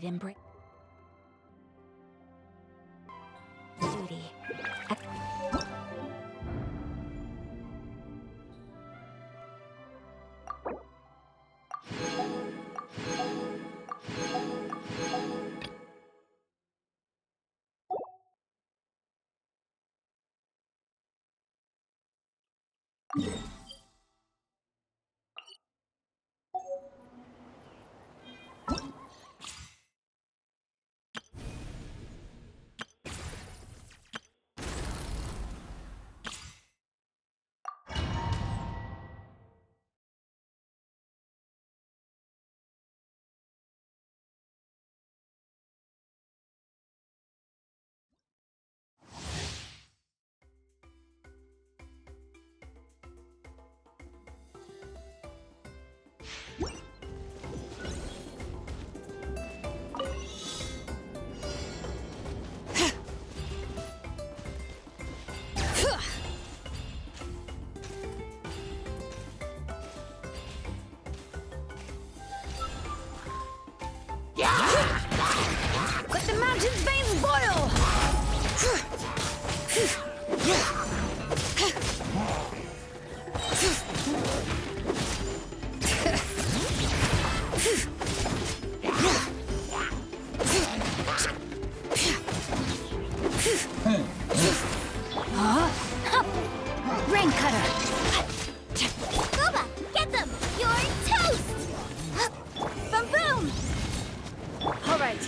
embodied in duty. Let the mountain's veins boil! Rain cutter! Booba, get them! You're toast! Boom boom! All right.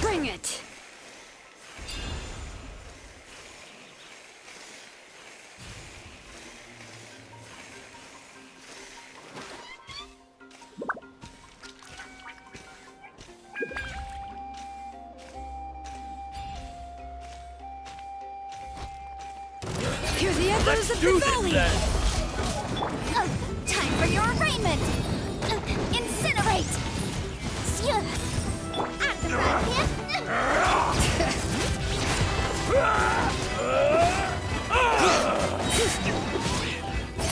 Bring it! Hear the echoes Let's of do the this valley! then! Time for your arraignment! Incinerate! At the front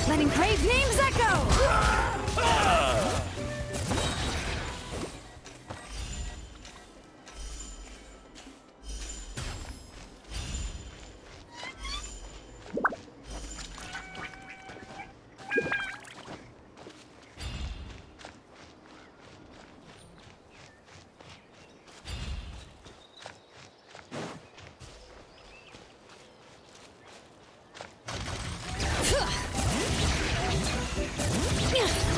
Letting brave names echo!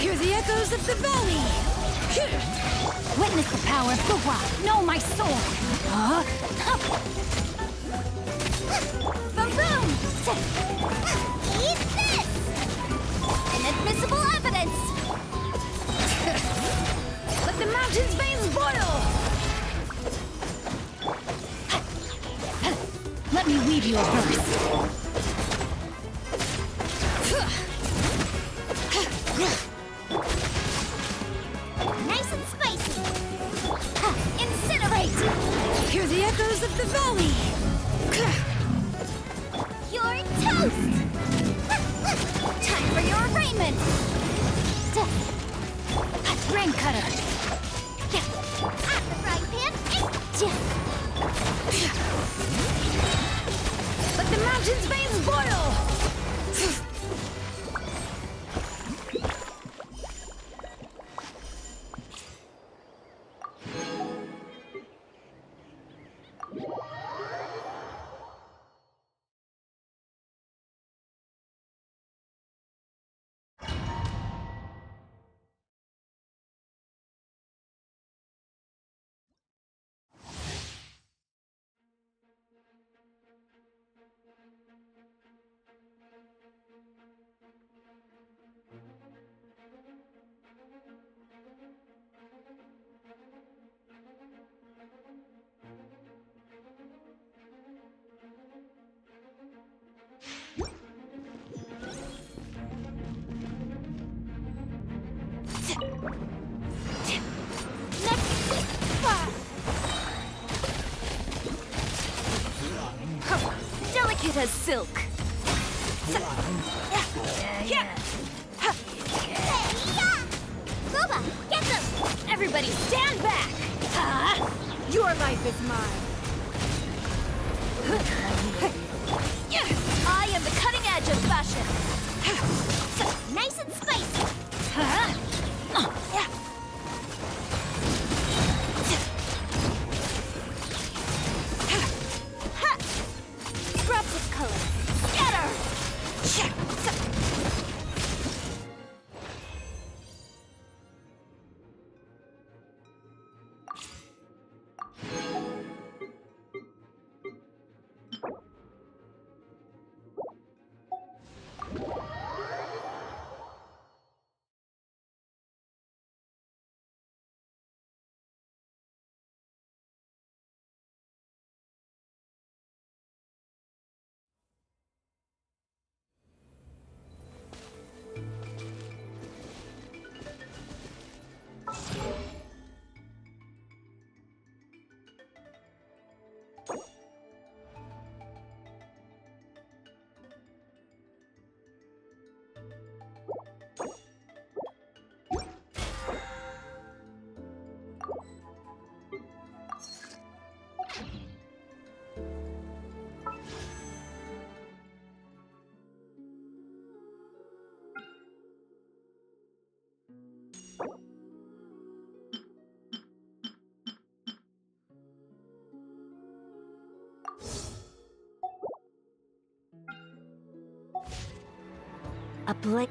Hear the echoes of the valley! Witness the power of Gugwa! Know my soul! Boom boom! Eat this! Inadmissible evidence! Let the mountain's veins boil! Let me weave you a verse. Nice and spicy! Incinerate! Hear the echoes of the valley! You're toast! Time for your arraignment! Rain cutter! At the frying pan! Let the mountain's veins boil! delicate as silk. Boba, get them! Everybody stand back! Your life is mine. I am the cutting edge of fashion. Nice and spicy. Drops of color. Scatter! A blade.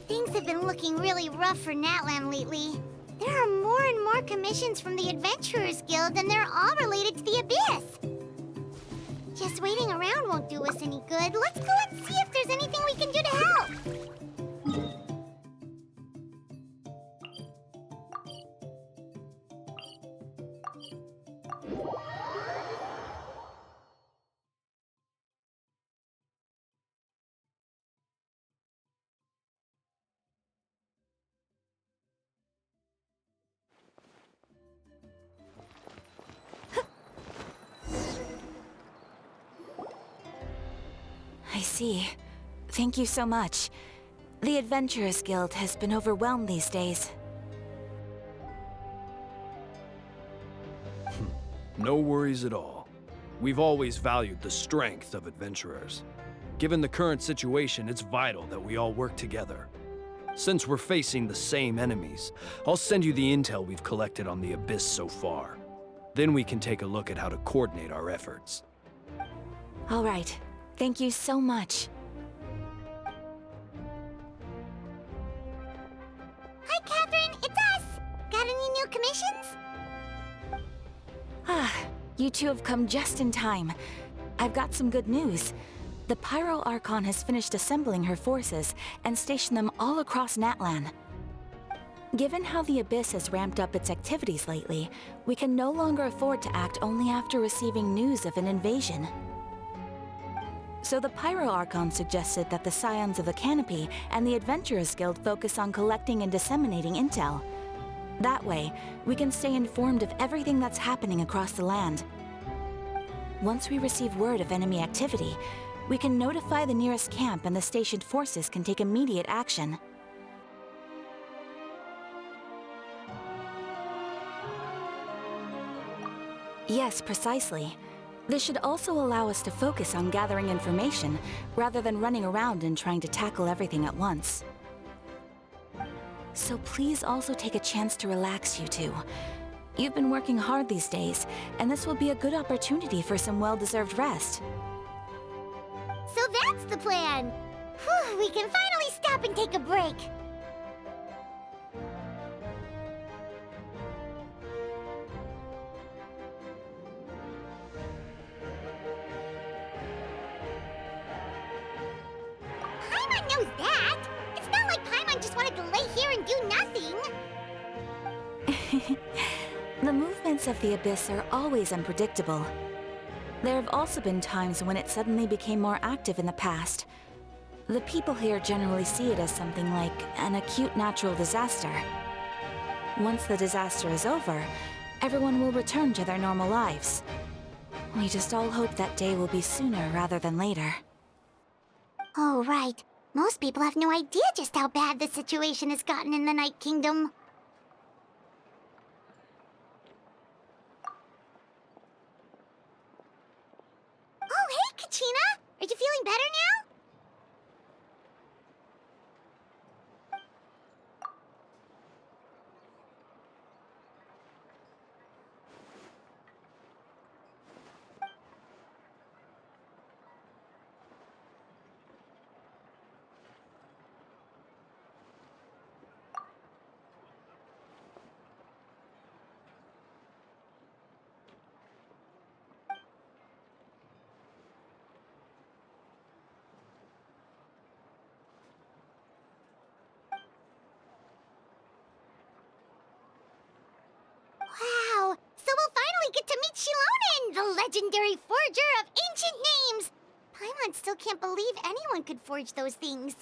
Things have been looking really rough for Natlan lately. There are more and more commissions from the Adventurers Guild, and they're all related to the Abyss. Just waiting around won't do us any good. Let's go and see if there's anything we can do to help. I see. Thank you so much. The Adventurers Guild has been overwhelmed these days. No worries at all. We've always valued the strength of adventurers. Given the current situation, it's vital that we all work together. Since we're facing the same enemies, I'll send you the intel we've collected on the Abyss so far. Then we can take a look at how to coordinate our efforts. All right. Thank you so much. Hi, Catherine. It's us. Got any new commissions? You two have come just in time. I've got some good news. The Pyro Archon has finished assembling her forces and stationed them all across Natlan. Given how the Abyss has ramped up its activities lately, we can no longer afford to act only after receiving news of an invasion. So the Pyro Archon suggested that the Scions of the Canopy and the Adventurers Guild focus on collecting and disseminating intel. That way, we can stay informed of everything that's happening across the land. Once we receive word of enemy activity, we can notify the nearest camp and the stationed forces can take immediate action. Yes, precisely. This should also allow us to focus on gathering information, rather than running around and trying to tackle everything at once. So please also take a chance to relax, you two. You've been working hard these days, and this will be a good opportunity for some well-deserved rest. So that's the plan. Whew, we can finally stop and take a break. Paimon knows that. It's not like Paimon just wanted to lay here and do nothing. The movements of the Abyss are always unpredictable. There have also been times when it suddenly became more active in the past. The people here generally see it as something like an acute natural disaster. Once the disaster is over, everyone will return to their normal lives. We just all hope that day will be sooner rather than later. Oh, right. Most people have no idea just how bad the situation has gotten in the Night Kingdom. Oh, hey, Kachina! Are you feeling better now? Wow! So we'll finally get to meet Shilonen, the legendary forger of ancient names! Paimon still can't believe anyone could forge those things.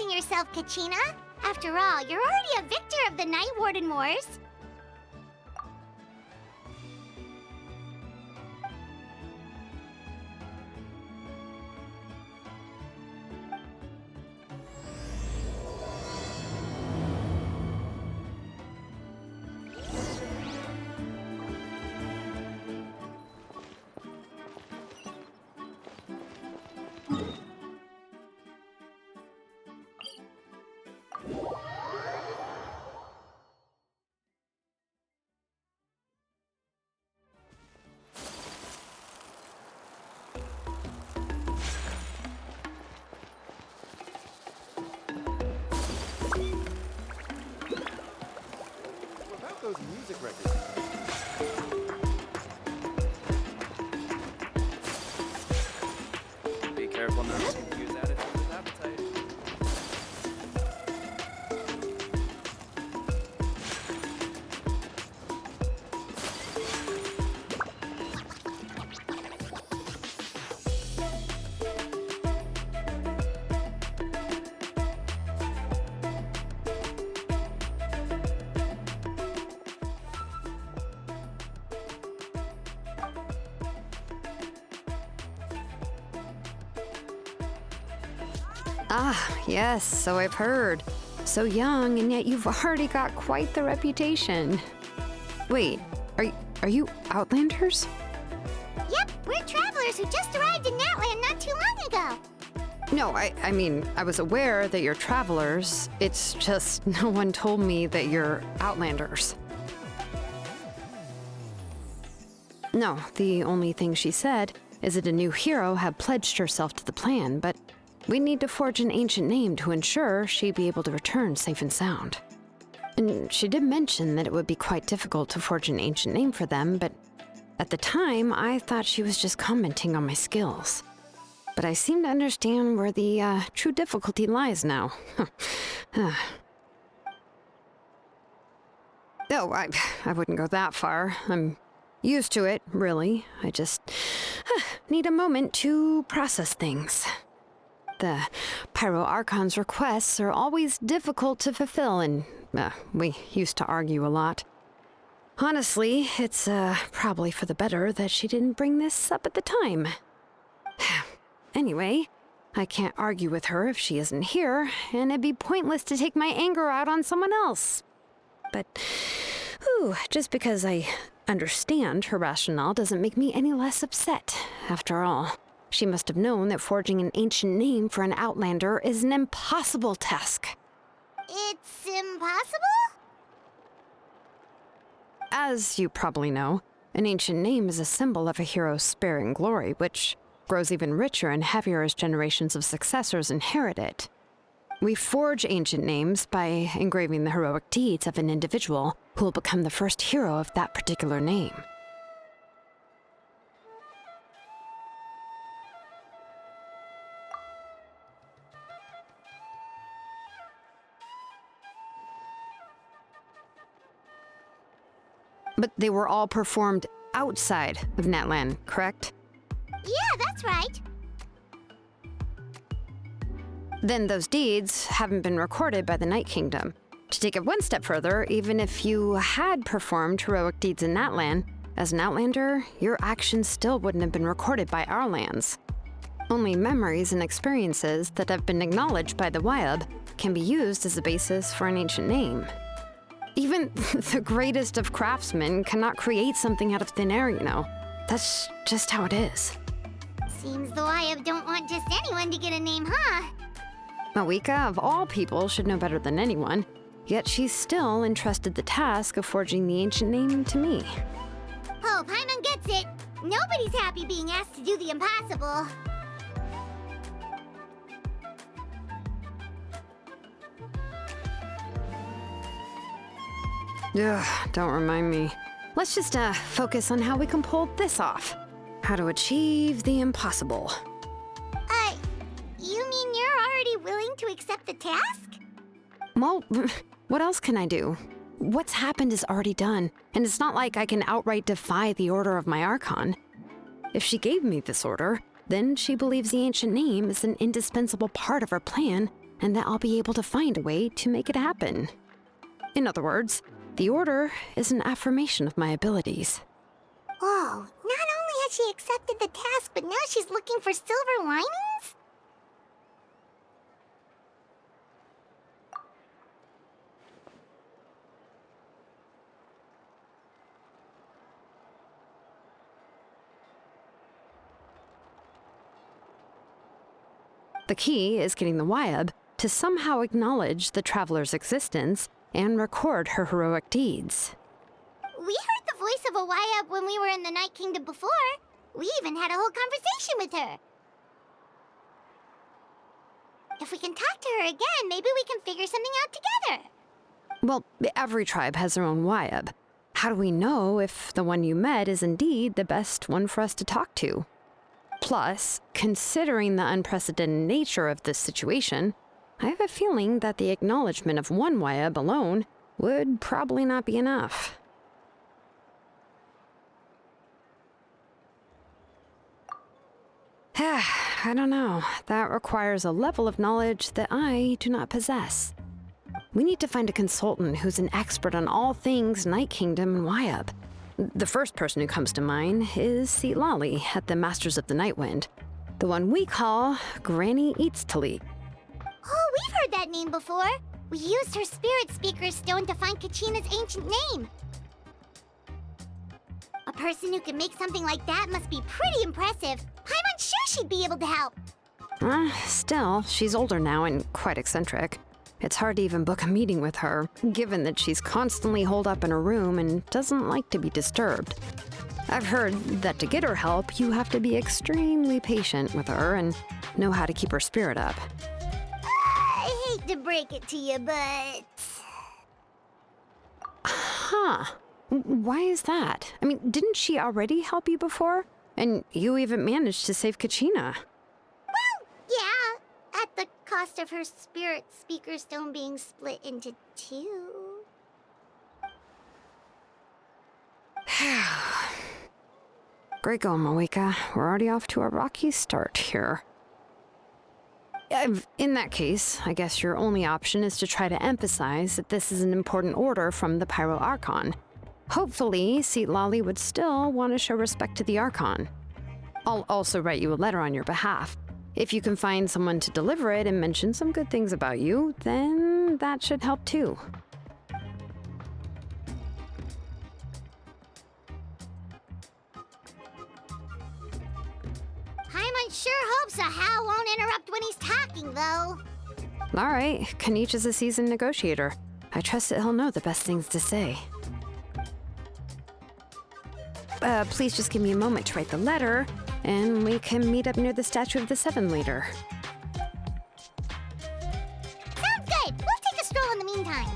overdoing yourself, Kachina. After all, you're already a victor of the Night Warden Wars. Those music records. Be careful not to confuse attitude with appetite. Ah, yes, so I've heard. So young, and yet you've already got quite the reputation. Wait, are you Outlanders? Yep, we're travelers who just arrived in Natland not too long ago. No, I mean, I was aware that you're travelers. It's just no one told me that you're Outlanders. No, the only thing she said is that a new hero had pledged herself to the plan, but we need to forge an ancient name to ensure she'd be able to return safe and sound. And she did mention that it would be quite difficult to forge an ancient name for them, but at the time, I thought she was just commenting on my skills. But I seem to understand where the true difficulty lies now. Oh, I wouldn't go that far. I'm used to it, really. I just need a moment to process things. The Pyro Archon's requests are always difficult to fulfill, and we used to argue a lot. Honestly, it's probably for the better that she didn't bring this up at the time. Anyway, I can't argue with her if she isn't here, and it'd be pointless to take my anger out on someone else. But, just because I understand her rationale doesn't make me any less upset, after all. She must have known that forging an ancient name for an Outlander is an impossible task. It's impossible? As you probably know, an ancient name is a symbol of a hero's spirit and glory, which grows even richer and heavier as generations of successors inherit it. We forge ancient names by engraving the heroic deeds of an individual who will become the first hero of that particular name. But they were all performed outside of Natlan, correct? Yeah, that's right. Then those deeds haven't been recorded by the Night Kingdom. To take it one step further, even if you had performed heroic deeds in Natlan, as an Outlander, your actions still wouldn't have been recorded by our lands. Only memories and experiences that have been acknowledged by the Wyab can be used as a basis for an ancient name. Even the greatest of craftsmen cannot create something out of thin air, you know. That's just how it is. Seems the Wyab don't want just anyone to get a name, huh? Mawika, of all people, should know better than anyone, yet she's still entrusted the task of forging the ancient name to me. Oh, Paimon gets it. Nobody's happy being asked to do the impossible. Ugh, don't remind me. Let's just focus on how we can pull this off. How to achieve the impossible. You mean you're already willing to accept the task? Well, what else can I do? What's happened is already done, and it's not like I can outright defy the order of my Archon. If she gave me this order, then she believes the ancient name is an indispensable part of her plan, and that I'll be able to find a way to make it happen. In other words, the order is an affirmation of my abilities. Whoa, not only has she accepted the task, but now she's looking for silver linings? The key is getting the Wyab to somehow acknowledge the traveler's existence and record her heroic deeds. We heard the voice of a Wyab when we were in the Night Kingdom before. We even had a whole conversation with her. If we can talk to her again, maybe we can figure something out together. Well, every tribe has their own Wyab. How do we know if the one you met is indeed the best one for us to talk to? Plus, considering the unprecedented nature of this situation, I have a feeling that the acknowledgement of one Wyab alone would probably not be enough. I don't know. That requires a level of knowledge that I do not possess. We need to find a consultant who's an expert on all things Night Kingdom and Wyab. The first person who comes to mind is Lali at the Masters of the Nightwind, the one we call Granny Eatstali. Oh, we've heard that name before. We used her Spirit Speaker Stone to find Kachina's ancient name. A person who can make something like that must be pretty impressive. I'm unsure she'd be able to help. Still, she's older now and quite eccentric. It's hard to even book a meeting with her, given that she's constantly holed up in her room and doesn't like to be disturbed. I've heard that to get her help, you have to be extremely patient with her and know how to keep her spirit up. I hate to break it to you, but... Huh. Why is that? I mean, didn't she already help you before? And you even managed to save Kachina. Well, yeah. At the cost of her Spirit Speaker Stone being split into two. Great going, Moeka. We're already off to a rocky start here. In that case, I guess your only option is to try to emphasize that this is an important order from the Pyro Archon. Hopefully, Lali would still want to show respect to the Archon. I'll also write you a letter on your behalf. If you can find someone to deliver it and mention some good things about you, then that should help too. Paimon sure hopes a Hal won't interrupt when he's talking, though. All right, Kanich is a seasoned negotiator. I trust that he'll know the best things to say. Please just give me a moment to write the letter, and we can meet up near the Statue of the Seven later. Sounds good. We'll take a stroll in the meantime.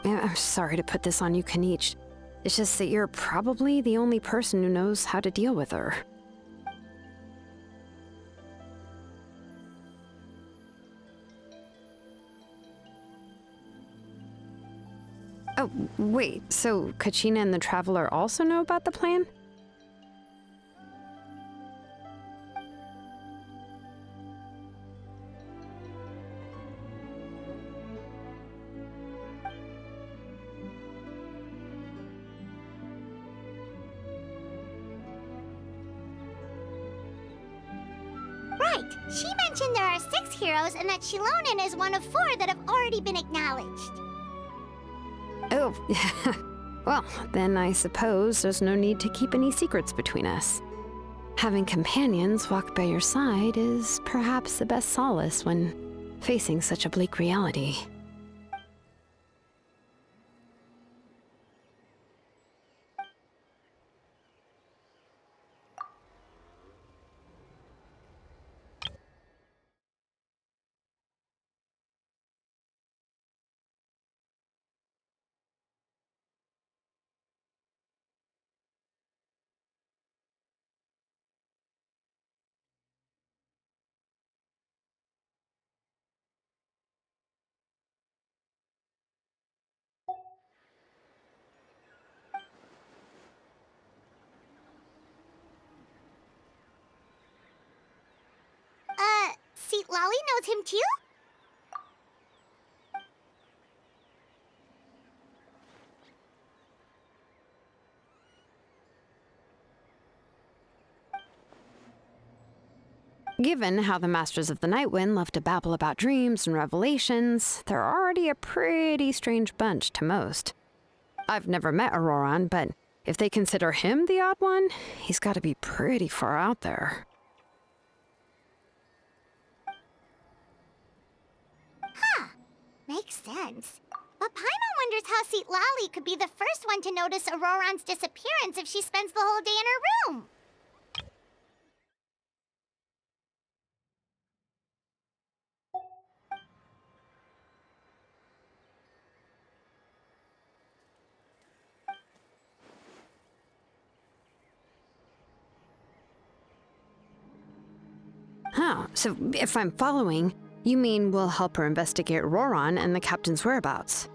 I'm sorry to put this on you, Kanich. It's just that you're probably the only person who knows how to deal with her. Oh, wait, so Kachina and the Traveler also know about the plan? correct. She mentioned there are 6 heroes and that Shilonen is one of 4 that have already been acknowledged. Oh, well, then I suppose there's no need to keep any secrets between us. Having companions walk by your side is perhaps the best solace when facing such a bleak reality. Seat Lolly knows him too? Given how the Masters of the Nightwind love to babble about dreams and revelations, they're already a pretty strange bunch to most. I've never met Auroran, but if they consider him the odd one, he's got to be pretty far out there. Makes sense. But Paimon wonders how Seat Lolly could be the first one to notice Auroran's disappearance if she spends the whole day in her room. Oh, so if I'm following, you mean we'll help her investigate Auroran and the captain's whereabouts?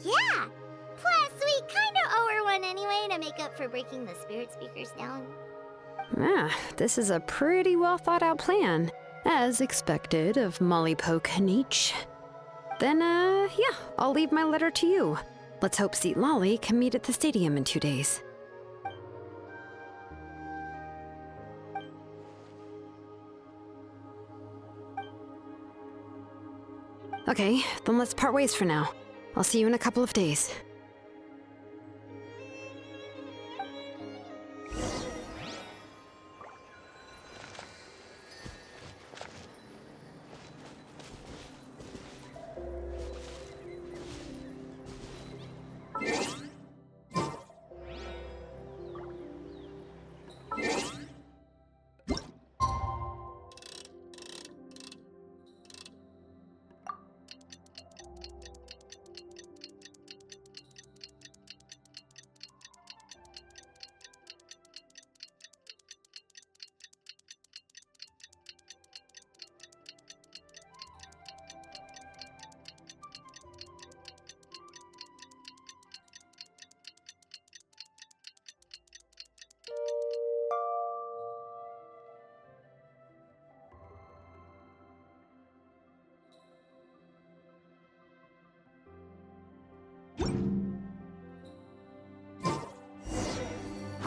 Yeah! Plus, we kinda owe her one anyway to make up for breaking the spirit speakers down. Ah, this is a pretty well thought out plan, as expected of Molly Poke Nietzsche. Then, yeah, I'll leave my letter to you. Let's hope Seat Lolly can meet at the stadium in 2 days. Okay, then let's part ways for now. I'll see you in a couple of days.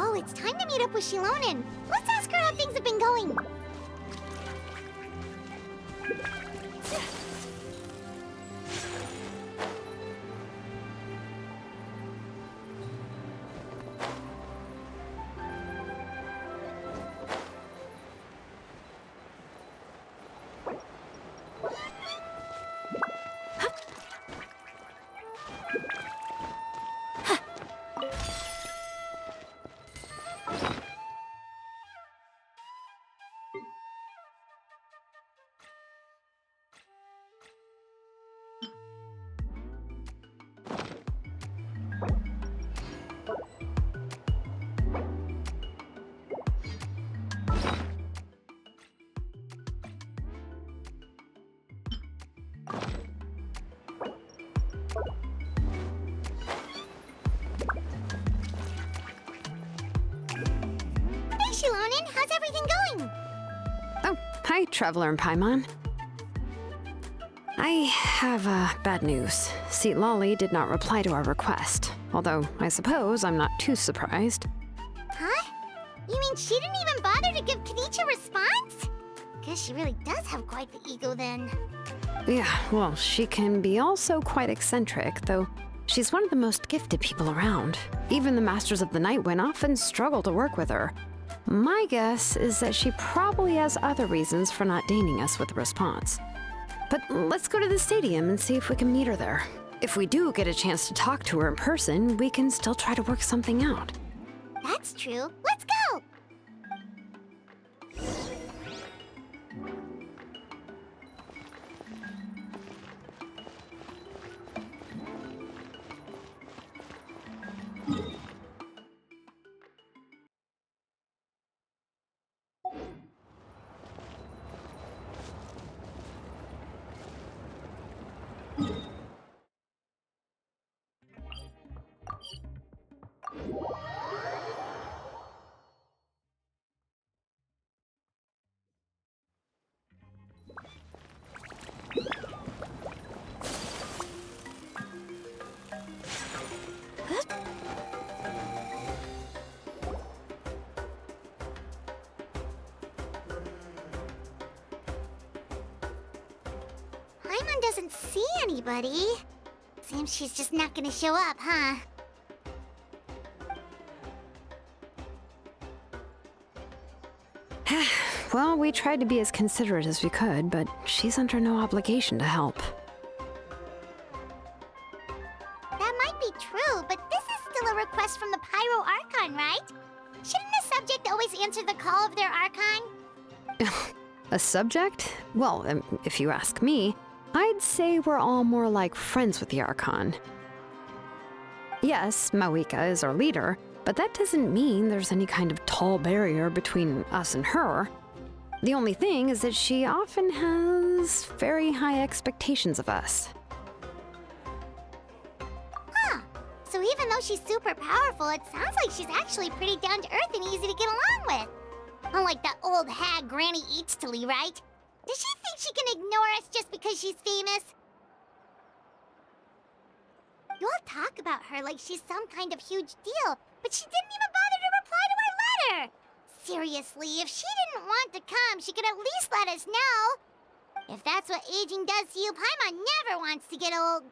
Oh, it's time to meet up with Shilonen. Let's ask her how things have been going. Hey, Shilonen, how's everything going? Oh, Hi, Traveler and Paimon. I have bad news. Lolly did not reply to our request, although I suppose I'm not too surprised. Huh? You mean she didn't even bother to give Kenichi a response? Guess she really does have quite the ego then. Yeah, well, she can be also quite eccentric, though she's one of the most gifted people around. Even the Masters of the Night Wind often struggle to work with her. My guess is that she probably has other reasons for not deigning us with a response. But let's go to the stadium and see if we can meet her there. If we do get a chance to talk to her in person, we can still try to work something out. That's true. Let's go! Paimon doesn't see anybody. Seems she's just not gonna show up, huh? Well, we tried to be as considerate as we could, but she's under no obligation to help. That might be true, but this is still a request from the Pyro Archon, right? Shouldn't a subject always answer the call of their Archon? A subject? Well, if you ask me, I'd say we're all more like friends with the Archon. Yes, Mawika is our leader, but that doesn't mean there's any kind of tall barrier between us and her. The only thing is that she often has very high expectations of us. Huh. So even though she's super powerful, it sounds like she's actually pretty down to earth and easy to get along with. Unlike that old hag Granny Eatstily, right? Does she think she can ignore us just because she's famous? You all talk about her like she's some kind of huge deal, but she didn't even bother to reply to our letter! Seriously, if she didn't want to come, she could at least let us know. If that's what aging does to you, Paimon never wants to get old.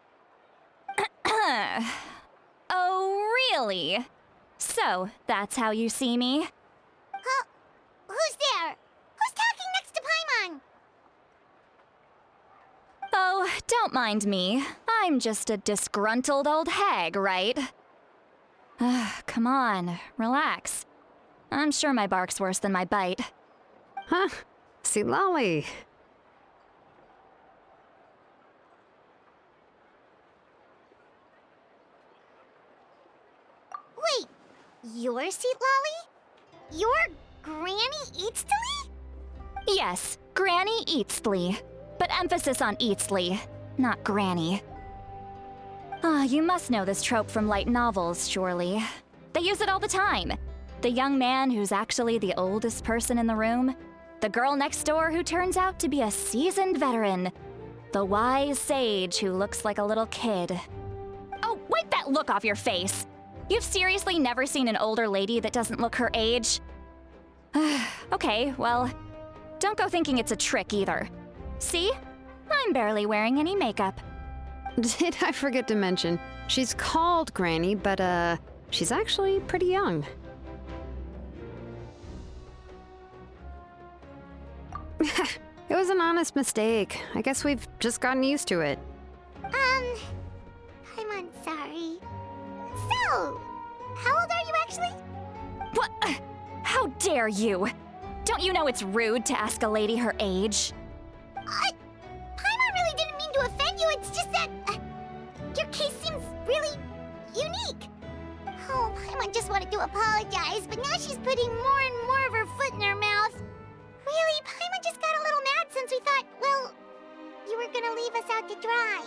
Oh, really? So, that's how you see me? Huh? Who's there? Who's talking next to Paimon? Oh, don't mind me. I'm just a disgruntled old hag, right? Come on, relax. I'm sure my bark's worse than my bite. Huh? Lolly. Wait, you're Lolly? You're Granny Eatstily? Yes, Granny Eatstly. But emphasis on Eatstly, not Granny. You must know this trope from light novels, surely. They use it all the time. The young man who's actually the oldest person in the room. The girl next door who turns out to be a seasoned veteran. The wise sage who looks like a little kid. Oh, wipe that look off your face! You've seriously never seen an older lady that doesn't look her age? Okay, well, don't go thinking it's a trick either. See? I'm barely wearing any makeup. Did I forget to mention, she's called Granny, but she's actually pretty young. It was an honest mistake. I guess we've just gotten used to it. I'm sorry. So, how old are you actually? What? How dare you? Don't you know it's rude to ask a lady her age? Paimon really didn't mean to offend you, it's just that... your case seems really unique. Oh, Paimon just wanted to apologize, but now she's putting more and more of her foot in her mouth. Really, Paimon just got a little mad since we thought, well, you were gonna leave us out to dry.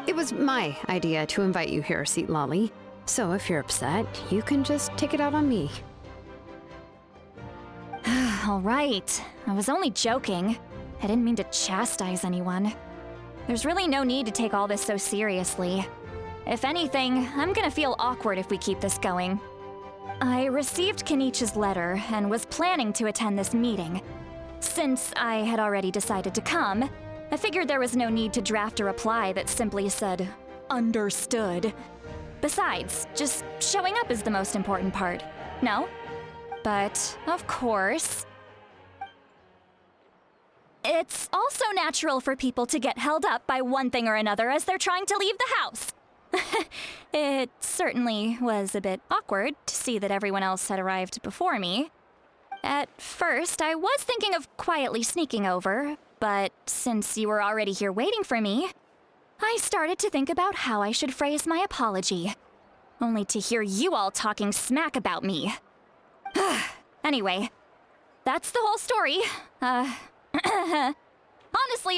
It was my idea to invite you here, Lolly. So if you're upset, you can just take it out on me. All right. I was only joking. I didn't mean to chastise anyone. There's really no need to take all this so seriously. If anything, I'm gonna feel awkward if we keep this going. I received Kenichi's letter and was planning to attend this meeting. Since I had already decided to come, I figured there was no need to draft a reply that simply said, "Understood." Besides, just showing up is the most important part, no? But, of course, it's also natural for people to get held up by one thing or another as they're trying to leave the house. It certainly was a bit awkward to see that everyone else had arrived before me. At first, I was thinking of quietly sneaking over, but since you were already here waiting for me, I started to think about how I should phrase my apology. Only to hear you all talking smack about me. Anyway, that's the whole story. Honestly,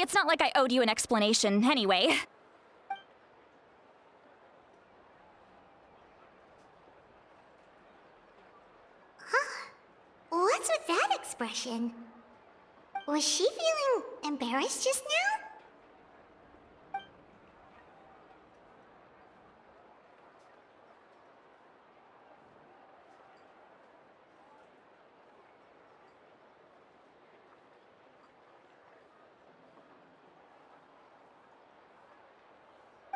it's not like I owed you an explanation anyway. What's with that expression? Was she feeling embarrassed just now?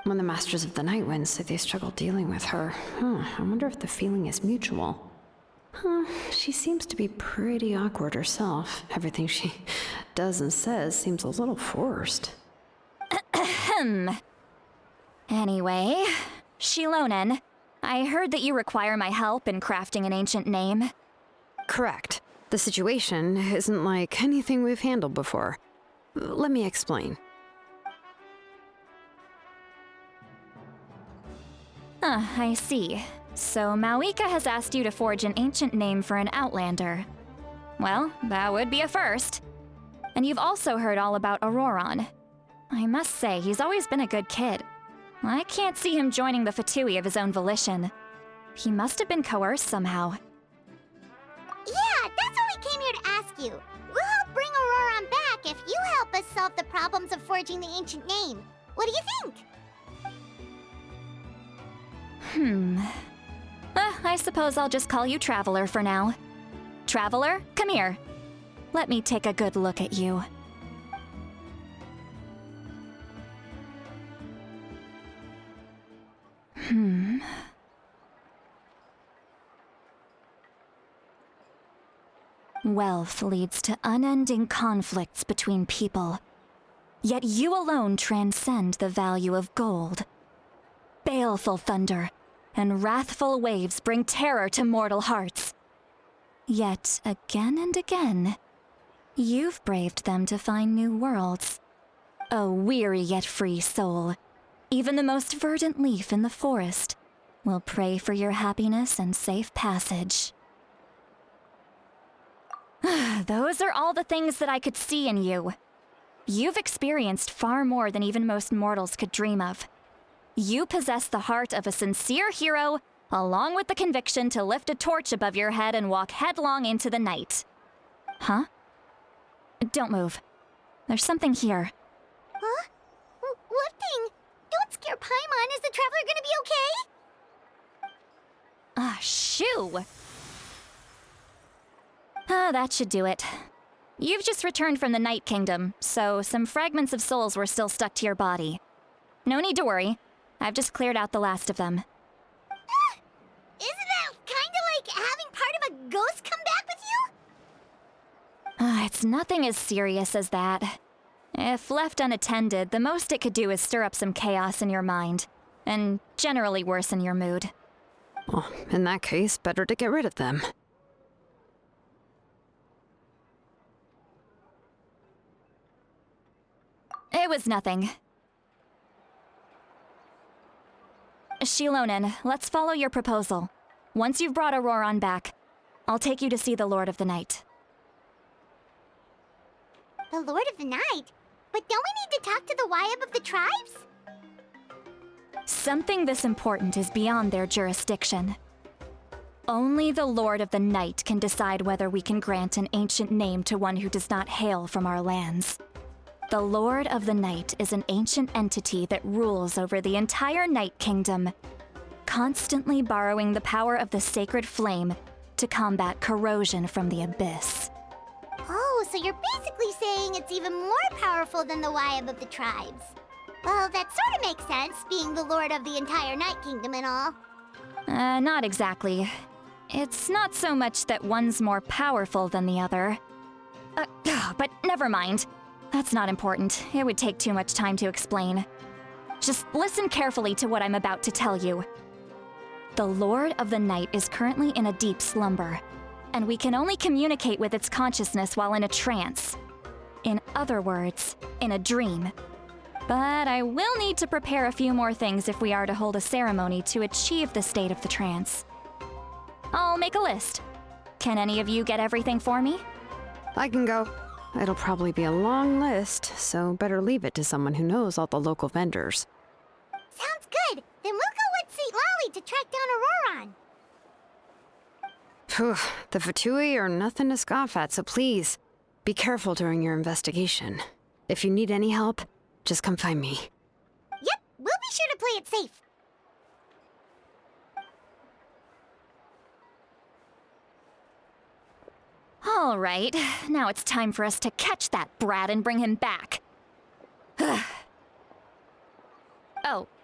When the Masters of the Night Wind say they struggle dealing with her, I wonder if the feeling is mutual. She seems to be pretty awkward herself. Everything she does and says seems a little forced. Anyway, Shilonen, I heard that you require my help in crafting an ancient name. Correct. The situation isn't like anything we've handled before. Let me explain. I see. So Mauika has asked you to forge an ancient name for an Outlander. Well, that would be a first. And you've also heard all about Auroron. I must say, he's always been a good kid. I can't see him joining the Fatui of his own volition. He must have been coerced somehow. Yeah, that's what we came here to ask you. We'll help bring Auroron back if you help us solve the problems of forging the ancient name. What do you think? I suppose I'll just call you Traveler for now. Traveler, come here. Let me take a good look at you. Wealth leads to unending conflicts between people. Yet you alone transcend the value of gold. Baleful thunder and wrathful waves bring terror to mortal hearts. Yet again and again, you've braved them to find new worlds. O weary yet free soul, even the most verdant leaf in the forest will pray for your happiness and safe passage. Those are all the things that I could see in you. You've experienced far more than even most mortals could dream of. You possess the heart of a sincere hero, along with the conviction to lift a torch above your head and walk headlong into the night. Huh? Don't move. There's something here. Huh? What thing? Don't scare Paimon. Is the Traveler gonna be okay? Shoo! That should do it. You've just returned from the Night Kingdom, so some fragments of souls were still stuck to your body. No need to worry. I've just cleared out the last of them. Isn't that kinda like having part of a ghost come back with you? It's nothing as serious as that. If left unattended, the most it could do is stir up some chaos in your mind, and generally worsen your mood. Well, in that case, better to get rid of them. It was nothing. Shilonen, let's follow your proposal. Once you've brought Auroron back, I'll take you to see the Lord of the Night. The Lord of the Night? But don't we need to talk to the Wyab of the tribes? Something this important is beyond their jurisdiction. Only the Lord of the Night can decide whether we can grant an ancient name to one who does not hail from our lands. The Lord of the Night is an ancient entity that rules over the entire Night Kingdom, constantly borrowing the power of the sacred flame to combat corrosion from the abyss. Oh, so you're basically saying it's even more powerful than the Wyab of the tribes. Well, that sort of makes sense, being the lord of the entire Night Kingdom and all. Not exactly. It's not so much that one's more powerful than the other. But never mind. That's not important. It would take too much time to explain. Just listen carefully to what I'm about to tell you. The Lord of the Night is currently in a deep slumber, and we can only communicate with its consciousness while in a trance. In other words, in a dream. But I will need to prepare a few more things if we are to hold a ceremony to achieve the state of the trance. I'll make a list. Can any of you get everything for me? I can go. It'll probably be a long list, so better leave it to someone who knows all the local vendors. Sounds good. Then we'll go with St. Lolly to track down Auroron. Phew, the Fatui are nothing to scoff at, so please, be careful during your investigation. If you need any help, just come find me. Yep, we'll be sure to play it safe. All right, now it's time for us to catch that brat and bring him back.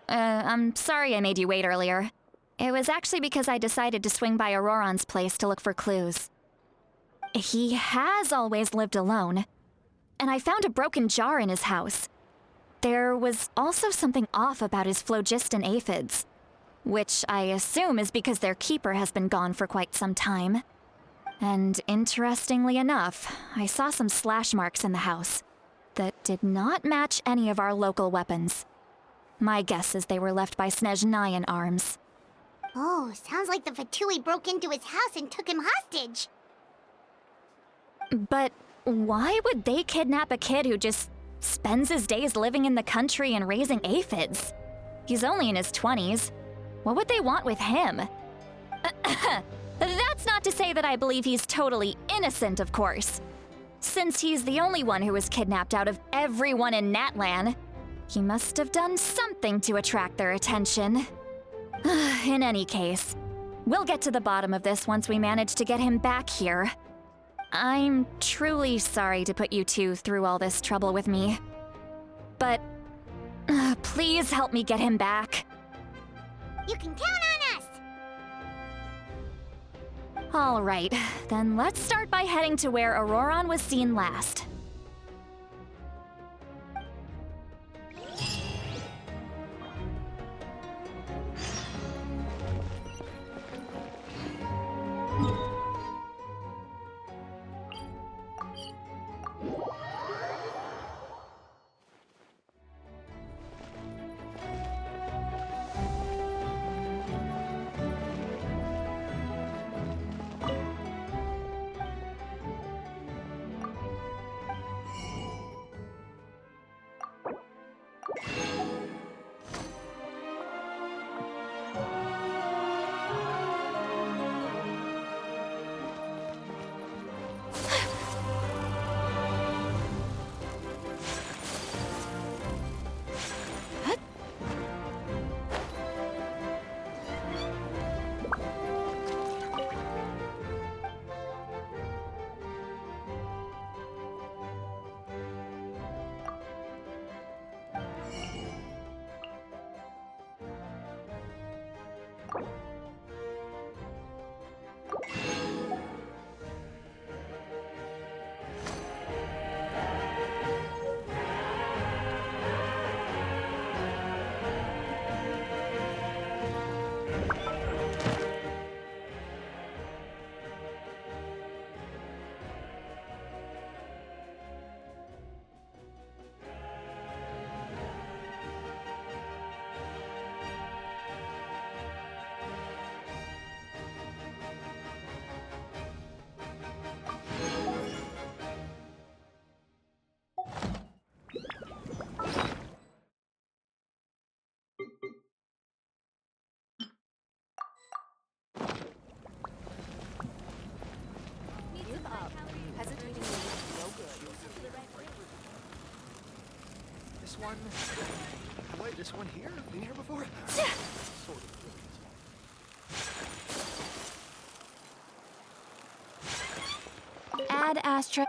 I'm sorry I made you wait earlier. It was actually because I decided to swing by Auroron's place to look for clues. He has always lived alone, and I found a broken jar in his house. There was also something off about his phlogiston aphids, which I assume is because their keeper has been gone for quite some time. And interestingly enough, I saw some slash marks in the house that did not match any of our local weapons. My guess is they were left by Snezhnayan arms. Oh, sounds like the Fatui broke into his house and took him hostage. But why would they kidnap a kid who just spends his days living in the country and raising aphids? He's only in his 20s. What would they want with him? That's not to say that I believe he's totally innocent, of course. Since he's the only one who was kidnapped out of everyone in Natlan, he must have done something to attract their attention. In any case, we'll get to the bottom of this once we manage to get him back here. I'm truly sorry to put you two through all this trouble with me. But please help me get him back. You can count on us! All right, then let's start by heading to where Auroron was seen last. one? Wait, this one here? Been here before? Sort of. Ad Astra.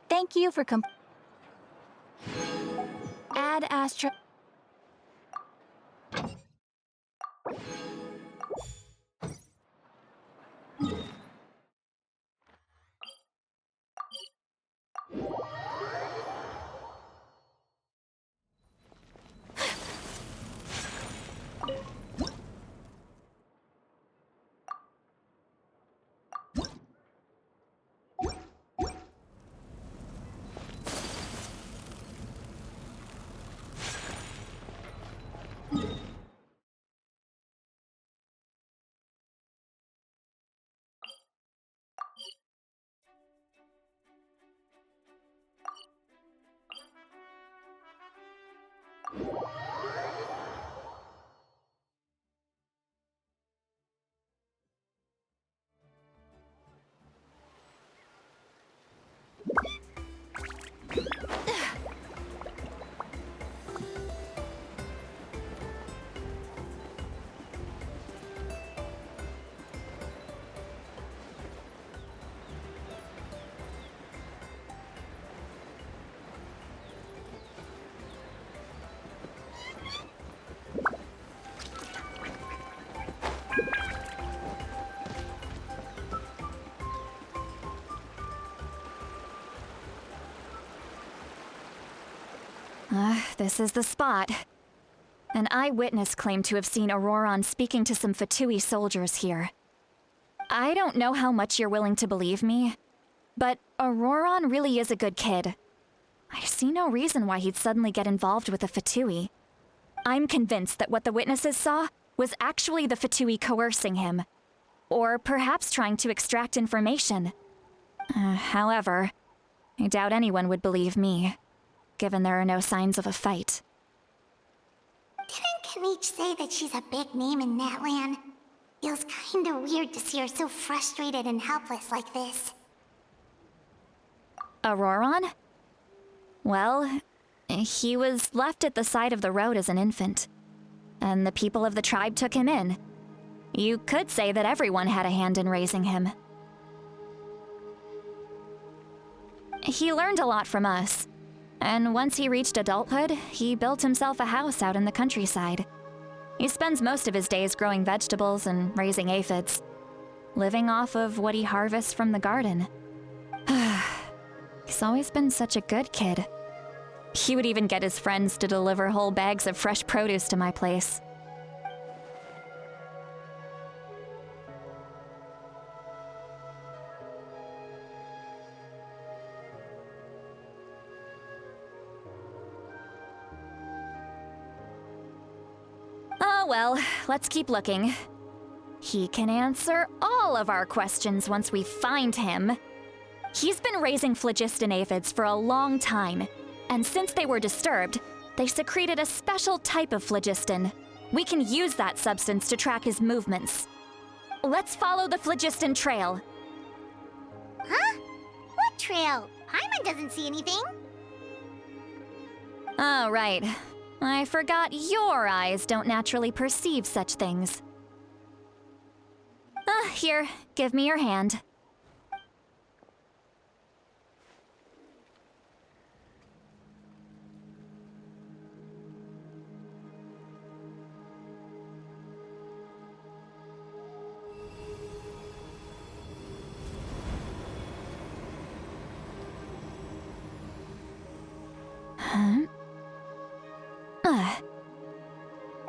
Thank you for Ad Astra. This is the spot. An eyewitness claimed to have seen Auroron speaking to some Fatui soldiers here. I don't know how much you're willing to believe me, but Auroron really is a good kid. I see no reason why he'd suddenly get involved with a Fatui. I'm convinced that what the witnesses saw was actually the Fatui coercing him, or perhaps trying to extract information. However, I doubt anyone would believe me, given there are no signs of a fight. Didn't Kanich say that she's a big name in Natlan? Feels kinda weird to see her so frustrated and helpless like this. Auroron? Well, he was left at the side of the road as an infant, and the people of the tribe took him in. You could say that everyone had a hand in raising him. He learned a lot from us, and once he reached adulthood, he built himself a house out in the countryside. He spends most of his days growing vegetables and raising aphids, living off of what he harvests from the garden. He's always been such a good kid. He would even get his friends to deliver whole bags of fresh produce to my place. Oh well, let's keep looking. He can answer all of our questions once we find him. He's been raising phlogiston aphids for a long time, and since they were disturbed, they secreted a special type of phlogiston. We can use that substance to track his movements. Let's follow the phlogiston trail. Huh? What trail? Paimon doesn't see anything. Oh, right. I forgot your eyes don't naturally perceive such things. Here, give me your hand.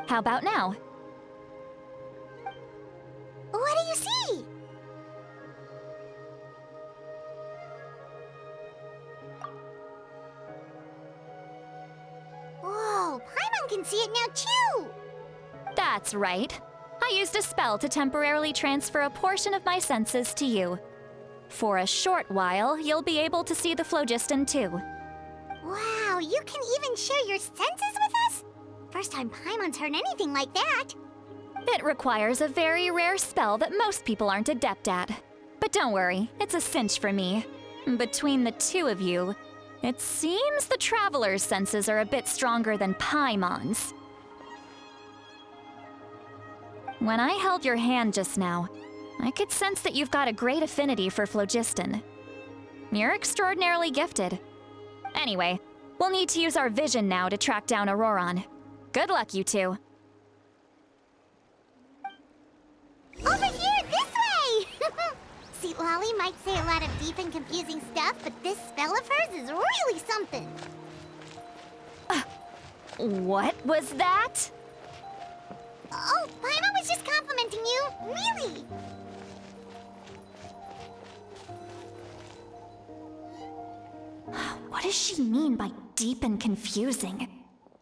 How about now? What do you see? Whoa, Paimon can see it now too! That's right. I used a spell to temporarily transfer a portion of my senses to you. For a short while, you'll be able to see the phlogiston too. Wow, you can even share your senses with us? First time Paimon's heard anything like that. It requires a very rare spell that most people aren't adept at. But don't worry, it's a cinch for me. Between the two of you, It seems the Traveler's senses are a bit stronger than Paimon's. When I held your hand just now, I could sense that you've got a great affinity for phlogiston. You're extraordinarily gifted. Anyway, we'll need to use our vision now to track down Auroron. Good luck, you two. Over here, this way! See, Lolly might say a lot of deep and confusing stuff, but this spell of hers is really something. What was that? Oh, Paimon was just complimenting you. Really? What does she mean by deep and confusing?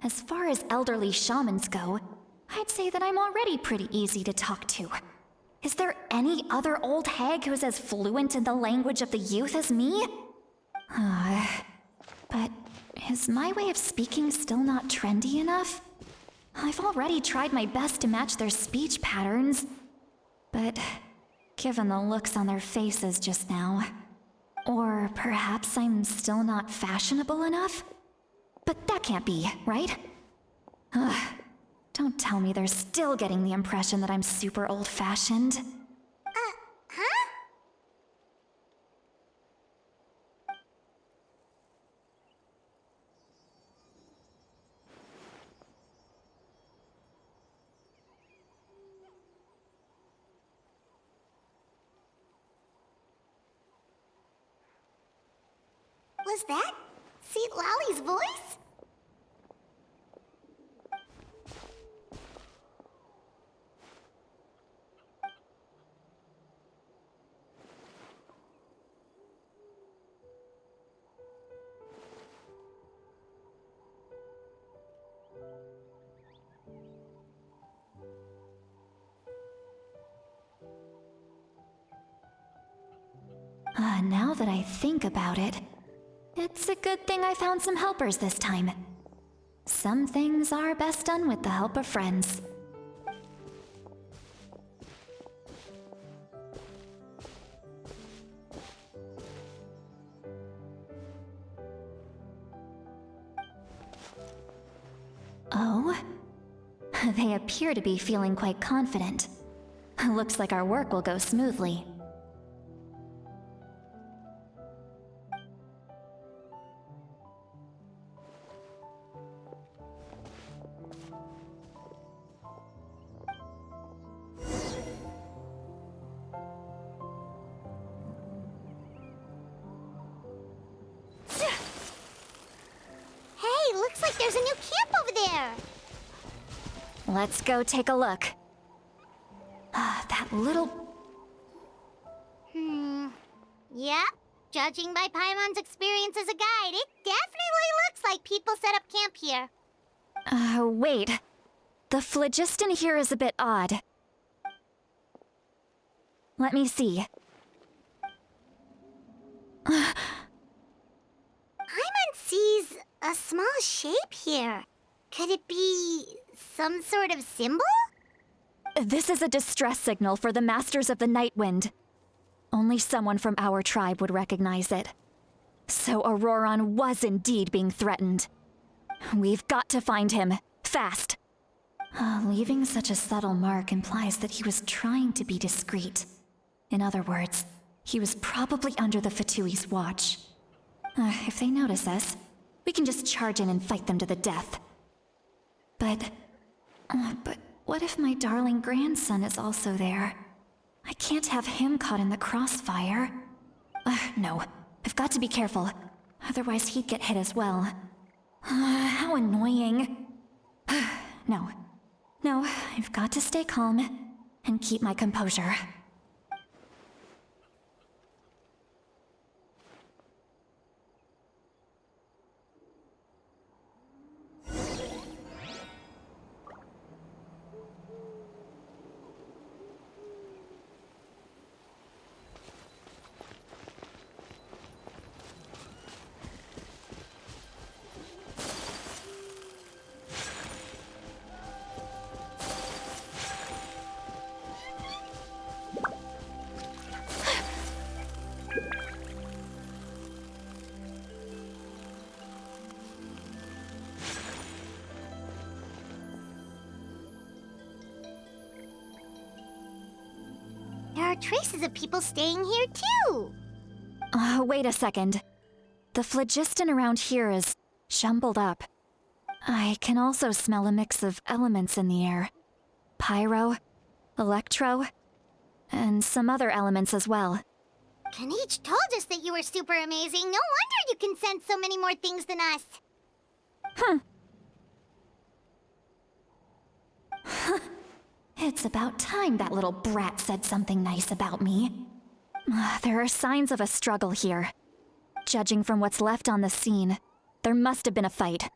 As far as elderly shamans go, I'd say that I'm already pretty easy to talk to. Is there any other old hag who's as fluent in the language of the youth as me? But is my way of speaking still not trendy enough? I've already tried my best to match their speech patterns. But given the looks on their faces just now, or perhaps I'm still not fashionable enough? But that can't be, right? Don't tell me they're still getting the impression that I'm super old-fashioned. Huh? Was that Seat Lolly's voice? Now that I think about it, it's a good thing I found some helpers this time. Some things are best done with the help of friends. Oh? They appear to be feeling quite confident. Looks like our work will go smoothly. Hey, looks like there's a new camp over there. Let's go take a look. That little... Yep. Judging by Paimon's experience as a guide, it definitely looks like people set up camp here. Wait. The phlogiston here is a bit odd. Let me see. Paimon sees a small shape here. Could it be some sort of symbol? This is a distress signal for the Masters of the Night Wind. Only someone from our tribe would recognize it. So Auroron was indeed being threatened. We've got to find him, fast. Leaving such a subtle mark implies that he was trying to be discreet. In other words, he was probably under the Fatui's watch. If they notice us, we can just charge in and fight them to the death. But what if my darling grandson is also there? I can't have him caught in the crossfire. No, I've got to be careful. Otherwise he'd get hit as well. How annoying. No, I've got to stay calm and keep my composure. traces of people staying here too. Wait a second. The phlogiston around here is jumbled up. I can also smell a mix of elements in the air. Pyro, electro, and some other elements as well. Kanich told us that you were super amazing. No wonder you can sense so many more things than us. It's about time that little brat said something nice about me. There are signs of a struggle here. Judging from what's left on the scene, there must have been a fight.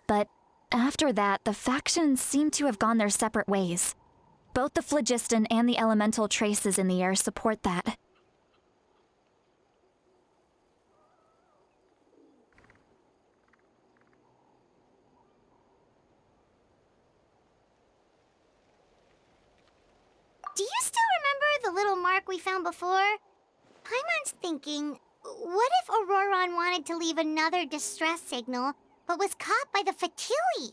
But after that, the factions seem to have gone their separate ways. Both the phlogiston and the elemental traces in the air support that. Do you still remember the little mark we found before? Paimon's thinking, what if Auroron wanted to leave another distress signal, but was caught by the Fatui?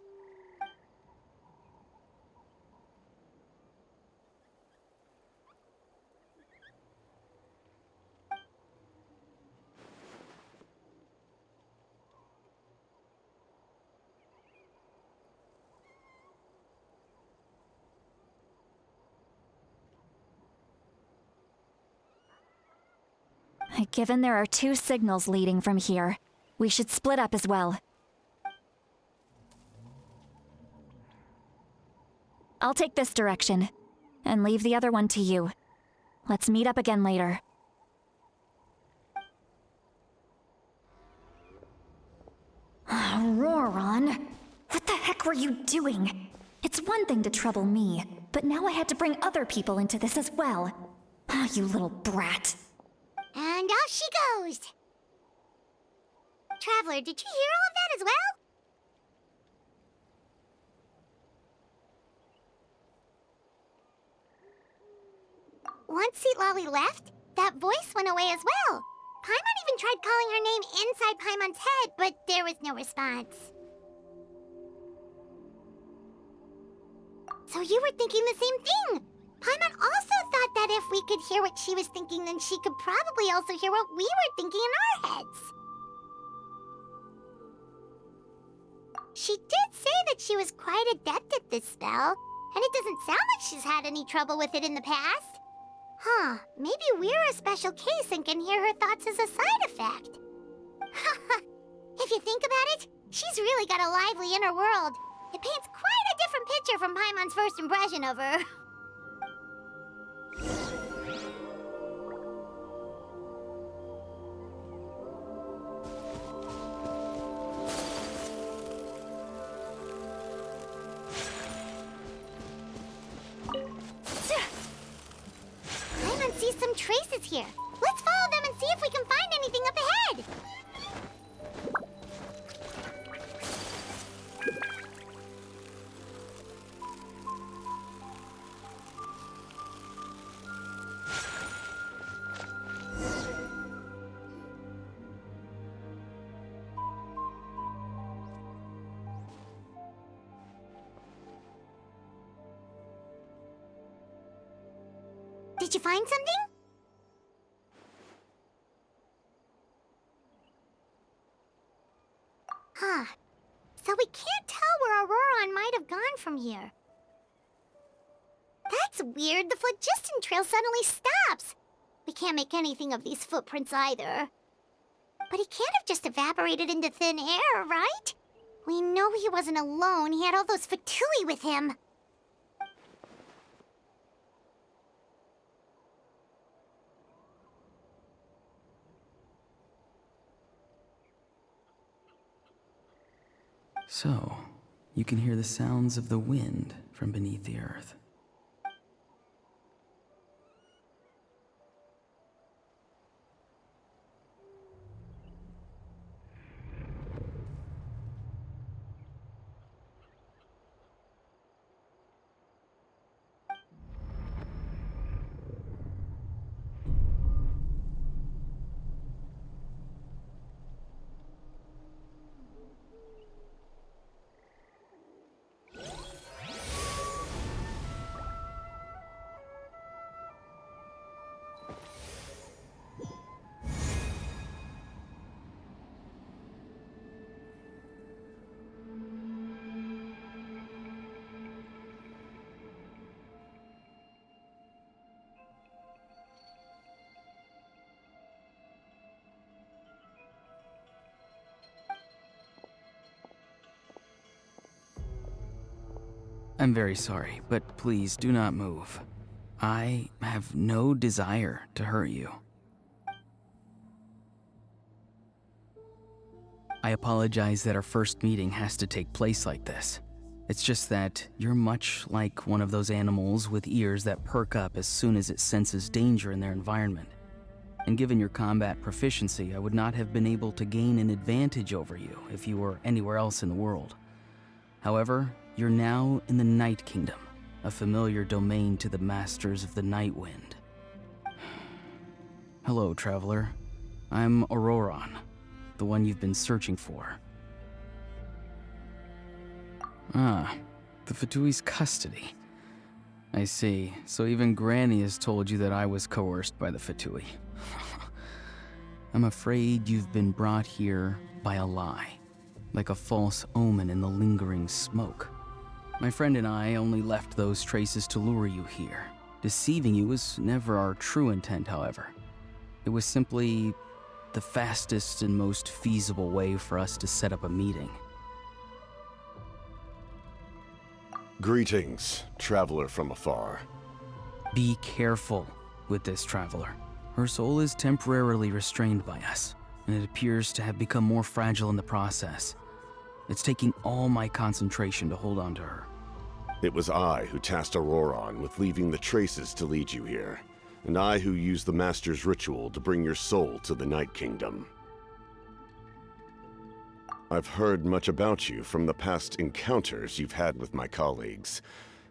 Given there are 2 signals leading from here, we should split up as well. I'll take this direction, and leave the other one to you. Let's meet up again later. Auroron, what the heck were you doing? It's one thing to trouble me, but now I had to bring other people into this as well. You little brat. And off she goes! Traveler, did you hear all of that as well? Once Seatlolly left, that voice went away as well. Paimon even tried calling her name inside Paimon's head, but there was no response. So you were thinking the same thing! Paimon also thought that if we could hear what she was thinking, then she could probably also hear what we were thinking in our heads. She did say that she was quite adept at this spell, and it doesn't sound like she's had any trouble with it in the past. Huh, maybe we're a special case and can hear her thoughts as a side effect. If you think about it, she's really got a lively inner world. It paints quite a different picture from Paimon's first impression of her. Paimon sees some traces here. Let's follow them and see if we can find anything up ahead. Did you find something? Huh. So we can't tell where Auroron might have gone from here. That's weird. The phlogiston trail suddenly stops. We can't make anything of these footprints either. But he can't have just evaporated into thin air, right? We know he wasn't alone. He had all those Fatui with him. So, you can hear the sounds of the wind from beneath the earth. I'm very sorry, but please do not move. I have no desire to hurt you. I apologize that our first meeting has to take place like this. It's just that you're much like one of those animals with ears that perk up as soon as it senses danger in their environment. And given your combat proficiency, I would not have been able to gain an advantage over you if you were anywhere else in the world. However, you're now in the Night Kingdom, a familiar domain to the masters of the Night Wind. Hello, traveler. I'm Auroron, the one you've been searching for. Ah, the Fatui's custody. I see. So even Granny has told you that I was coerced by the Fatui. I'm afraid you've been brought here by a lie, like a false omen in the lingering smoke. My friend and I only left those traces to lure you here. Deceiving you was never our true intent, however. It was simply the fastest and most feasible way for us to set up a meeting. Greetings, traveler from afar. Be careful with this traveler. Her soul is temporarily restrained by us, and it appears to have become more fragile in the process. It's taking all my concentration to hold on to her. It was I who tasked Auroron with leaving the traces to lead you here, and I who used the Master's ritual to bring your soul to the Night Kingdom. I've heard much about you from the past encounters you've had with my colleagues.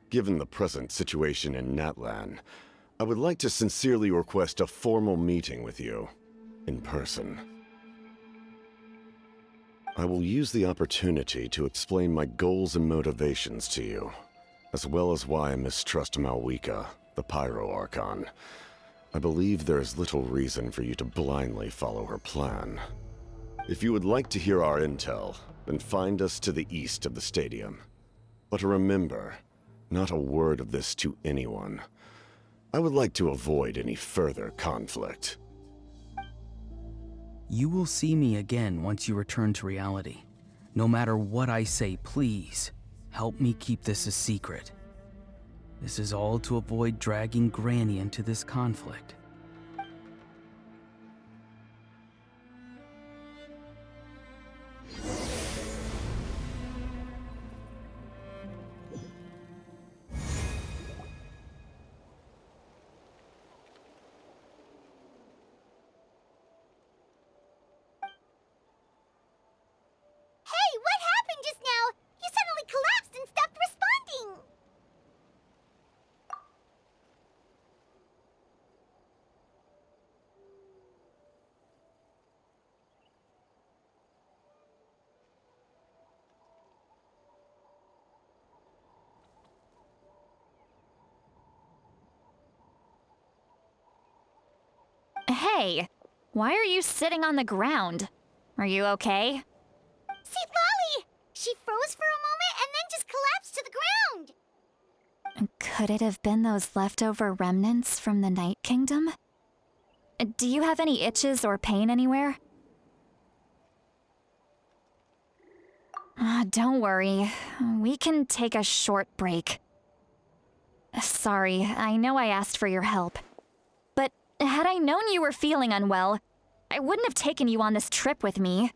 Given the present situation in Natlan, I would like to sincerely request a formal meeting with you, in person. I will use the opportunity to explain my goals and motivations to you, as well as why I mistrust Malwika, the Pyro Archon. I believe there is little reason for you to blindly follow her plan. If you would like to hear our intel, then find us to the east of the stadium. But remember, not a word of this to anyone. I would like to avoid any further conflict. You will see me again once you return to reality. No matter what I say, please, help me keep this a secret. This is all to avoid dragging Granny into this conflict. Hey, what happened just now? You suddenly collapsed and stopped responding! Hey, why are you sitting on the ground? Are you okay? See, Lolly! She froze for a moment and then just collapsed to the ground! Could it have been those leftover remnants from the Night Kingdom? Do you have any itches or pain anywhere? Don't worry. We can take a short break. Sorry, I know I asked for your help. But had I known you were feeling unwell, I wouldn't have taken you on this trip with me.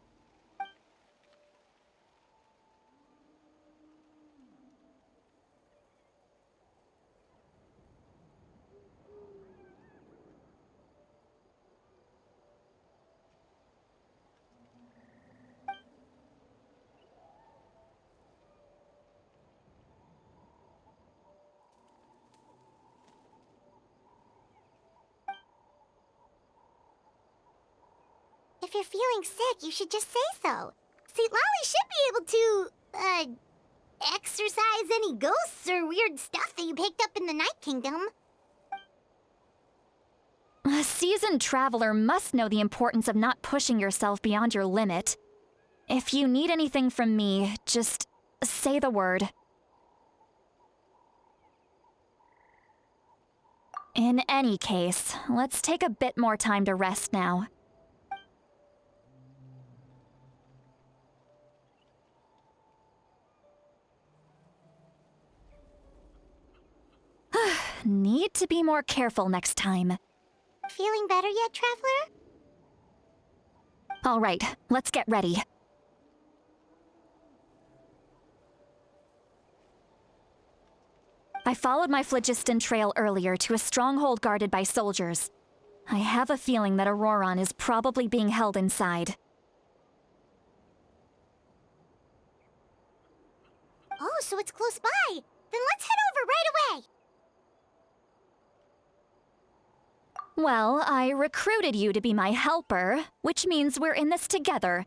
If you're feeling sick, you should just say so. See, Lolly should be able to, exorcise any ghosts or weird stuff that you picked up in the Night Kingdom. A seasoned traveler must know the importance of not pushing yourself beyond your limit. If you need anything from me, just say the word. In any case, let's take a bit more time to rest now. Need to be more careful next time. Feeling better yet, Traveler? All right, let's get ready. I followed my phlogiston trail earlier to a stronghold guarded by soldiers. I have a feeling that Auroron is probably being held inside. Oh, so it's close by. Then let's head over right away. Well, I recruited you to be my helper, which means we're in this together.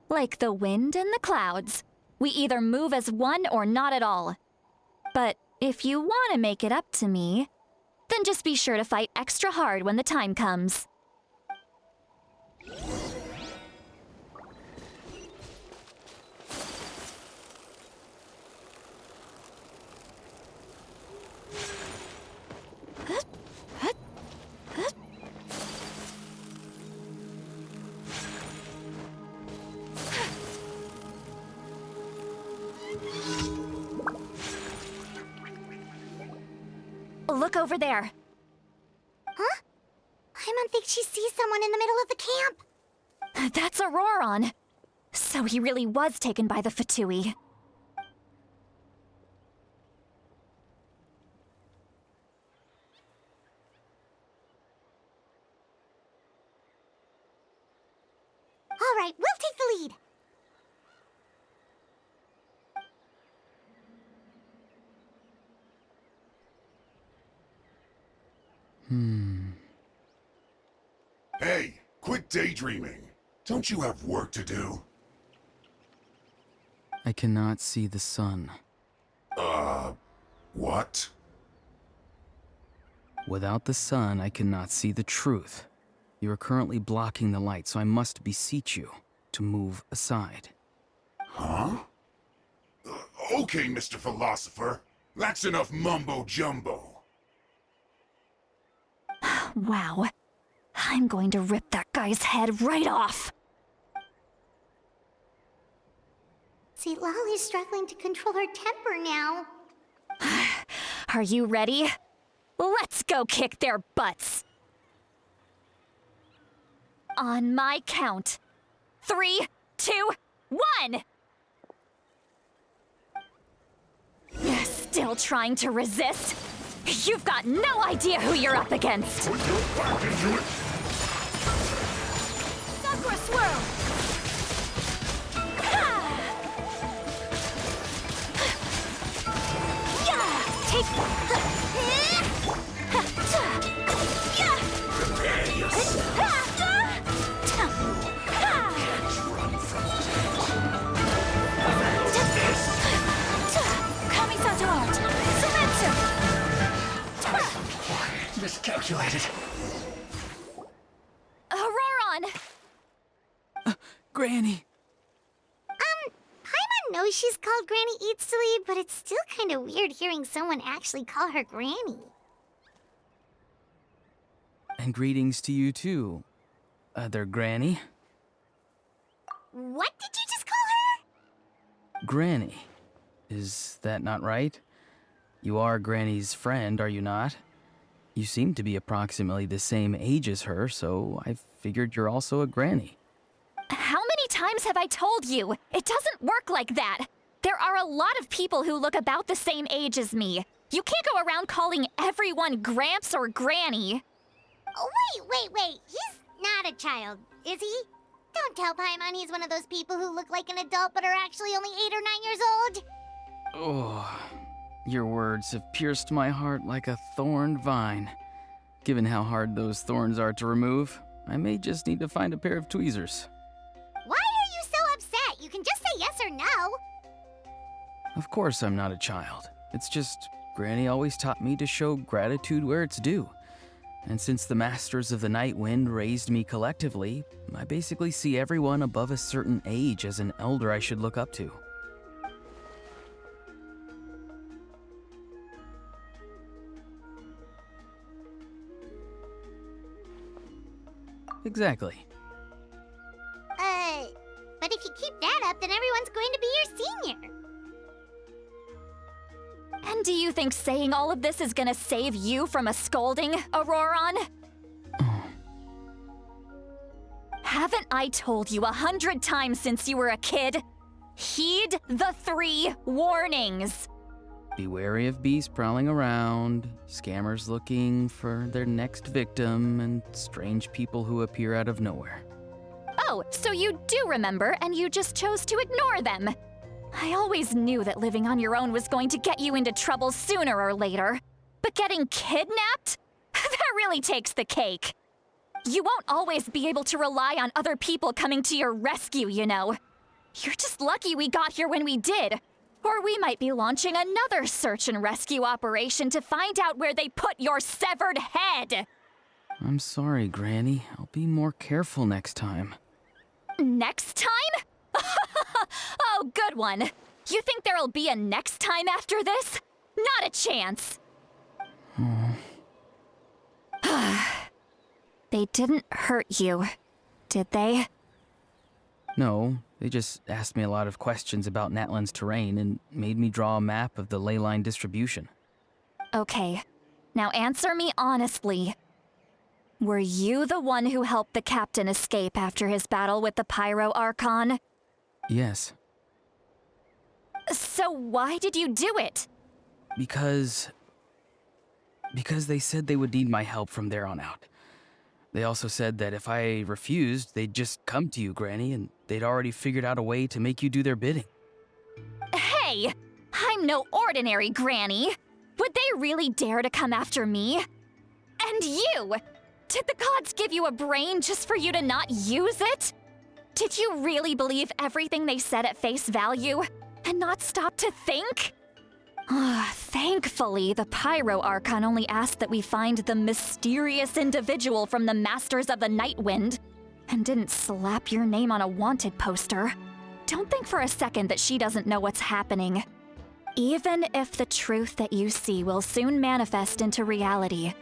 Like the wind and the clouds. We either move as one or not at all. But if you want to make it up to me, then just be sure to fight extra hard when the time comes. Look over there. Huh? Paimon thinks she sees someone in the middle of the camp. That's Auroron. So he really was taken by the Fatui. All right, we'll take the lead. Hey, quit daydreaming. Don't you have work to do? I cannot see the sun. What? Without the sun, I cannot see the truth. You are currently blocking the light, so I must beseech you to move aside. Huh? Okay, Mr. Philosopher. That's enough mumbo-jumbo. Wow. I'm going to rip that guy's head right off. See, Lolly's struggling to control her temper now. Are you ready? Let's go kick their butts. On my count. 3, 2, 1! Still trying to resist? You've got no idea who you're up against! Put your back into it! Sakura Swirl! Take that! Prepare yourself! Run from Kamisato art! Sumetsu! Miscalculated. Auroron! Granny! Paimon knows she's called Granny Eatsley, but it's still kind of weird hearing someone actually call her Granny. And greetings to you too, other Granny. What did you just call her? Granny. Is that not right? You are Granny's friend, are you not? You seem to be approximately the same age as her, so I figured you're also a Granny. How many times have I told you? It doesn't work like that. There are a lot of people who look about the same age as me. You can't go around calling everyone Gramps or Granny. Oh, wait. He's not a child, is he? Don't tell Paimon he's one of those people who look like an adult but are actually only 8 or 9 years old. Oh, your words have pierced my heart like a thorned vine. Given how hard those thorns are to remove, I may just need to find a pair of tweezers. Why are you so upset? You can just say yes or no. Of course I'm not a child. It's just Granny always taught me to show gratitude where it's due. And since the Masters of the Night Wind raised me collectively, I basically see everyone above a certain age as an elder I should look up to. Exactly. But if you keep that up, then everyone's going to be your senior. And do you think saying all of this is gonna save you from a scolding, Auroron? Haven't I told you 100 times since you were a kid? Heed the 3 warnings. Be wary of beasts prowling around, scammers looking for their next victim, and strange people who appear out of nowhere. Oh, so you do remember, and you just chose to ignore them. I always knew that living on your own was going to get you into trouble sooner or later. But getting kidnapped? That really takes the cake. You won't always be able to rely on other people coming to your rescue, you know. You're just lucky we got here when we did. Or we might be launching another search and rescue operation to find out where they put your severed head. I'm sorry, Granny. I'll be more careful next time. Next time? Oh, good one. You think there'll be a next time after this? Not a chance. They didn't hurt you, did they? No, they just asked me a lot of questions about Natlan's terrain and made me draw a map of the ley line distribution. Okay, now answer me honestly. Were you the one who helped the captain escape after his battle with the Pyro Archon? Yes. So why did you do it? Because they said they would need my help from there on out. They also said that if I refused, they'd just come to you, Granny, and they'd already figured out a way to make you do their bidding. Hey! I'm no ordinary Granny! Would they really dare to come after me? And you! Did the gods give you a brain just for you to not use it? Did you really believe everything they said at face value, and not stop to think? Thankfully, the Pyro Archon only asked that we find the mysterious individual from the Masters of the Night Wind, and didn't slap your name on a wanted poster. Don't think for a second that she doesn't know what's happening. Even if the truth that you see will soon manifest into reality,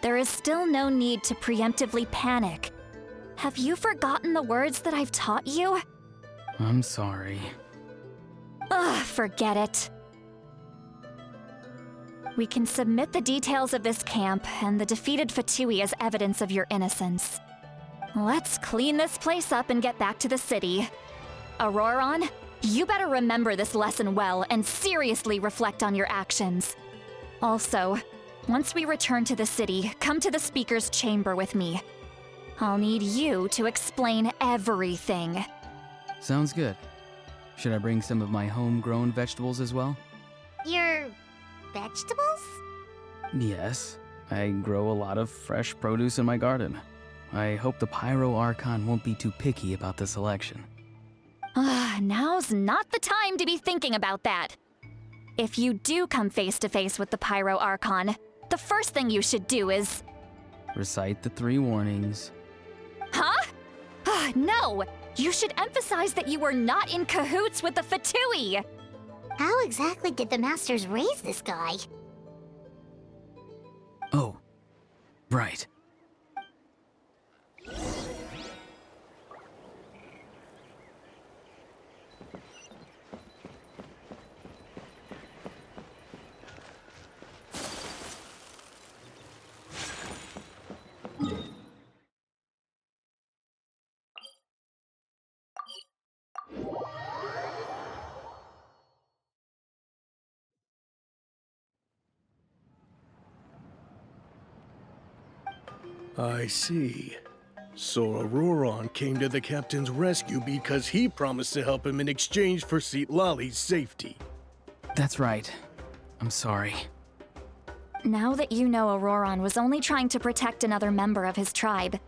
there is still no need to preemptively panic. Have you forgotten the words that I've taught you? I'm sorry. Forget it. We can submit the details of this camp and the defeated Fatui as evidence of your innocence. Let's clean this place up and get back to the city. Auroron, you better remember this lesson well and seriously reflect on your actions. Also, once we return to the city, come to the speaker's chamber with me. I'll need you to explain everything. Sounds good. Should I bring some of my homegrown vegetables as well? Your vegetables? Yes. I grow a lot of fresh produce in my garden. I hope the Pyro Archon won't be too picky about the selection. Now's not the time to be thinking about that. If you do come face to face with the Pyro Archon, the first thing you should do is... Recite the 3 warnings. Huh? No! You should emphasize that you were not in cahoots with the Fatui! How exactly did the Masters raise this guy? Oh, right. I see. So Auroron came to the captain's rescue because he promised to help him in exchange for Lali's safety. That's right. I'm sorry. Now that you know Auroron was only trying to protect another member of his tribe,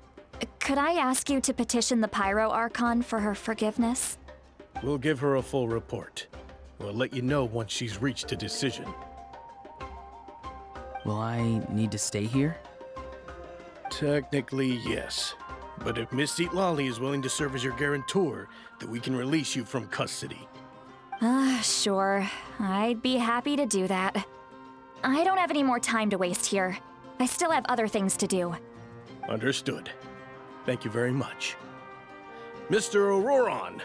could I ask you to petition the Pyro Archon for her forgiveness? We'll give her a full report. We'll let you know once she's reached a decision. Will I need to stay here? Technically, yes. But if Miss Lali is willing to serve as your guarantor, then we can release you from custody. Sure. I'd be happy to do that. I don't have any more time to waste here. I still have other things to do. Understood. Thank you very much. Mr. Auroron!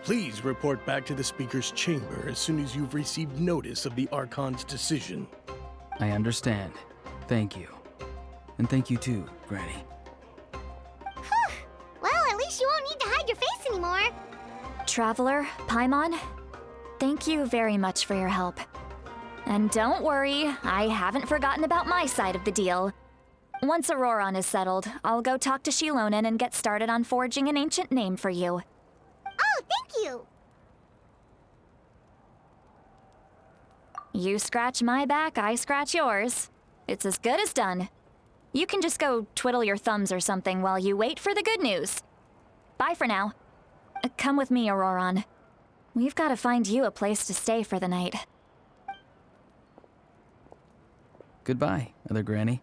Please report back to the Speaker's chamber as soon as you've received notice of the Archon's decision. I understand. Thank you. And thank you too, Granny. Whew. Well, at least you won't need to hide your face anymore. Traveler, Paimon, thank you very much for your help. And don't worry, I haven't forgotten about my side of the deal. Once Auroron is settled, I'll go talk to Shilonen and get started on forging an ancient name for you. Oh, thank you. You scratch my back, I scratch yours. It's as good as done. You can just go twiddle your thumbs or something while you wait for the good news. Bye for now. Come with me, Auroron. We've got to find you a place to stay for the night. Goodbye, Other Granny.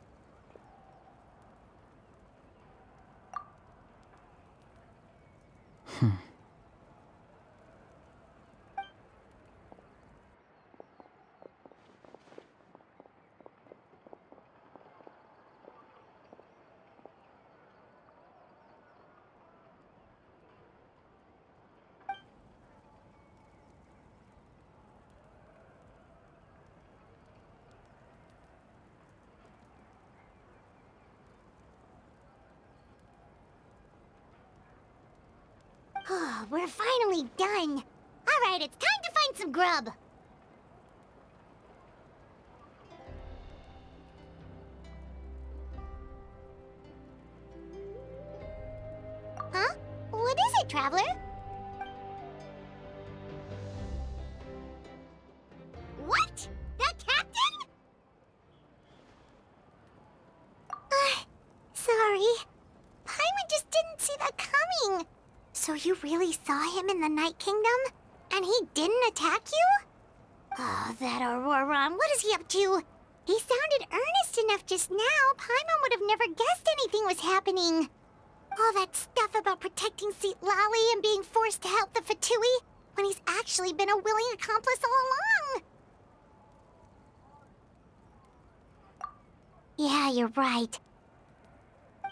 Oh, we're finally done. All right, it's time to find some grub. Huh? What is it, Traveler? What? That captain? Sorry. Paimon just didn't see that coming. So you really saw him in the Night Kingdom? And he didn't attack you? Oh, that Auroron, what is he up to? He sounded earnest enough just now. Paimon would have never guessed anything was happening. All that stuff about protecting Seat Lally and being forced to help the Fatui, when he's actually been a willing accomplice all along. Yeah, you're right.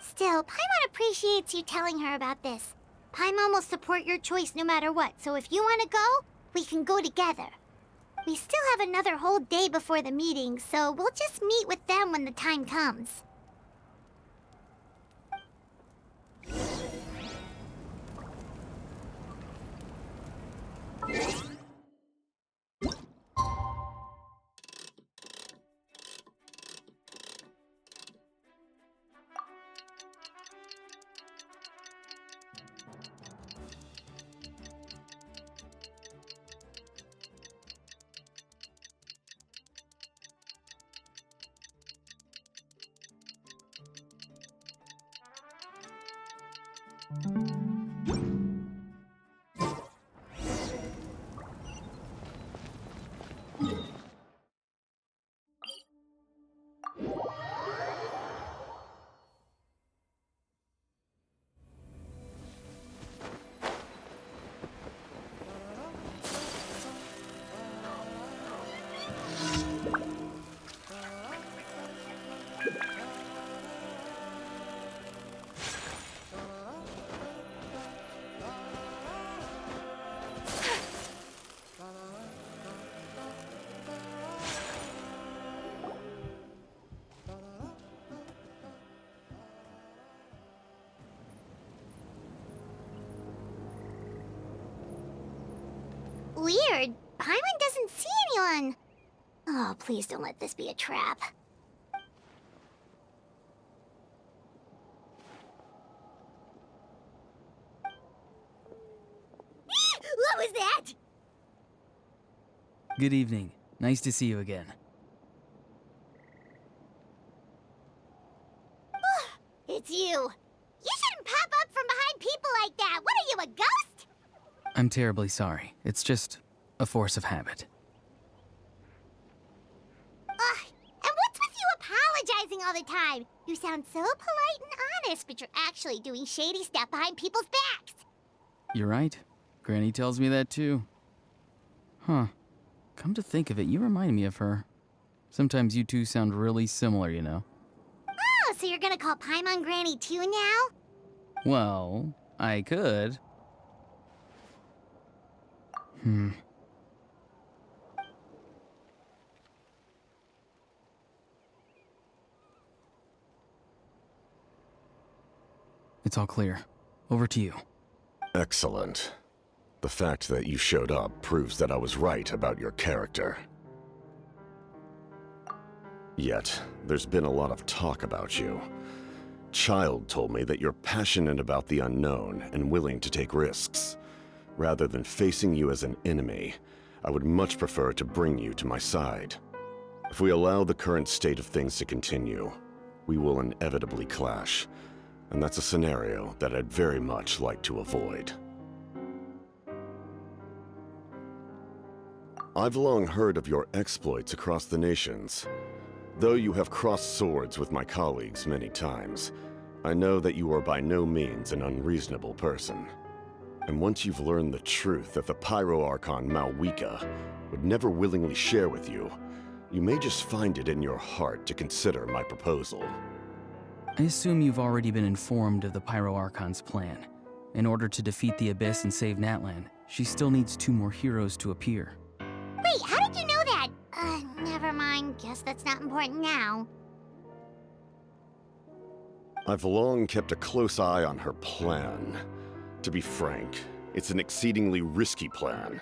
Still, Paimon appreciates you telling her about this. Paimon will support your choice no matter what, so if you want to go, we can go together. We still have another whole day before the meeting, so we'll just meet with them when the time comes. Weird. Paimon doesn't see anyone. Oh, please don't let this be a trap. What was that? Good evening. Nice to see you again. It's you. You shouldn't pop up from behind people like that. What are you, a ghost? I'm terribly sorry. It's just a force of habit. And what's with you apologizing all the time? You sound so polite and honest, but you're actually doing shady stuff behind people's backs. You're right. Granny tells me that too. Huh. Come to think of it, you remind me of her. Sometimes you two sound really similar, you know. Oh, so you're gonna call Paimon Granny too now? Well, I could. It's all clear. Over to you. Excellent. The fact that you showed up proves that I was right about your character. Yet, there's been a lot of talk about you. Child told me that you're passionate about the unknown and willing to take risks. Rather than facing you as an enemy, I would much prefer to bring you to my side. If we allow the current state of things to continue, we will inevitably clash, and that's a scenario that I'd very much like to avoid. I've long heard of your exploits across the nations. Though you have crossed swords with my colleagues many times, I know that you are by no means an unreasonable person. And once you've learned the truth that the Pyro Archon Malwika would never willingly share with you, you may just find it in your heart to consider my proposal. I assume you've already been informed of the Pyro Archon's plan. In order to defeat the Abyss and save Natlan, she still needs 2 more heroes to appear. Wait, how did you know that? Never mind. Guess that's not important now. I've long kept a close eye on her plan. To be frank, it's an exceedingly risky plan.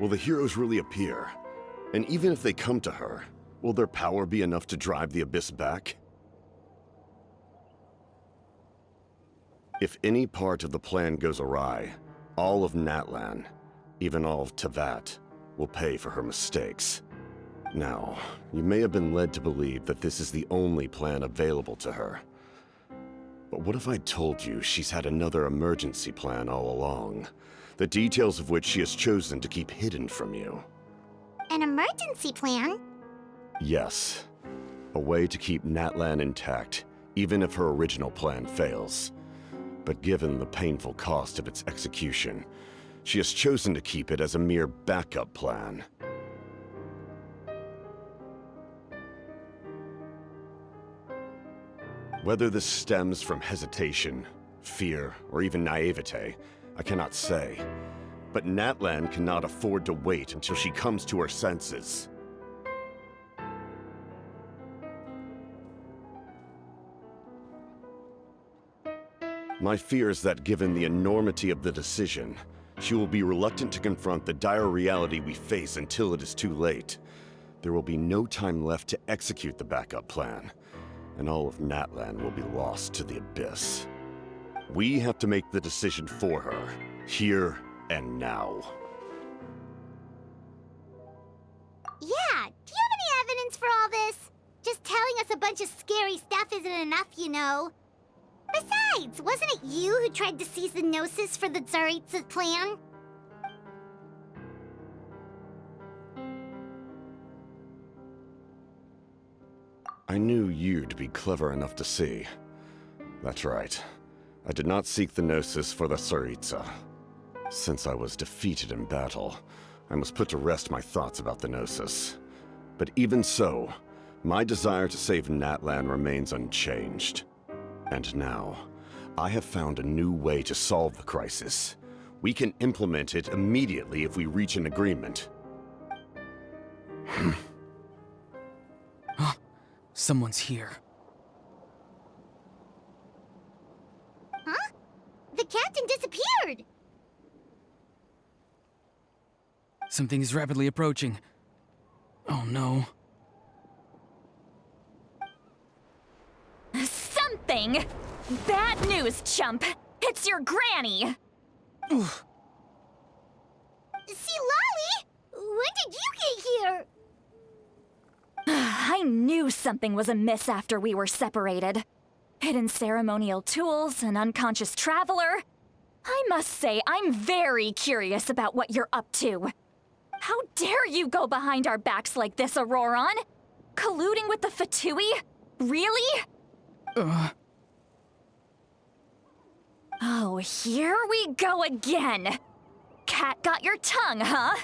Will the heroes really appear? And even if they come to her, will their power be enough to drive the Abyss back? If any part of the plan goes awry, all of Natlan, even all of Tevat, will pay for her mistakes. Now, you may have been led to believe that this is the only plan available to her. But what if I told you she's had another emergency plan all along, the details of which she has chosen to keep hidden from you? An emergency plan? Yes. A way to keep Natlan intact, even if her original plan fails. But given the painful cost of its execution, she has chosen to keep it as a mere backup plan. Whether this stems from hesitation, fear, or even naivete, I cannot say. But Natlan cannot afford to wait until she comes to her senses. My fear is that given the enormity of the decision, she will be reluctant to confront the dire reality we face until it is too late. There will be no time left to execute the backup plan, and all of Natlan will be lost to the Abyss. We have to make the decision for her, here and now. Yeah, do you have any evidence for all this? Just telling us a bunch of scary stuff isn't enough, you know. Besides, wasn't it you who tried to seize the Gnosis for the Tsaritsa plan? I knew you'd be clever enough to see. That's right. I did not seek the Gnosis for the Tsaritsa. Since I was defeated in battle, I must put to rest my thoughts about the Gnosis. But even so, my desire to save Natlan remains unchanged. And now, I have found a new way to solve the crisis. We can implement it immediately if we reach an agreement. Someone's here. Huh? The captain disappeared! Something is rapidly approaching. Oh no. Something? Bad news, chump! It's your granny! See, Lolly? When did you get here? I knew something was amiss after we were separated. Hidden ceremonial tools, an unconscious traveler. I must say, I'm very curious about what you're up to. How dare you go behind our backs like this, Auroron? Colluding with the Fatui? Really? Oh, here we go again. Cat got your tongue, huh?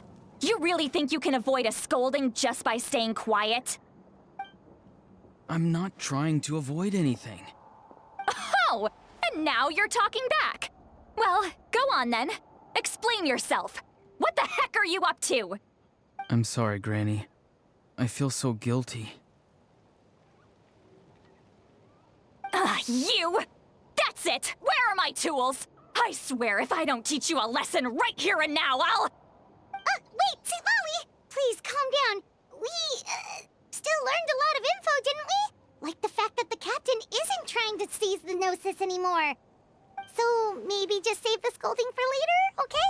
You really think you can avoid a scolding just by staying quiet? I'm not trying to avoid anything. Oh, and now you're talking back. Well, go on then. Explain yourself. What the heck are you up to? I'm sorry, Granny. I feel so guilty. You! That's it! Where are my tools? I swear if I don't teach you a lesson right here and now, I'll... Wait, Lolly! Please, calm down. We, still learned a lot of info, didn't we? Like the fact that the captain isn't trying to seize the Gnosis anymore. So, maybe just save the scolding for later, okay?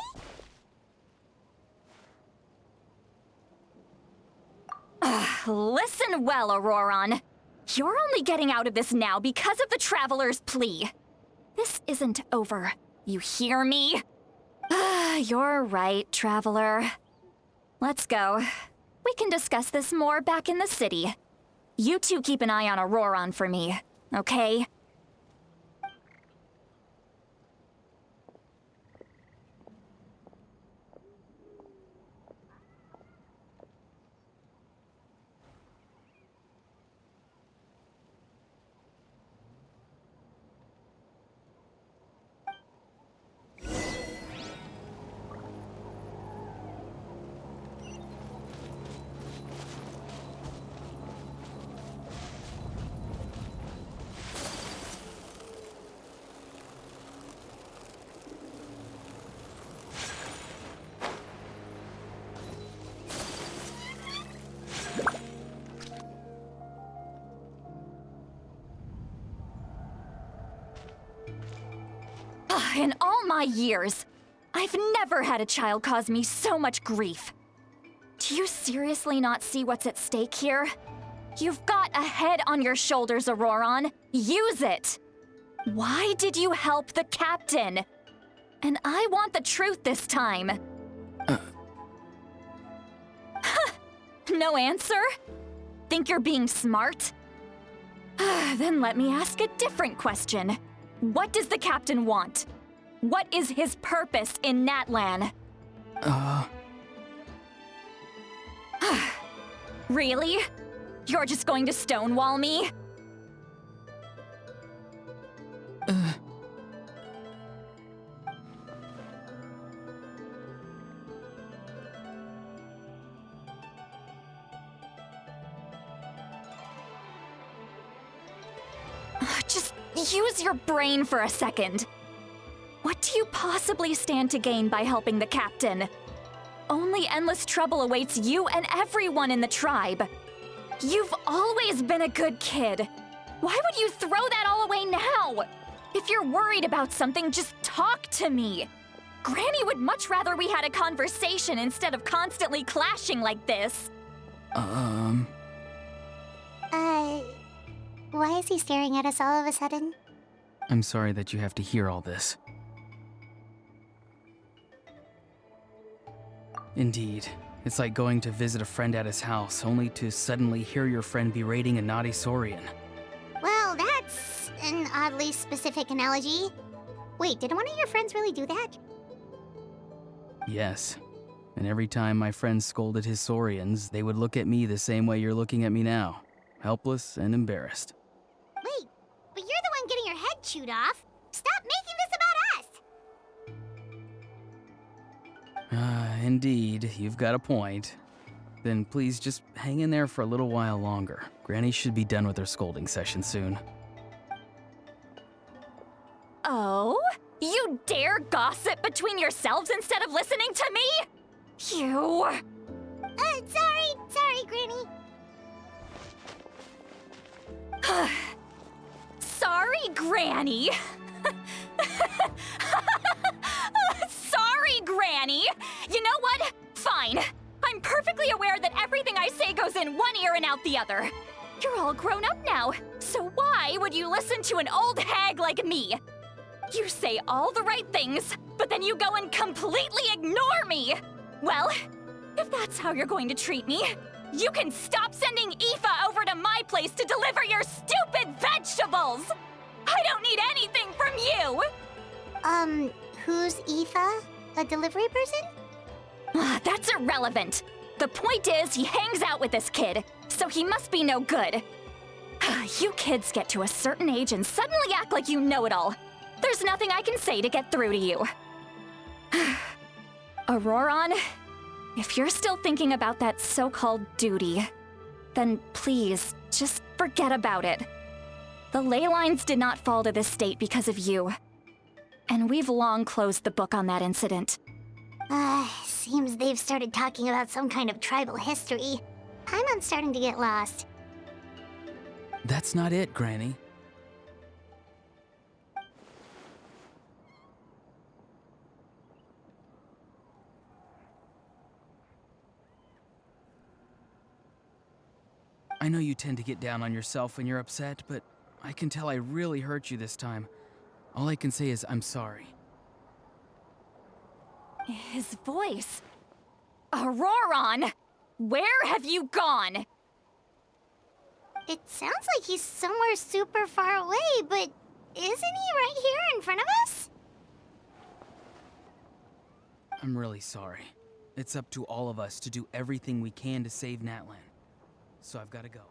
Listen well, Auroron. You're only getting out of this now because of the Traveler's plea. This isn't over. You hear me? You're right, Traveler. Let's go. We can discuss this more back in the city. You two keep an eye on Auroron for me, okay? In all my years, I've never had a child cause me so much grief. Do you seriously not see what's at stake here? You've got a head on your shoulders, Auroron. Use it! Why did you help the captain? And I want the truth this time. No answer? Think you're being smart? Then let me ask a different question. What does the captain want? What is his purpose in Natlan? Really? You're just going to stonewall me? Just use your brain for a second. What do you possibly stand to gain by helping the captain? Only endless trouble awaits you and everyone in the tribe. You've always been a good kid. Why would you throw that all away now? If you're worried about something, just talk to me. Granny would much rather we had a conversation instead of constantly clashing like this. Why is he staring at us all of a sudden? I'm sorry that you have to hear all this. Indeed. It's like going to visit a friend at his house, only to suddenly hear your friend berating a naughty Saurian. Well, that's an oddly specific analogy. Wait, did one of your friends really do that? Yes. And every time my friend scolded his Saurians, they would look at me the same way you're looking at me now. Helpless and embarrassed. Wait, but you're the one getting your head chewed off. Stop making this about us! Indeed, you've got a point. Then please just hang in there for a little while longer. Granny should be done with her scolding session soon. Oh? You dare gossip between yourselves instead of listening to me? You... Sorry, Granny. Sorry, Granny. Sorry, Granny. You know what? Fine. I'm perfectly aware that everything I say goes in one ear and out the other. You're all grown up now, so why would you listen to an old hag like me? You say all the right things, but then you go and completely ignore me. Well, if that's how you're going to treat me, you can stop sending Aoife over to my place to deliver your stupid vegetables! I don't need anything from you! Who's Aoife? A delivery person? That's irrelevant. The point is, he hangs out with this kid, so he must be no good. You kids get to a certain age and suddenly act like you know it all. There's nothing I can say to get through to you. Auroron, if you're still thinking about that so-called duty, then please, just forget about it. The ley lines did not fall to this state because of you. And we've long closed the book on that incident. Seems they've started talking about some kind of tribal history. Paimon's starting to get lost. That's not it, Granny. I know you tend to get down on yourself when you're upset, but I can tell I really hurt you this time. All I can say is I'm sorry. His voice. Auroron! Where have you gone? It sounds like he's somewhere super far away, but isn't he right here in front of us? I'm really sorry. It's up to all of us to do everything we can to save Natlan. So I've got to go.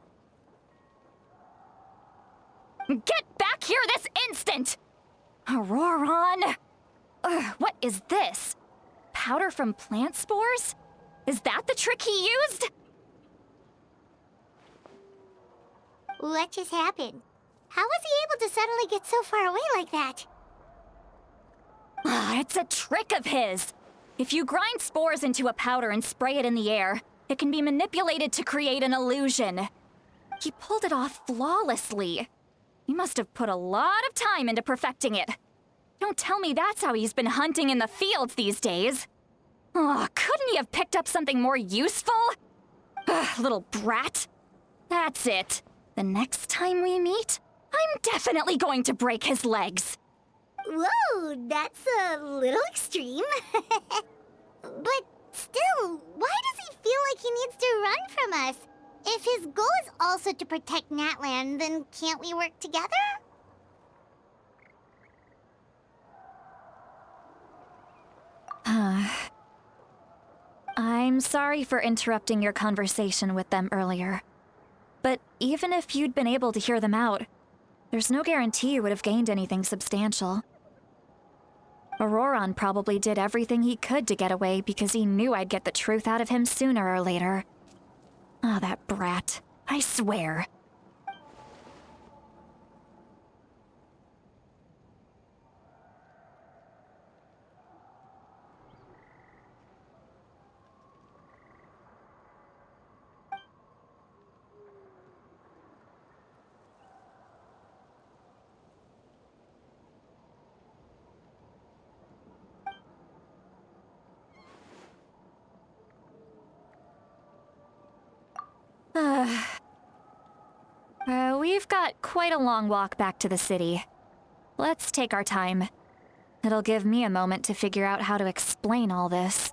Get back here this instant! Auroron! What is this? Powder from plant spores? Is that the trick he used? What just happened? How was he able to suddenly get so far away like that? It's a trick of his. If you grind spores into a powder and spray it in the air, it can be manipulated to create an illusion. He pulled it off flawlessly. He must have put a lot of time into perfecting it. Don't tell me that's how he's been hunting in the fields these days. Couldn't he have picked up something more useful? Little brat. That's it. The next time we meet, I'm definitely going to break his legs. Whoa, that's a little extreme. But still, why does he feel like he needs to run from us? If his goal is also to protect Natlan, then can't we work together? I'm sorry for interrupting your conversation with them earlier. But even if you'd been able to hear them out, there's no guarantee you would have gained anything substantial. Auroron probably did everything he could to get away because he knew I'd get the truth out of him sooner or later. That brat. I swear. We've got quite a long walk back to the city. Let's take our time. It'll give me a moment to figure out how to explain all this.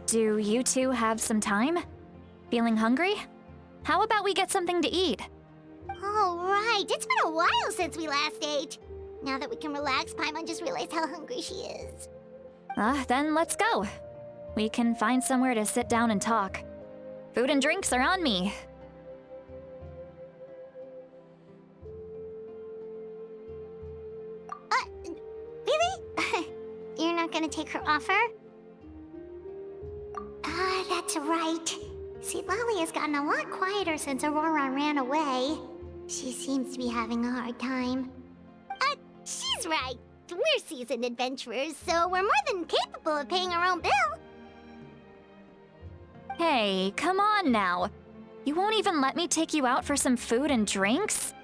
Do you two have some time? Feeling hungry? How about we get something to eat? All right, it's been a while since we last ate. Now that we can relax, Paimon just realized how hungry she is. Then let's go. We can find somewhere to sit down and talk. Food and drinks are on me. Really? You're not gonna take her offer? That's right. See, Lolly has gotten a lot quieter since Aurora ran away. She seems to be having a hard time. She's right. We're seasoned adventurers, so we're more than capable of paying our own bill. Hey, come on now. You won't even let me take you out for some food and drinks?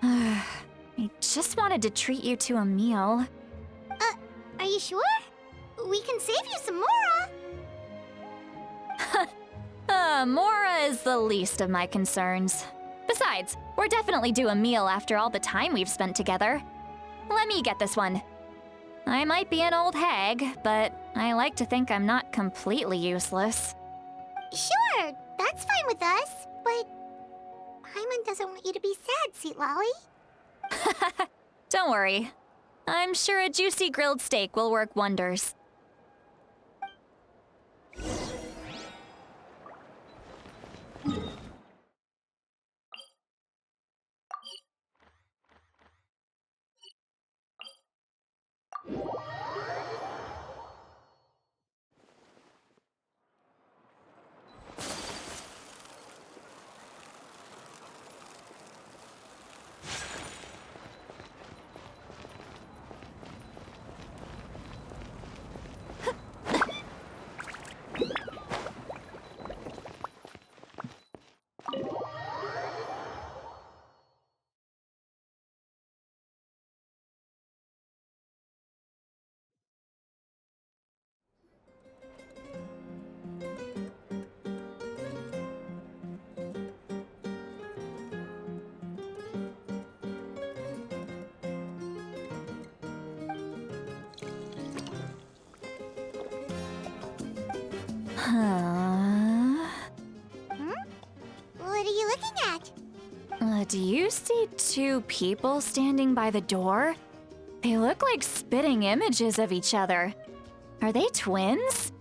I just wanted to treat you to a meal. Are you sure? We can save you some Mora! Mora is the least of my concerns. Besides, we're definitely due a meal after all the time we've spent together. Let me get this one. I might be an old hag, but I like to think I'm not completely useless. Sure, that's fine with us, but Paimon doesn't want you to be sad, Sweet Lolly. Don't worry. I'm sure a juicy grilled steak will work wonders. What are you looking at? Do you see two people standing by the door? They look like spitting images of each other. Are they twins?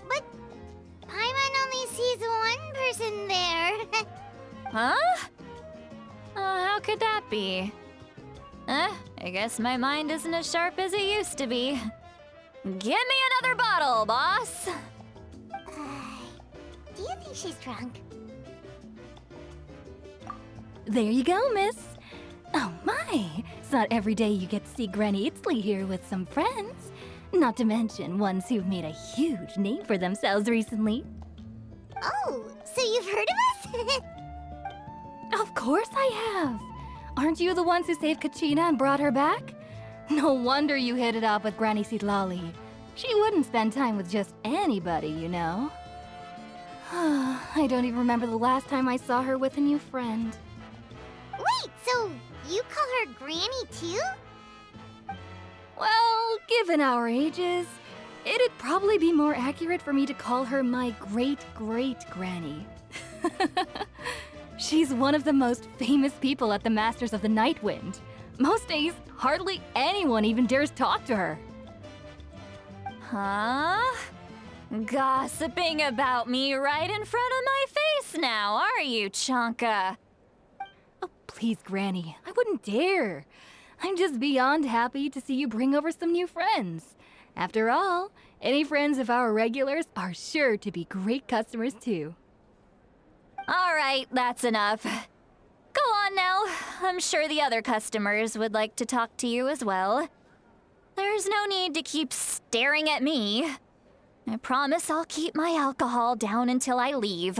But Paimon only sees one person there. Huh? How could that be? I guess my mind isn't as sharp as it used to be. Give me another bottle, boss! Do you think she's drunk? There you go, miss. Oh my, it's not every day you get to see Granny Itzley here with some friends. Not to mention ones who've made a huge name for themselves recently. Oh, so you've heard of us? Of course I have. Aren't you the ones who saved Kachina and brought her back? No wonder you hit it off with Granny Sitlali. She wouldn't spend time with just anybody, you know. I don't even remember the last time I saw her with a new friend. Wait, so you call her Granny too? Well, given our ages, it'd probably be more accurate for me to call her my great-great-granny. She's one of the most famous people at the Masters of the Nightwind. Most days, hardly anyone even dares talk to her. Huh? Gossiping about me right in front of my face now, are you, Chonka? Oh, please, Granny, I wouldn't dare. I'm just beyond happy to see you bring over some new friends. After all, any friends of our regulars are sure to be great customers too. All right, that's enough. Go on now. I'm sure the other customers would like to talk to you as well. There's no need to keep staring at me. I promise I'll keep my alcohol down until I leave.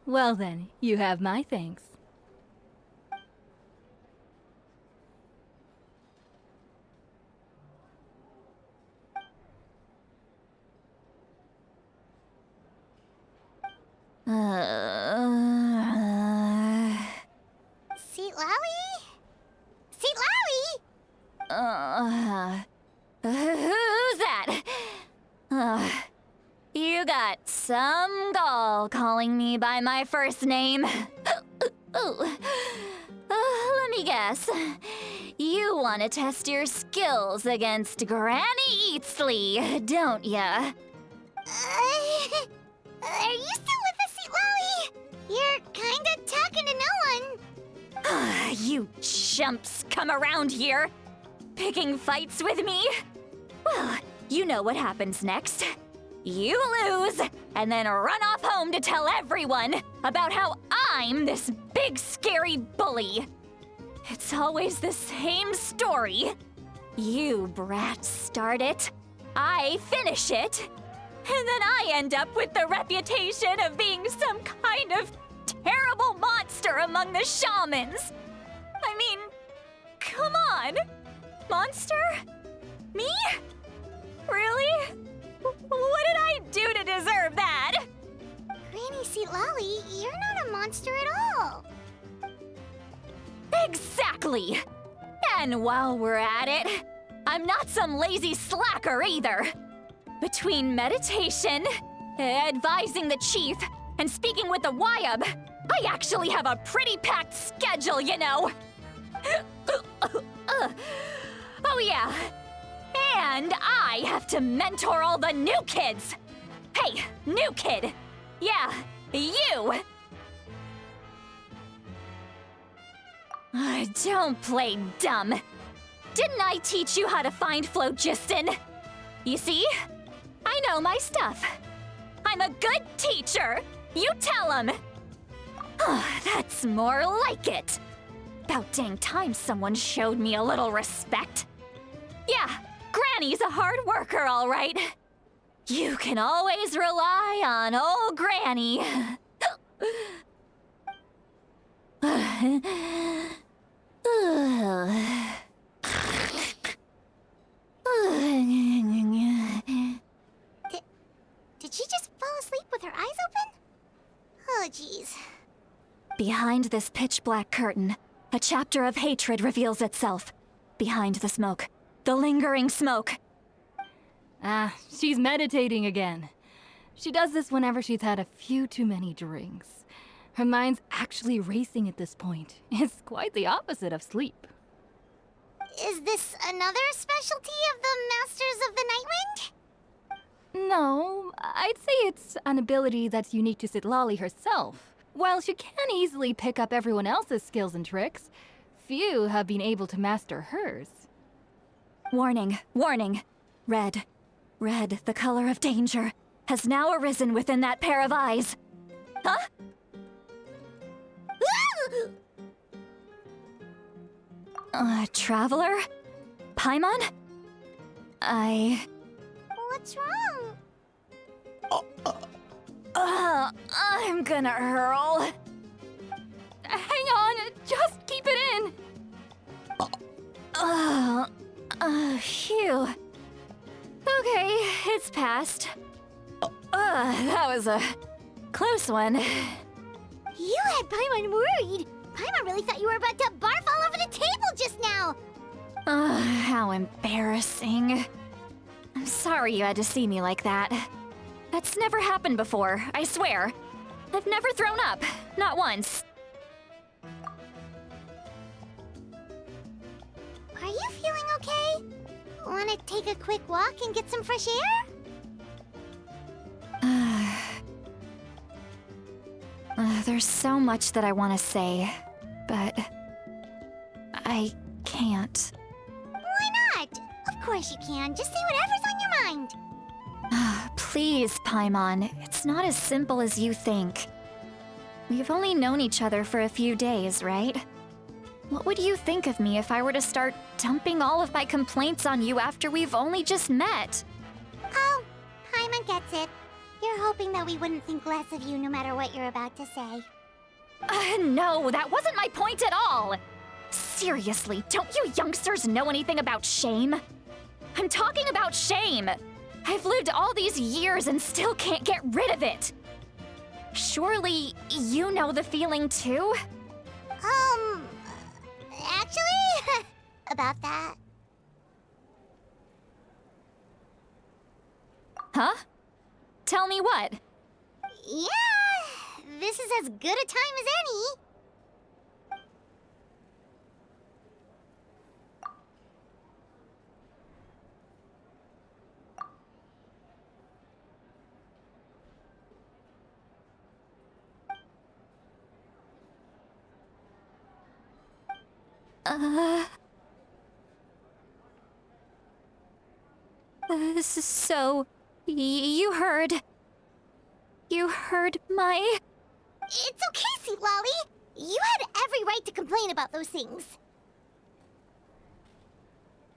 Well then, you have my thanks. Seat Lowie? Seat Lowie! Who's that? You got some gall calling me by my first name. Let me guess. You want to test your skills against Granny Eatsley, don't ya? Are you still with us, Seat Lowie? You're kinda talking to no one. You chumps come around here, picking fights with me? Well, you know what happens next. You lose, and then run off home to tell everyone about how I'm this big scary bully. It's always the same story. You brats start it, I finish it. And then I end up with the reputation of being some kind of terrible monster among the shamans. I mean, come on. Monster? Me? Really? What did I do to deserve that? Granny Seat Lolly, you're not a monster at all. Exactly! And while we're at it, I'm not some lazy slacker either. Between meditation, advising the chief, and speaking with the Wyab, I actually have a pretty packed schedule, you know. Oh yeah, and I have to mentor all the new kids. Hey, new kid. Yeah, you. Don't play dumb. Didn't I teach you how to find phlogiston? You see? I know my stuff. I'm a good teacher. You tell him. That's more like it. About dang time someone showed me a little respect. Yeah, Granny's a hard worker, all right. You can always rely on old Granny. Did she just fall asleep with her eyes open? Oh, jeez. Behind this pitch-black curtain, a chapter of hatred reveals itself. Behind the smoke. The lingering smoke. She's meditating again. She does this whenever she's had a few too many drinks. Her mind's actually racing at this point. It's quite the opposite of sleep. Is this another specialty of the Masters of the Nightwind? No, I'd say it's an ability that's unique to Citlali herself. While she can easily pick up everyone else's skills and tricks, few have been able to master hers. Warning, warning. Red, the color of danger, has now arisen within that pair of eyes. Huh? Traveler? Paimon? What's wrong? I'm gonna hurl. Hang on, just keep it in! Phew. Okay, it's passed. That was a close one. You had Paimon worried. Paimon really thought you were about to barf all over the table just now. How embarrassing. I'm sorry you had to see me like that. That's never happened before, I swear. I've never thrown up, not once. Are you feeling okay? Wanna take a quick walk and get some fresh air? There's so much that I want to say, but I can't. Why not? Of course you can. Just say whatever's on your mind. Please, Paimon, it's not as simple as you think. We've only known each other for a few days, right? What would you think of me if I were to start dumping all of my complaints on you after we've only just met? Oh, Paimon gets it. You're hoping that we wouldn't think less of you no matter what you're about to say. No, that wasn't my point at all! Seriously, don't you youngsters know anything about shame? I'm talking about shame! I've lived all these years and still can't get rid of it! Surely, you know the feeling too? Actually, about that. Huh? Tell me what? Yeah, this is as good a time as any. So, you heard my... It's okay, Seat Lolly. You had every right to complain about those things.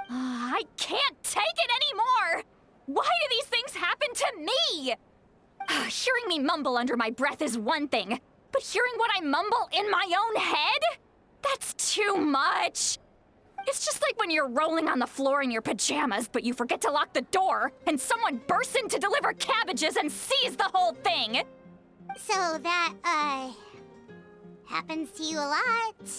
I can't take it anymore! Why do these things happen to me? Hearing me mumble under my breath is one thing, but hearing what I mumble in my own head? That's too much. It's just like when you're rolling on the floor in your pajamas, but you forget to lock the door, and someone bursts in to deliver cabbages and sees the whole thing. So that, happens to you a lot.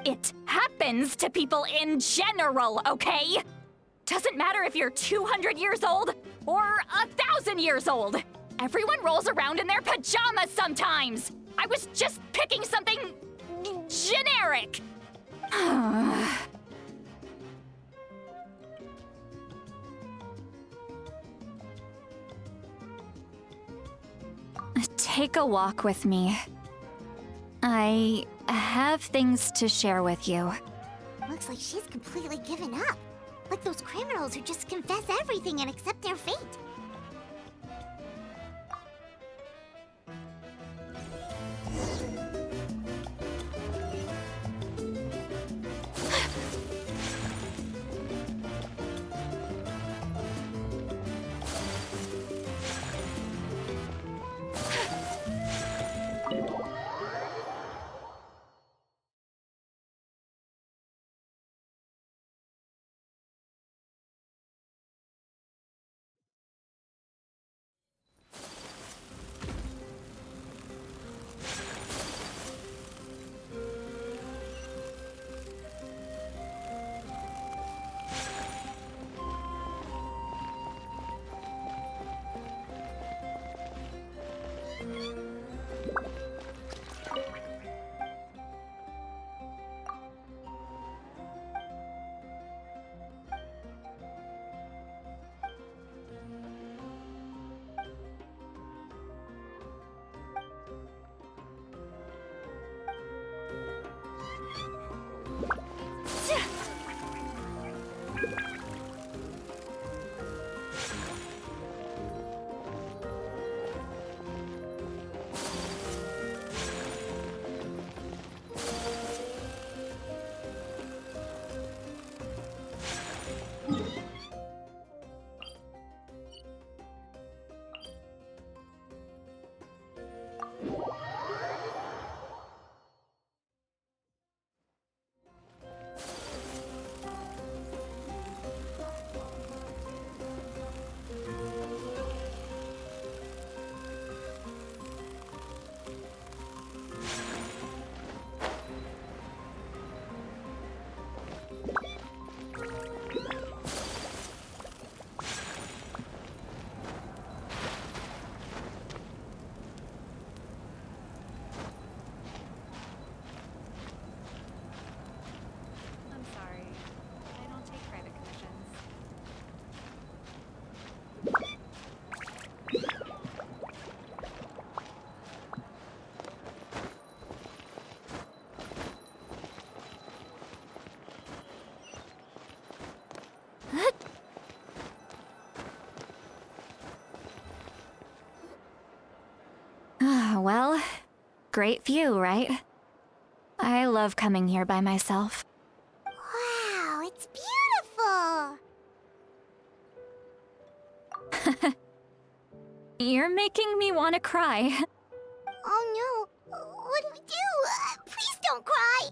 It happens to people in general, okay? Doesn't matter if you're 200 years old or 1,000 years old. Everyone rolls around in their pajamas sometimes. I was just picking something generic. Take a walk with me. I have things to share with you. Looks like she's completely given up. Like those criminals who just confess everything and accept their fate. Well, great view, right? I love coming here by myself. Wow, it's beautiful! You're making me want to cry. Oh no, what do we do? Please don't cry!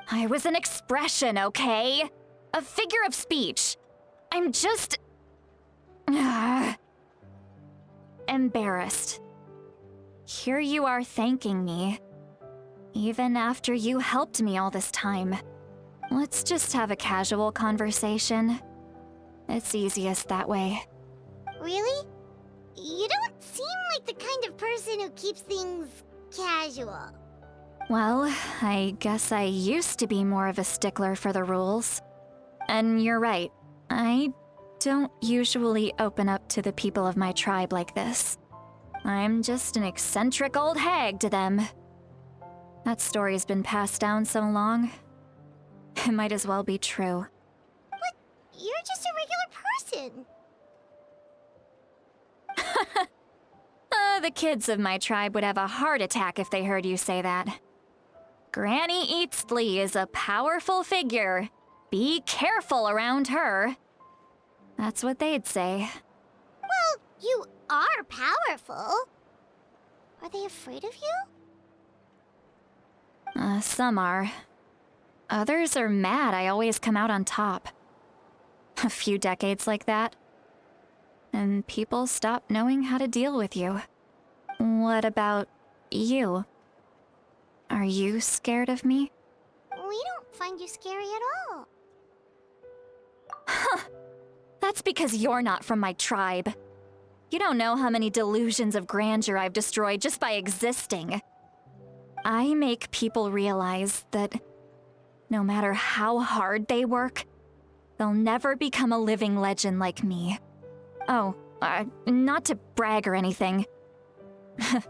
I was an expression, okay? A figure of speech. I'm just... embarrassed. Here you are thanking me. Even after you helped me all this time. Let's just have a casual conversation. It's easiest that way. Really? You don't seem like the kind of person who keeps things casual. Well, I guess I used to be more of a stickler for the rules. And you're right, I don't usually open up to the people of my tribe like this. I'm just an eccentric old hag to them. That story's been passed down so long. It might as well be true. But you're just a regular person. The kids of my tribe would have a heart attack if they heard you say that. Granny Eatsley is a powerful figure. Be careful around her. That's what they'd say. Well, You are powerful. Are they afraid of you? Some are. Others are mad I always come out on top. A few decades like that, and people stop knowing how to deal with you. What about you? Are you scared of me? We don't find you scary at all. That's because you're not from my tribe. You don't know how many delusions of grandeur I've destroyed just by existing. I make people realize that no matter how hard they work, they'll never become a living legend like me. Oh, not to brag or anything.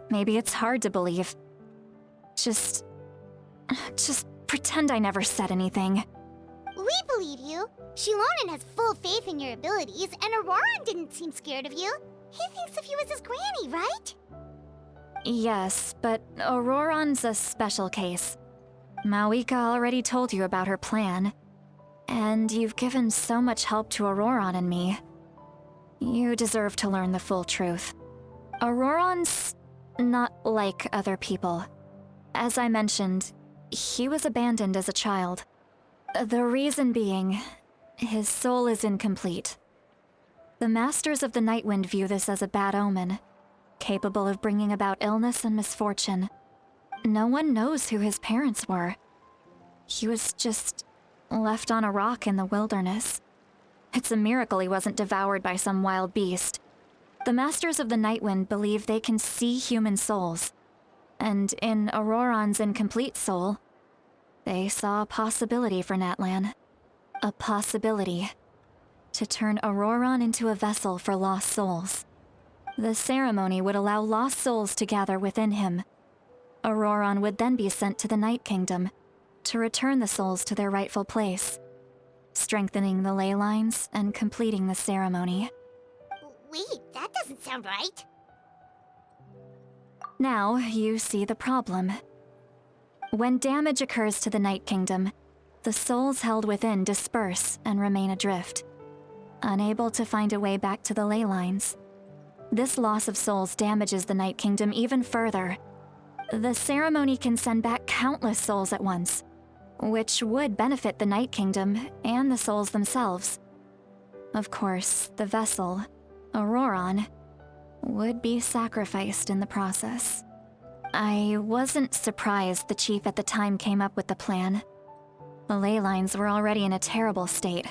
Maybe it's hard to believe. Just pretend I never said anything. We believe you. Shilonen has full faith in your abilities, and Auroran didn't seem scared of you. He thinks of you as his granny, right? Yes, but Auroran's a special case. Mawika already told you about her plan. And you've given so much help to Auroran and me. You deserve to learn the full truth. Auroran's not like other people. As I mentioned, he was abandoned as a child. The reason being, his soul is incomplete. The Masters of the Nightwind view this as a bad omen, capable of bringing about illness and misfortune. No one knows who his parents were. He was just left on a rock in the wilderness. It's a miracle he wasn't devoured by some wild beast. The Masters of the Nightwind believe they can see human souls, and in Auroran's incomplete soul, they saw a possibility for Natlan. A possibility to turn Auroran into a vessel for lost souls. The ceremony would allow lost souls to gather within him. Auroran would then be sent to the Night Kingdom to return the souls to their rightful place, strengthening the ley lines and completing the ceremony. Wait, that doesn't sound right. Now you see the problem. When damage occurs to the Night Kingdom, the souls held within disperse and remain adrift, unable to find a way back to the ley lines. This loss of souls damages the Night Kingdom even further. The ceremony can send back countless souls at once, which would benefit the Night Kingdom and the souls themselves. Of course, the vessel, Auroran, would be sacrificed in the process. I wasn't surprised the chief at the time came up with the plan. The ley lines were already in a terrible state.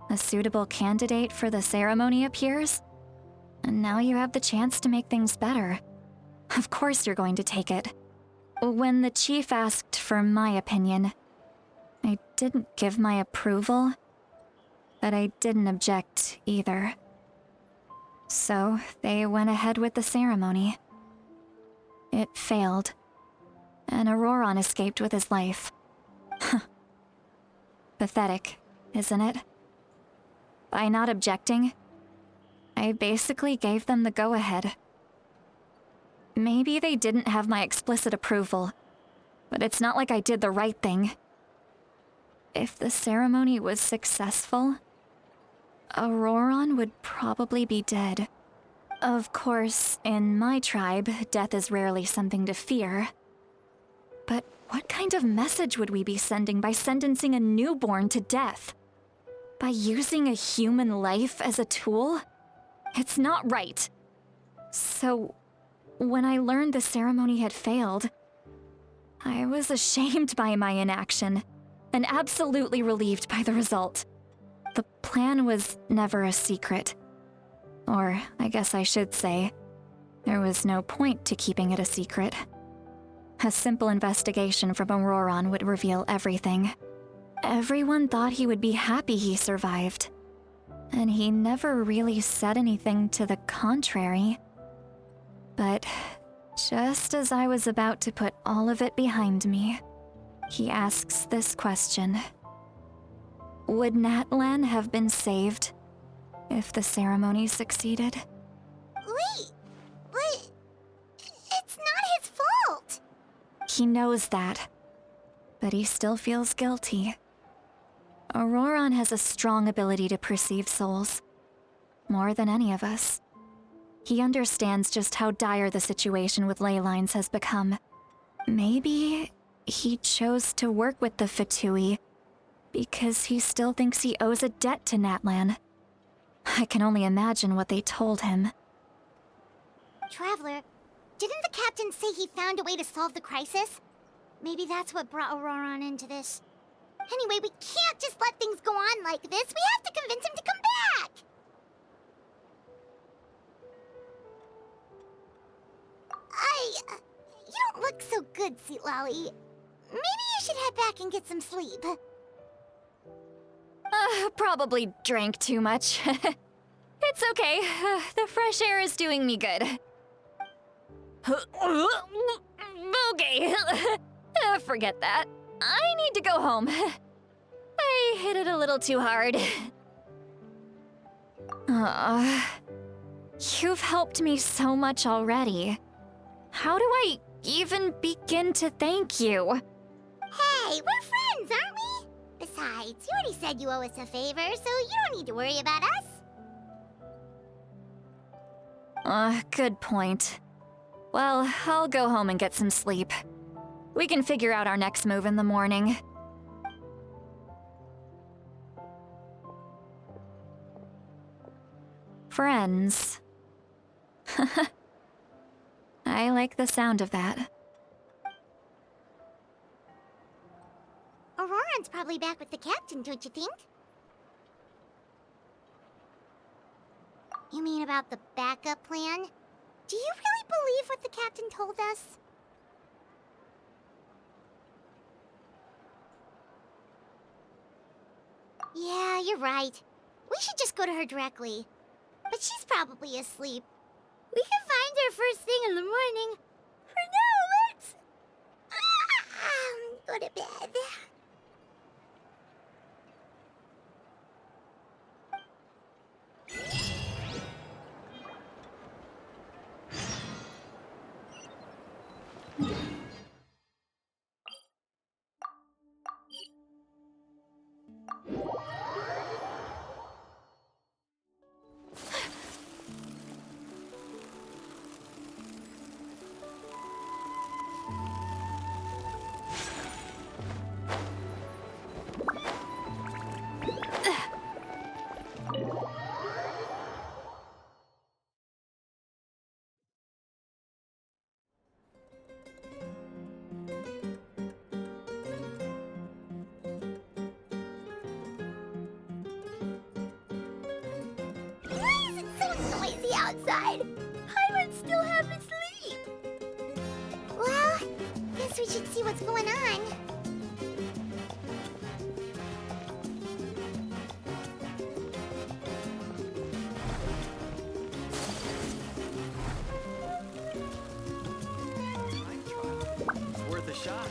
A suitable candidate for the ceremony appears, and now you have the chance to make things better. Of course you're going to take it. When the chief asked for my opinion, I didn't give my approval, but I didn't object either. So they went ahead with the ceremony. It failed, and Auroran escaped with his life. Pathetic, isn't it? By not objecting, I basically gave them the go-ahead. Maybe they didn't have my explicit approval, but it's not like I did the right thing. If the ceremony was successful, Auroran would probably be dead. Of course, in my tribe, death is rarely something to fear. But what kind of message would we be sending by sentencing a newborn to death? By using a human life as a tool? It's not right. So, when I learned the ceremony had failed, I was ashamed by my inaction, and absolutely relieved by the result. The plan was never a secret. Or, I guess I should say, there was no point to keeping it a secret. A simple investigation from Auroran would reveal everything. Everyone thought he would be happy he survived, and he never really said anything to the contrary. But just as I was about to put all of it behind me, he asks this question. Would Natlan have been saved if the ceremony succeeded? Wait, but it's not his fault. He knows that, but he still feels guilty. Auroran has a strong ability to perceive souls, more than any of us. He understands just how dire the situation with ley lines has become. Maybe he chose to work with the Fatui because he still thinks he owes a debt to Natlan. I can only imagine what they told him. Traveler, didn't the captain say he found a way to solve the crisis? Maybe that's what brought Auroron into this. Anyway, we can't just let things go on like this. We have to convince him to come back! You don't look so good, Seatlolly. Maybe you should head back and get some sleep. Probably drank too much. It's okay. The fresh air is doing me good. Okay. Forget that. I need to go home. I hit it a little too hard. You've helped me so much already. How do I even begin to thank you? Hey, we're friends, aren't we? Besides, you already said you owe us a favor, so you don't need to worry about us. Good point. Well, I'll go home and get some sleep. We can figure out our next move in the morning. Friends. I like the sound of that. Auroron's probably back with the captain, don't you think? You mean about the backup plan? Do you really believe what the captain told us? Yeah, you're right. We should just go to her directly. But she's probably asleep. We can find her first thing in the morning. For now, let's... go to bed. Outside. Pirates still haven't sleep. Well, guess we should see what's going on. It's worth a shot.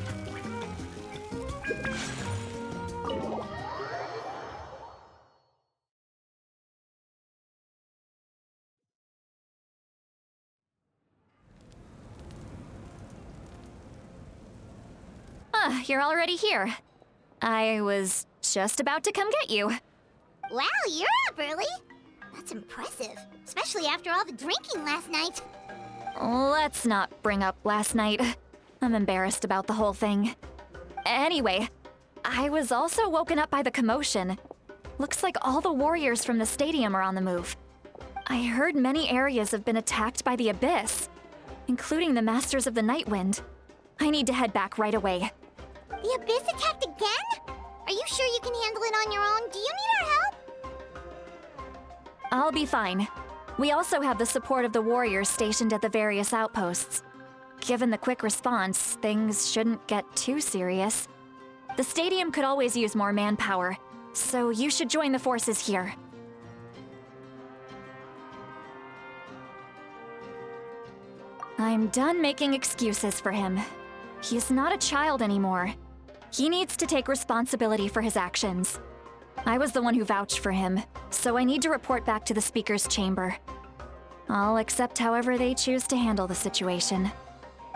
You're already here. I was just about to come get you. Wow, you're up early. That's impressive, especially after all the drinking last night. Let's not bring up last night. I'm embarrassed about the whole thing. Anyway, I was also woken up by the commotion. Looks like all the warriors from the stadium are on the move. I heard many areas have been attacked by the Abyss, including the Masters of the Nightwind. I need to head back right away. The Abyss attacked again? Are you sure you can handle it on your own? Do you need our help? I'll be fine. We also have the support of the warriors stationed at the various outposts. Given the quick response, things shouldn't get too serious. The stadium could always use more manpower, so you should join the forces here. I'm done making excuses for him. He's not a child anymore. He needs to take responsibility for his actions. I was the one who vouched for him, so I need to report back to the Speaker's chamber. I'll accept however they choose to handle the situation.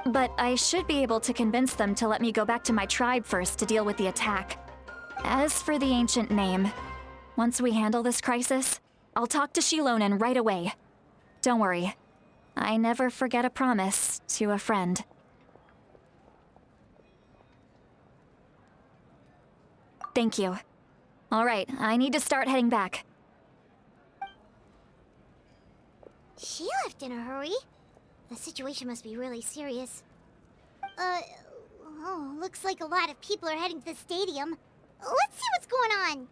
But I should be able to convince them to let me go back to my tribe first to deal with the attack. As for the ancient name, once we handle this crisis, I'll talk to Shilonen right away. Don't worry, I never forget a promise to a friend. Thank you. All right, I need to start heading back. She left in a hurry. The situation must be really serious. Oh, looks like a lot of people are heading to the stadium. Let's see what's going on.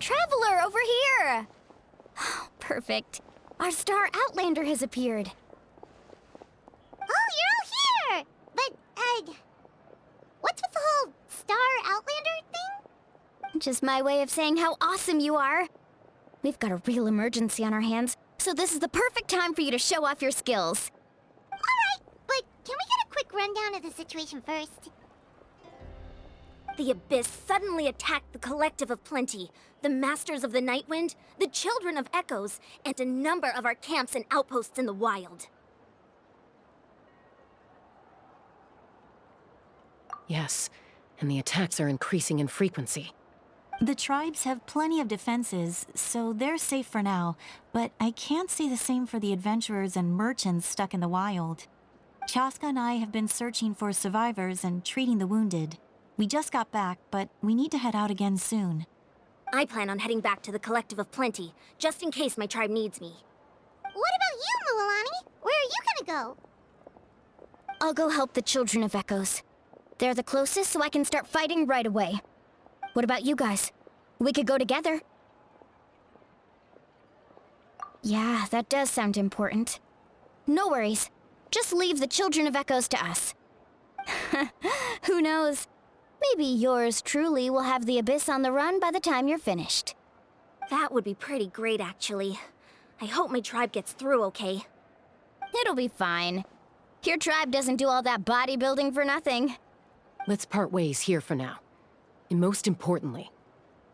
Traveler, over here! Perfect. Our star Outlander has appeared. Oh, you're all here! But, what's with the whole Star Outlander thing? Just my way of saying how awesome you are. We've got a real emergency on our hands, so this is the perfect time for you to show off your skills. Alright, but can we get a quick rundown of the situation first? The Abyss suddenly attacked the Collective of Plenty, the Masters of the Nightwind, the Children of Echoes, and a number of our camps and outposts in the wild. Yes, and the attacks are increasing in frequency. The tribes have plenty of defenses, so they're safe for now, but I can't say the same for the adventurers and merchants stuck in the wild. Chaska and I have been searching for survivors and treating the wounded. We just got back, but we need to head out again soon. I plan on heading back to the Collective of Plenty, just in case my tribe needs me. What about you, Mualani? Where are you gonna go? I'll go help the Children of Echoes. They're the closest, so I can start fighting right away. What about you guys? We could go together. Yeah, that does sound important. No worries. Just leave the Children of Echoes to us. Who knows? Maybe yours truly will have the Abyss on the run by the time you're finished. That would be pretty great, actually. I hope my tribe gets through okay. It'll be fine. Your tribe doesn't do all that bodybuilding for nothing. Let's part ways here for now. And most importantly,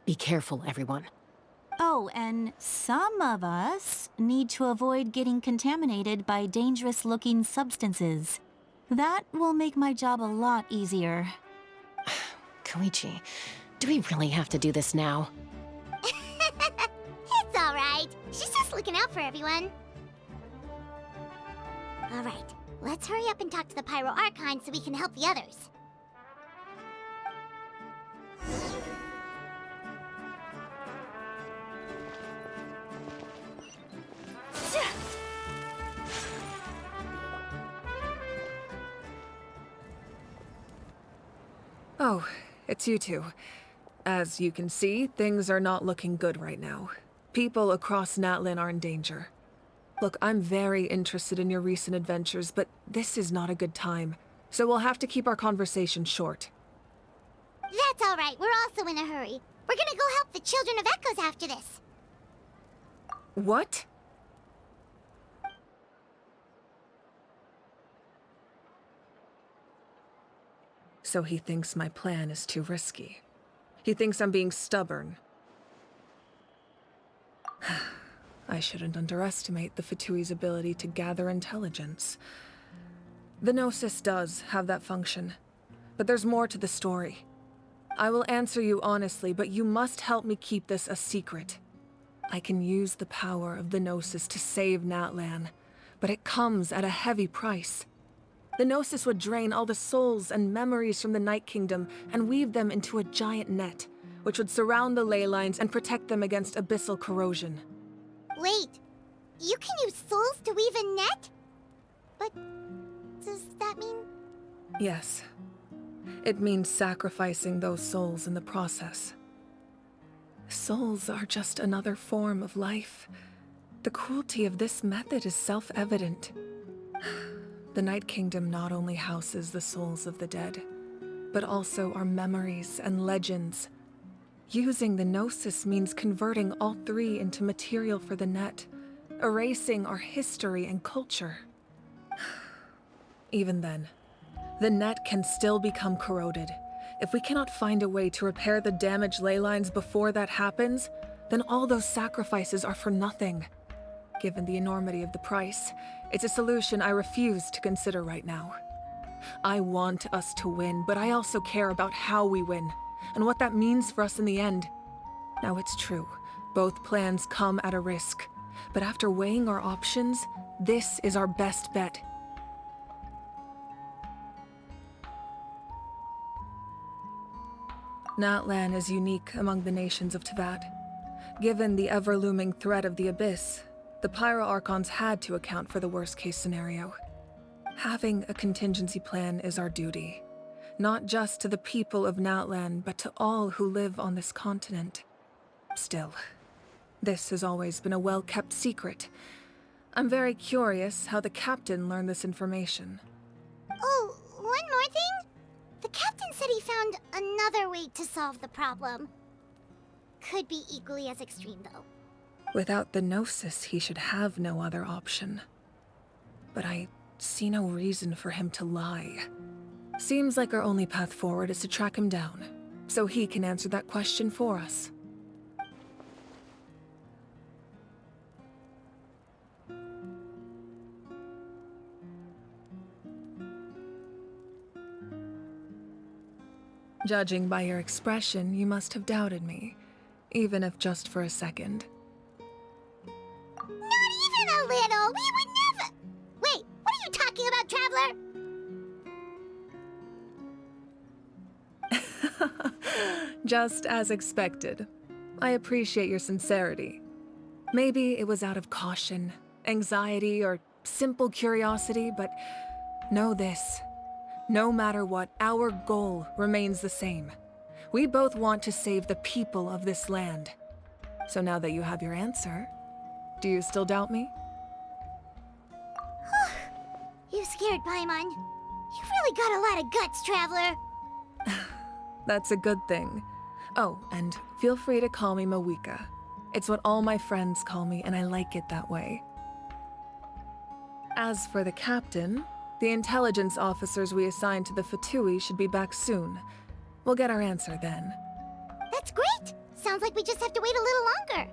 be careful, everyone. Oh, and some of us need to avoid getting contaminated by dangerous-looking substances. That will make my job a lot easier. Koichi, do we really have to do this now? It's alright. She's just looking out for everyone. Alright, let's hurry up and talk to the Pyro Archon so we can help the others. Oh, it's you two. As you can see, things are not looking good right now. People across Natlan are in danger. Look, I'm very interested in your recent adventures, but this is not a good time. So we'll have to keep our conversation short. That's alright, we're also in a hurry. We're gonna go help the Children of Echoes after this. What? So he thinks my plan is too risky. He thinks I'm being stubborn. I shouldn't underestimate the Fatui's ability to gather intelligence. The Gnosis does have that function, but there's more to the story. I will answer you honestly, but you must help me keep this a secret. I can use the power of the Gnosis to save Natlan, but it comes at a heavy price. The Gnosis would drain all the souls and memories from the Night Kingdom and weave them into a giant net, which would surround the ley lines and protect them against abyssal corrosion. Wait, you can use souls to weave a net? But does that mean... Yes. It means sacrificing those souls in the process. Souls are just another form of life. The cruelty of this method is self-evident. The Night Kingdom not only houses the souls of the dead, but also our memories and legends. Using the Gnosis means converting all three into material for the net, erasing our history and culture. Even then, the net can still become corroded. If we cannot find a way to repair the damaged ley lines before that happens, then all those sacrifices are for nothing. given the enormity of the price. It's a solution I refuse to consider right now. I want us to win, but I also care about how we win, and what that means for us in the end. Now, it's true, both plans come at a risk, but after weighing our options, this is our best bet. Natlan is unique among the nations of Teyvat. Given the ever-looming threat of the Abyss, the Pyro Archons had to account for the worst-case scenario. Having a contingency plan is our duty, not just to the people of Natlan, but to all who live on this continent. Still, this has always been a well-kept secret. I'm very curious how the captain learned this information. Oh, one more thing? The captain said he found another way to solve the problem. Could be equally as extreme, though. Without the Gnosis, he should have no other option. But I see no reason for him to lie. Seems like our only path forward is to track him down, so he can answer that question for us. Judging by your expression, you must have doubted me, even if just for a second. Not even a little! We would never— Wait, what are you talking about, Traveler? Just as expected. I appreciate your sincerity. Maybe it was out of caution, anxiety, or simple curiosity, but know this. No matter what, our goal remains the same. We both want to save the people of this land. So now that you have your answer, do you still doubt me? You scared Paimon. You've really got a lot of guts, Traveler. That's a good thing. Oh, and feel free to call me Mawika. It's what all my friends call me, and I like it that way. As for the captain, the intelligence officers we assigned to the Fatui should be back soon. We'll get our answer then. That's great! Sounds like we just have to wait a little longer.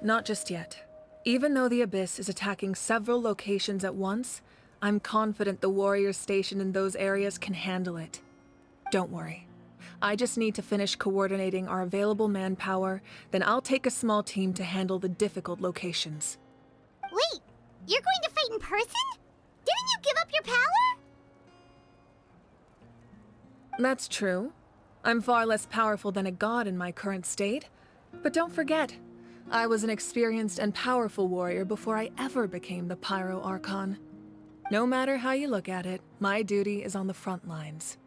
Not just yet. Even though the Abyss is attacking several locations at once, I'm confident the warriors stationed in those areas can handle it. Don't worry. I just need to finish coordinating our available manpower, then I'll take a small team to handle the difficult locations. Wait, you're going to fight in person? Didn't you give up your power? That's true. I'm far less powerful than a god in my current state. But don't forget, I was an experienced and powerful warrior before I ever became the Pyro Archon. No matter how you look at it, my duty is on the front lines.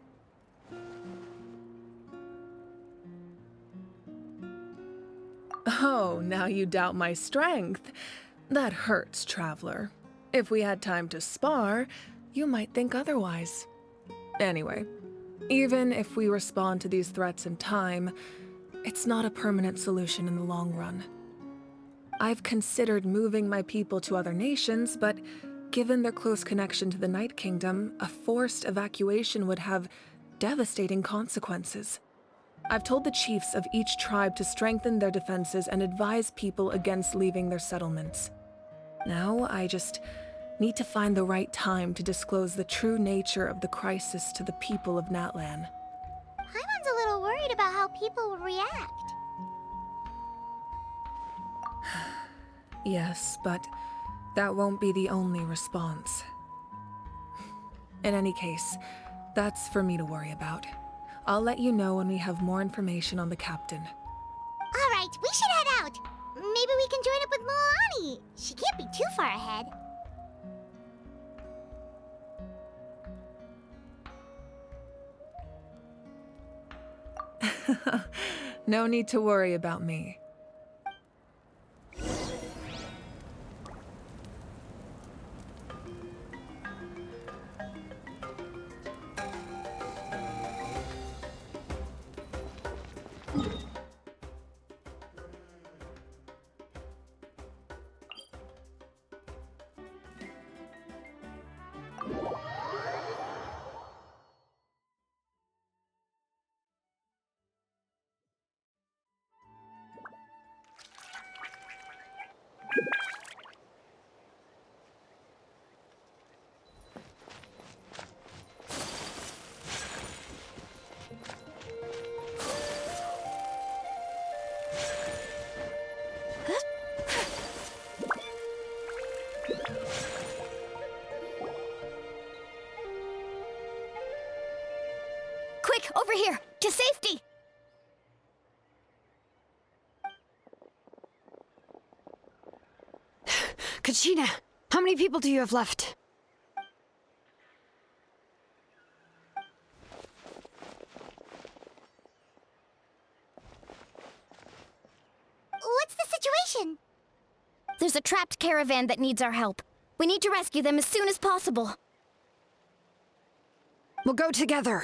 Oh, now you doubt my strength. That hurts, Traveler. If we had time to spar, you might think otherwise. Anyway, even if we respond to these threats in time, it's not a permanent solution in the long run. I've considered moving my people to other nations, but given their close connection to the Night Kingdom, a forced evacuation would have devastating consequences. I've told the chiefs of each tribe to strengthen their defenses and advise people against leaving their settlements. Now, I just need to find the right time to disclose the true nature of the crisis to the people of Natlan. Paimon's a little worried about how people will react. Yes, but that won't be the only response. In any case, that's for me to worry about. I'll let you know when we have more information on the captain. All right, we should head out. Maybe we can join up with Moani. She can't be too far ahead. No need to worry about me. over here, to safety! Kachina, how many people do you have left? What's the situation? There's a trapped caravan that needs our help. We need to rescue them as soon as possible. We'll go together.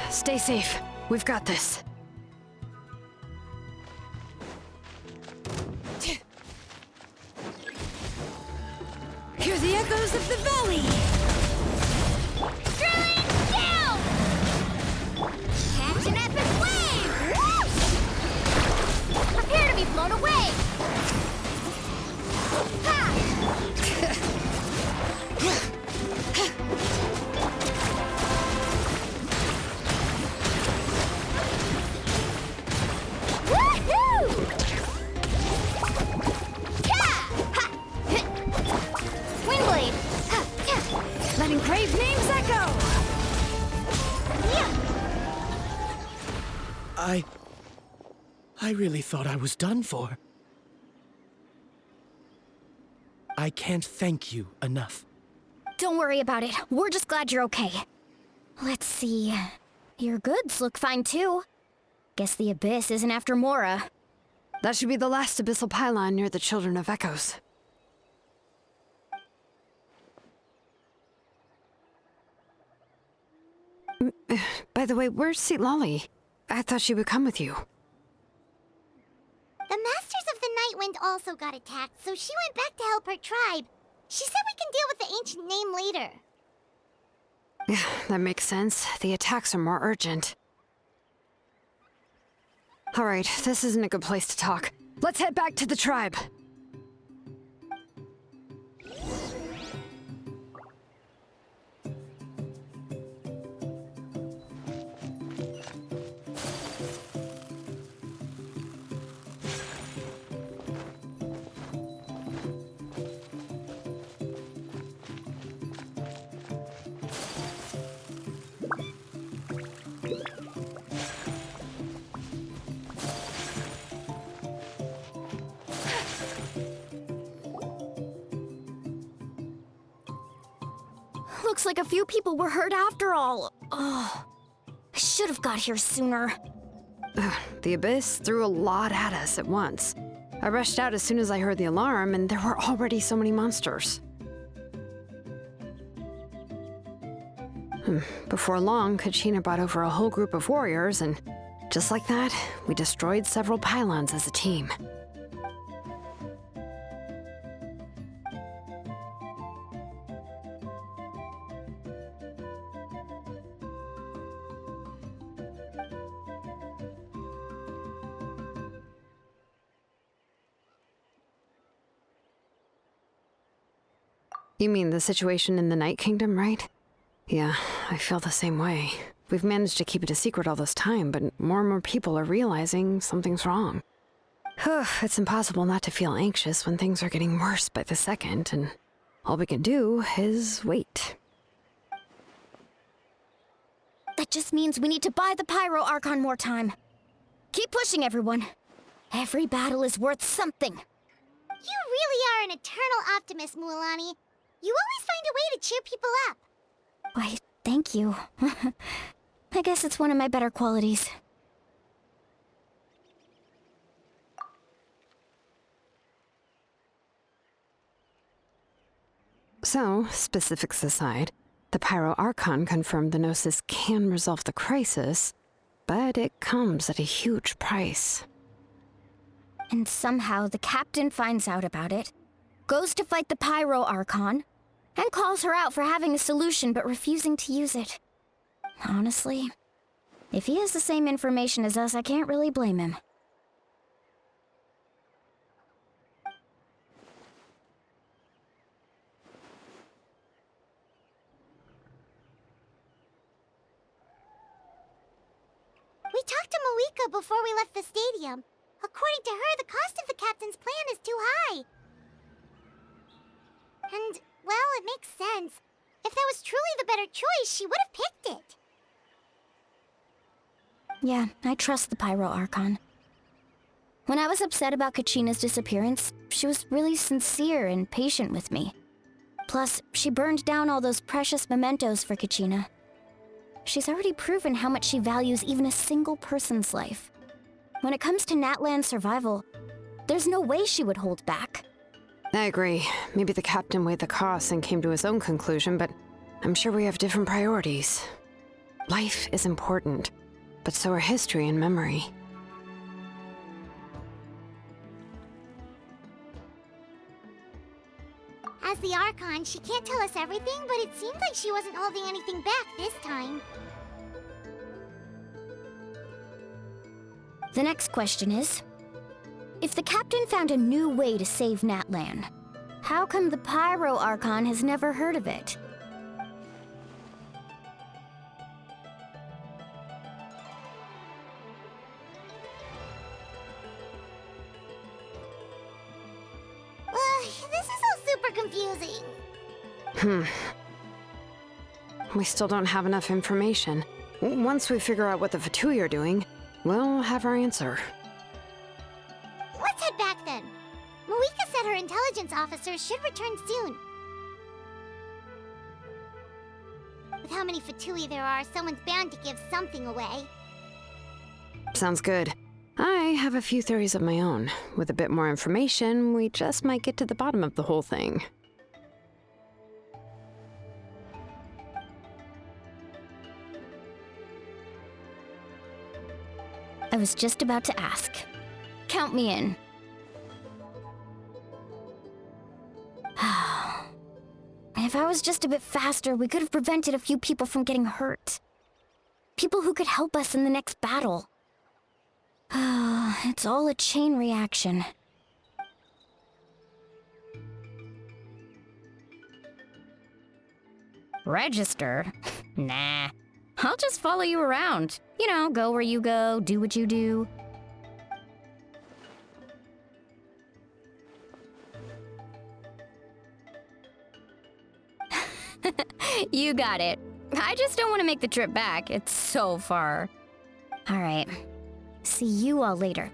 Stay safe. We've got this. Hear the echoes of the valley! Drawing down! Catch an epic wave! Prepare to be blown away! Ha! Letting grave names echo! I really thought I was done for. I can't thank you enough. Don't worry about it. We're just glad you're okay. Let's see. Your goods look fine too. Guess the Abyss isn't after Mora. That should be the last abyssal pylon near the Children of Echoes. By the way, where's Lolly? I thought she would come with you. The Masters of the Nightwind also got attacked, so she went back to help her tribe. She said we can deal with the ancient name later. Yeah, that makes sense. The attacks are more urgent. Alright, this isn't a good place to talk. Let's head back to the tribe. Looks like a few people were hurt after all. Oh, I should have got here sooner. The Abyss threw a lot at us at once. I rushed out as soon as I heard the alarm, and there were already so many monsters. Before long, Kachina brought over a whole group of warriors, and just like that, we destroyed several pylons as a team. You mean the situation in the Night Kingdom, right? Yeah, I feel the same way. We've managed to keep it a secret all this time, but more and more people are realizing something's wrong. It's impossible not to feel anxious when things are getting worse by the second, and all we can do is wait. That just means we need to buy the Pyro Archon more time. Keep pushing, everyone. Every battle is worth something. You really are an eternal optimist, Mualani. You always find a way to cheer people up. Why, thank you. I guess it's one of my better qualities. So, specifics aside, the Pyro Archon confirmed the Gnosis can resolve the crisis, but it comes at a huge price. And somehow the captain finds out about it, goes to fight the Pyro Archon, and calls her out for having a solution but refusing to use it. Honestly, if he has the same information as us, I can't really blame him. We talked to Moika before we left the stadium. According to her, the cost of the captain's plan is too high. And, well, it makes sense. If that was truly the better choice, she would have picked it. Yeah, I trust the Pyro Archon. When I was upset about Kachina's disappearance, she was really sincere and patient with me. Plus, she burned down all those precious mementos for Kachina. She's already proven how much she values even a single person's life. When it comes to Natlan's survival, there's no way she would hold back. I agree. Maybe the captain weighed the costs and came to his own conclusion, but I'm sure we have different priorities. Life is important, but so are history and memory. As the Archon, she can't tell us everything, but it seemed like she wasn't holding anything back this time. The next question is, if the captain found a new way to save Natlan, how come the Pyro Archon has never heard of it? This is all super confusing. We still don't have enough information. Once we figure out what the Fatui are doing, we'll have our answer. Let's head back then. Moika said her intelligence officers should return soon. With how many Fatui there are, someone's bound to give something away. Sounds good. I have a few theories of my own. With a bit more information, we just might get to the bottom of the whole thing. I was just about to ask. Count me in. If I was just a bit faster, we could have prevented a few people from getting hurt. People who could help us in the next battle. It's all a chain reaction. Register? Nah. I'll just follow you around. You know, go where you go, do what you do. You got it. I just don't want to make the trip back. It's so far. All right. See you all later.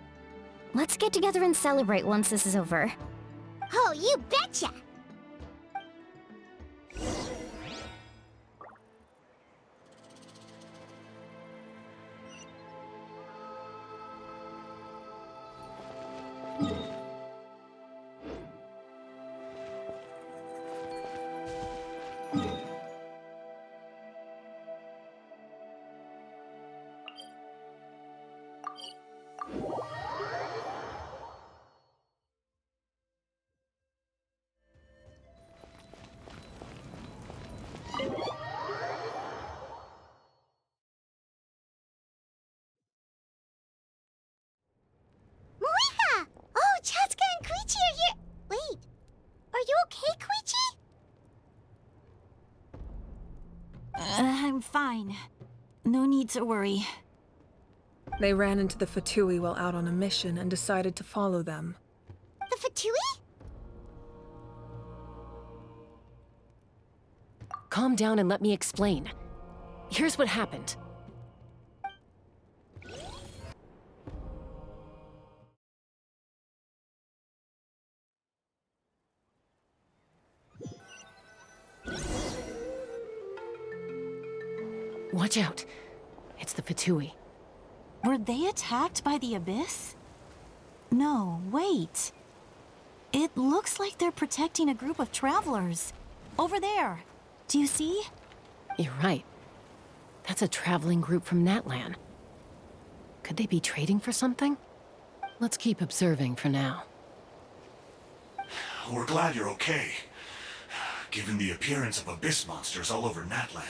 Let's get together and celebrate once this is over. Oh, you betcha! Moika! Oh, Chaska and Koichi are here! Wait, are you okay, Koichi? I'm fine. No need to worry. They ran into the Fatui while out on a mission and decided to follow them. The Fatui? Calm down and let me explain. Here's what happened. Watch out. It's the Fatui. Were they attacked by the Abyss? No, wait. It looks like they're protecting a group of travelers. Over there. Do you see? You're right. That's a traveling group from Natlan. Could they be trading for something? Let's keep observing for now. We're glad you're okay. Given the appearance of abyss monsters all over Natlan,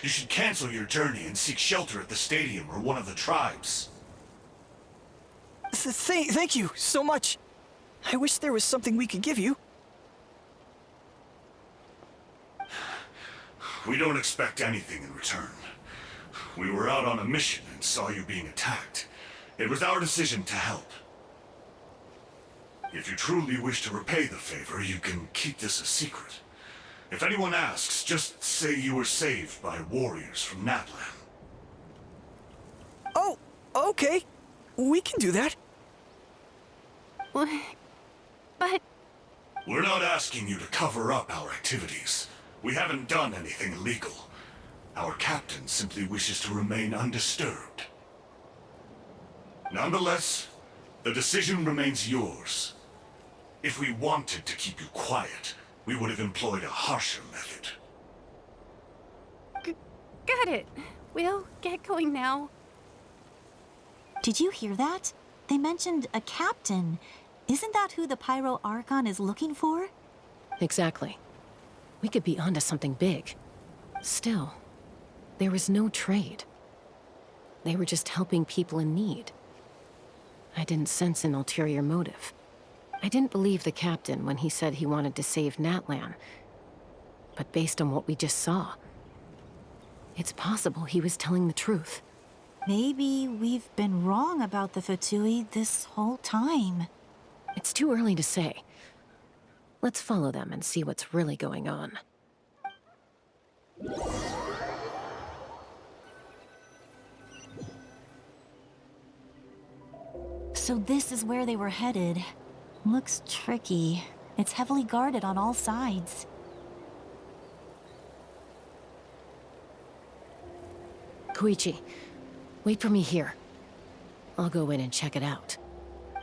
you should cancel your journey and seek shelter at the stadium or one of the tribes. Thank you so much. I wish there was something we could give you. We don't expect anything in return. We were out on a mission and saw you being attacked. It was our decision to help. If you truly wish to repay the favor, you can keep this a secret. If anyone asks, just say you were saved by warriors from Natlan. Oh, okay. We can do that. What? But... We're not asking you to cover up our activities. We haven't done anything illegal. Our captain simply wishes to remain undisturbed. Nonetheless, the decision remains yours. If we wanted to keep you quiet, we would have employed a harsher method. Got it. We'll get going now. Did you hear that? They mentioned a captain. Isn't that who the Pyro Archon is looking for? Exactly. We could be onto something big. Still, there was no trade. They were just helping people in need. I didn't sense an ulterior motive. I didn't believe the captain when he said he wanted to save Natlan. But based on what we just saw, it's possible he was telling the truth. Maybe we've been wrong about the Fatui this whole time. It's too early to say. Let's follow them and see what's really going on. So this is where they were headed. Looks tricky. It's heavily guarded on all sides. Koichi, wait for me here. I'll go in and check it out.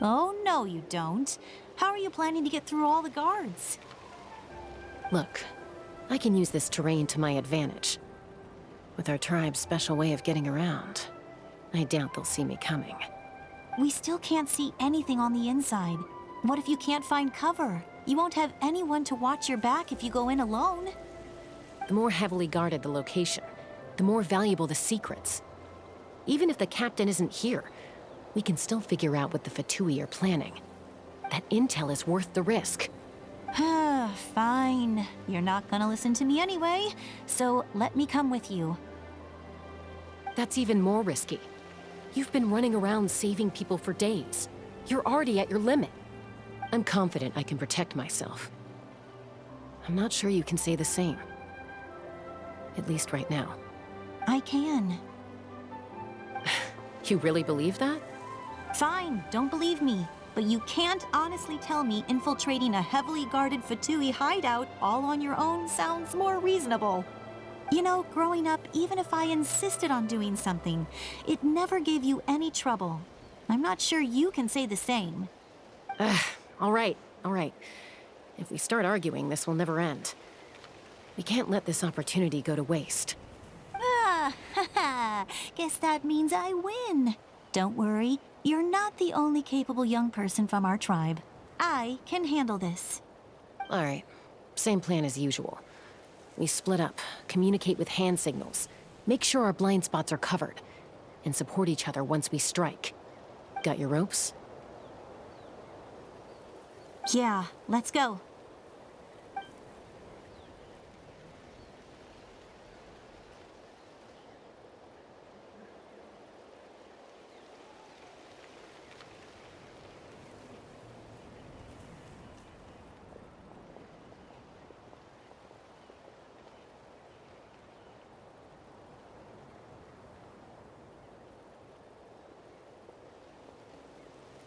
Oh, no, you don't. How are you planning to get through all the guards? Look, I can use this terrain to my advantage. With our tribe's special way of getting around, I doubt they'll see me coming. We still can't see anything on the inside. What if you can't find cover? You won't have anyone to watch your back if you go in alone. The more heavily guarded the location, the more valuable the secrets. Even if the captain isn't here, we can still figure out what the Fatui are planning. That intel is worth the risk. Fine. You're not gonna listen to me anyway, so let me come with you. That's even more risky. You've been running around saving people for days. You're already at your limit. I'm confident I can protect myself. I'm not sure you can say the same. At least right now. I can. You really believe that? Fine, don't believe me. But you can't honestly tell me infiltrating a heavily guarded Fatui hideout all on your own sounds more reasonable. You know, growing up, even if I insisted on doing something, it never gave you any trouble. I'm not sure you can say the same. All right. If we start arguing, this will never end. We can't let this opportunity go to waste. Guess that means I win. Don't worry, you're not the only capable young person from our tribe. I can handle this. All right, same plan as usual. We split up, communicate with hand signals, make sure our blind spots are covered, and support each other once we strike. Got your ropes? Yeah, let's go.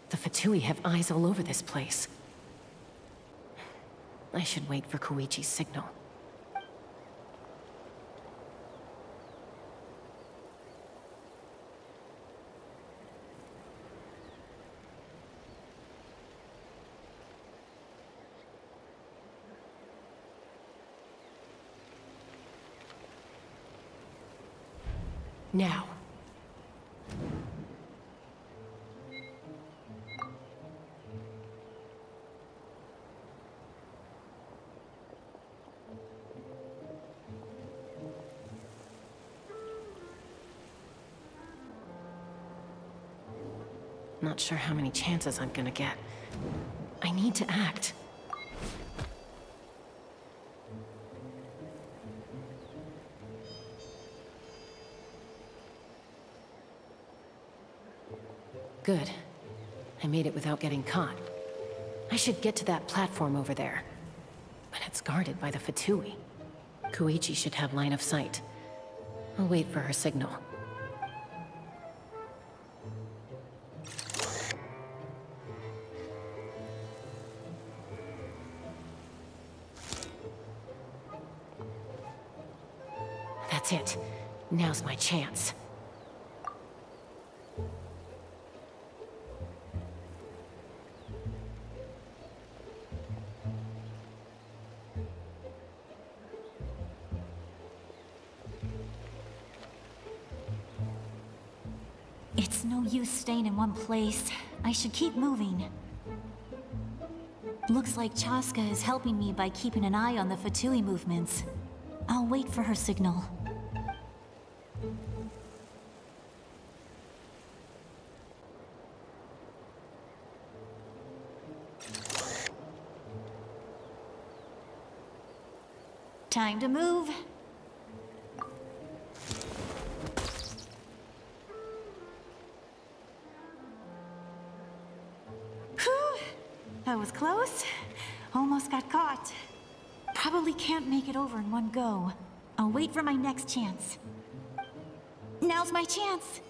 The Fatui have eyes all over this place. I should wait for Koichi's signal. Now. Not sure how many chances I'm gonna get. I need to act. Good. I made it without getting caught. I should get to that platform over there. But it's guarded by the Fatui. Koichi should have line of sight. I'll wait for her signal. That's it. Now's my chance. It's no use staying in one place. I should keep moving. Looks like Chaska is helping me by keeping an eye on the Fatui movements. I'll wait for her signal. Time to move. That was close. Almost got caught. Probably can't make it over in one go. I'll wait for my next chance. Now's my chance.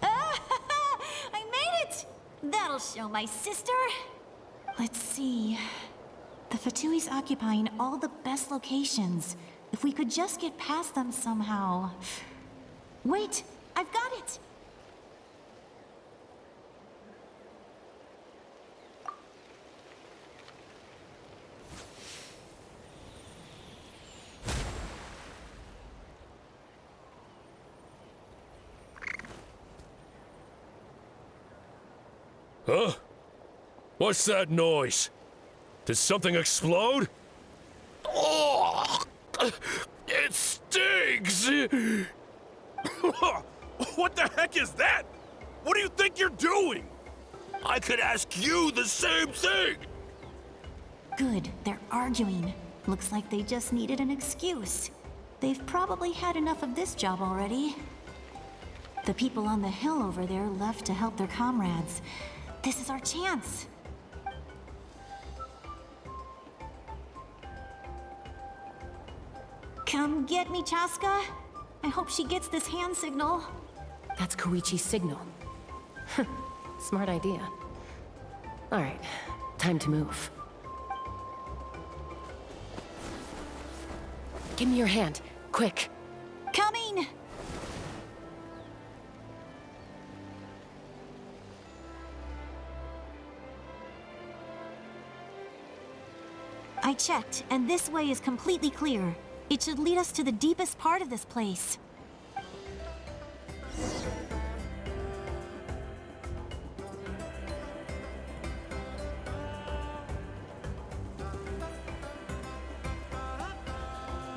I made it! That'll show my sister. Let's see. The Fatui's occupying all the best locations. If we could just get past them somehow. Wait, I've got it! Huh? What's that noise? Did something explode? Oh! It stings! What the heck is that? What do you think you're doing? I could ask you the same thing! Good, they're arguing. Looks like they just needed an excuse. They've probably had enough of this job already. The people on the hill over there left to help their comrades. This is our chance. Come get me, Chaska. I hope she gets this hand signal. That's Koichi's signal. Smart idea. Alright, time to move. Give me your hand, quick. Coming! I checked, and this way is completely clear. It should lead us to the deepest part of this place.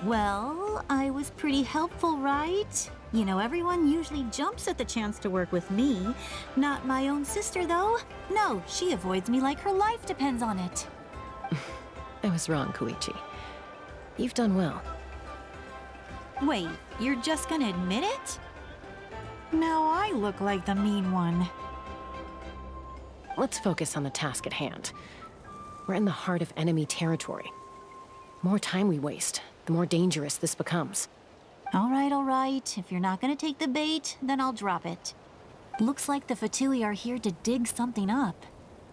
Well, I was pretty helpful, right? You know, everyone usually jumps at the chance to work with me. Not my own sister, though. No, she avoids me like her life depends on it. I was wrong, Koichi. You've done well. Wait, you're just gonna admit it? Now I look like the mean one. Let's focus on the task at hand. We're in the heart of enemy territory. The more time we waste, the more dangerous this becomes. All right. If you're not gonna take the bait, then I'll drop it. Looks like the Fatui are here to dig something up.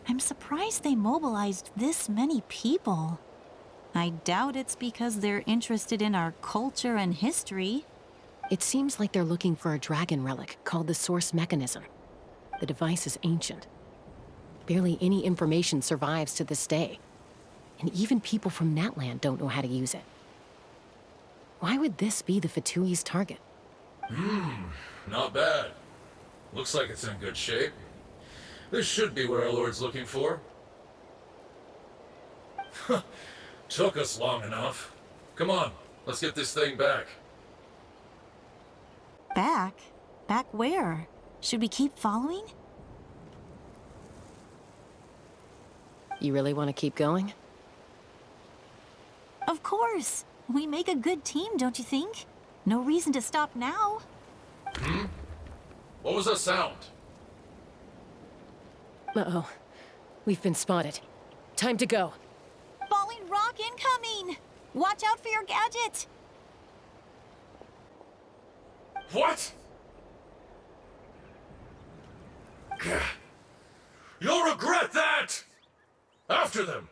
I'm surprised they mobilized this many people. I doubt it's because they're interested in our culture and history. It seems like they're looking for a dragon relic called the Source Mechanism. The device is ancient. Barely any information survives to this day. And even people from Natlan don't know how to use it. Why would this be the Fatui's target? Not bad. Looks like it's in good shape. This should be what our Lord's looking for. Took us long enough. Come on, let's get this thing back. Back? Back where? Should we keep following? You really want to keep going? Of course. We make a good team, don't you think? No reason to stop now. Hmm? What was that sound? Uh-oh. We've been spotted. Time to go. Falling rock incoming! Watch out for your gadget! What? You'll regret that! After them!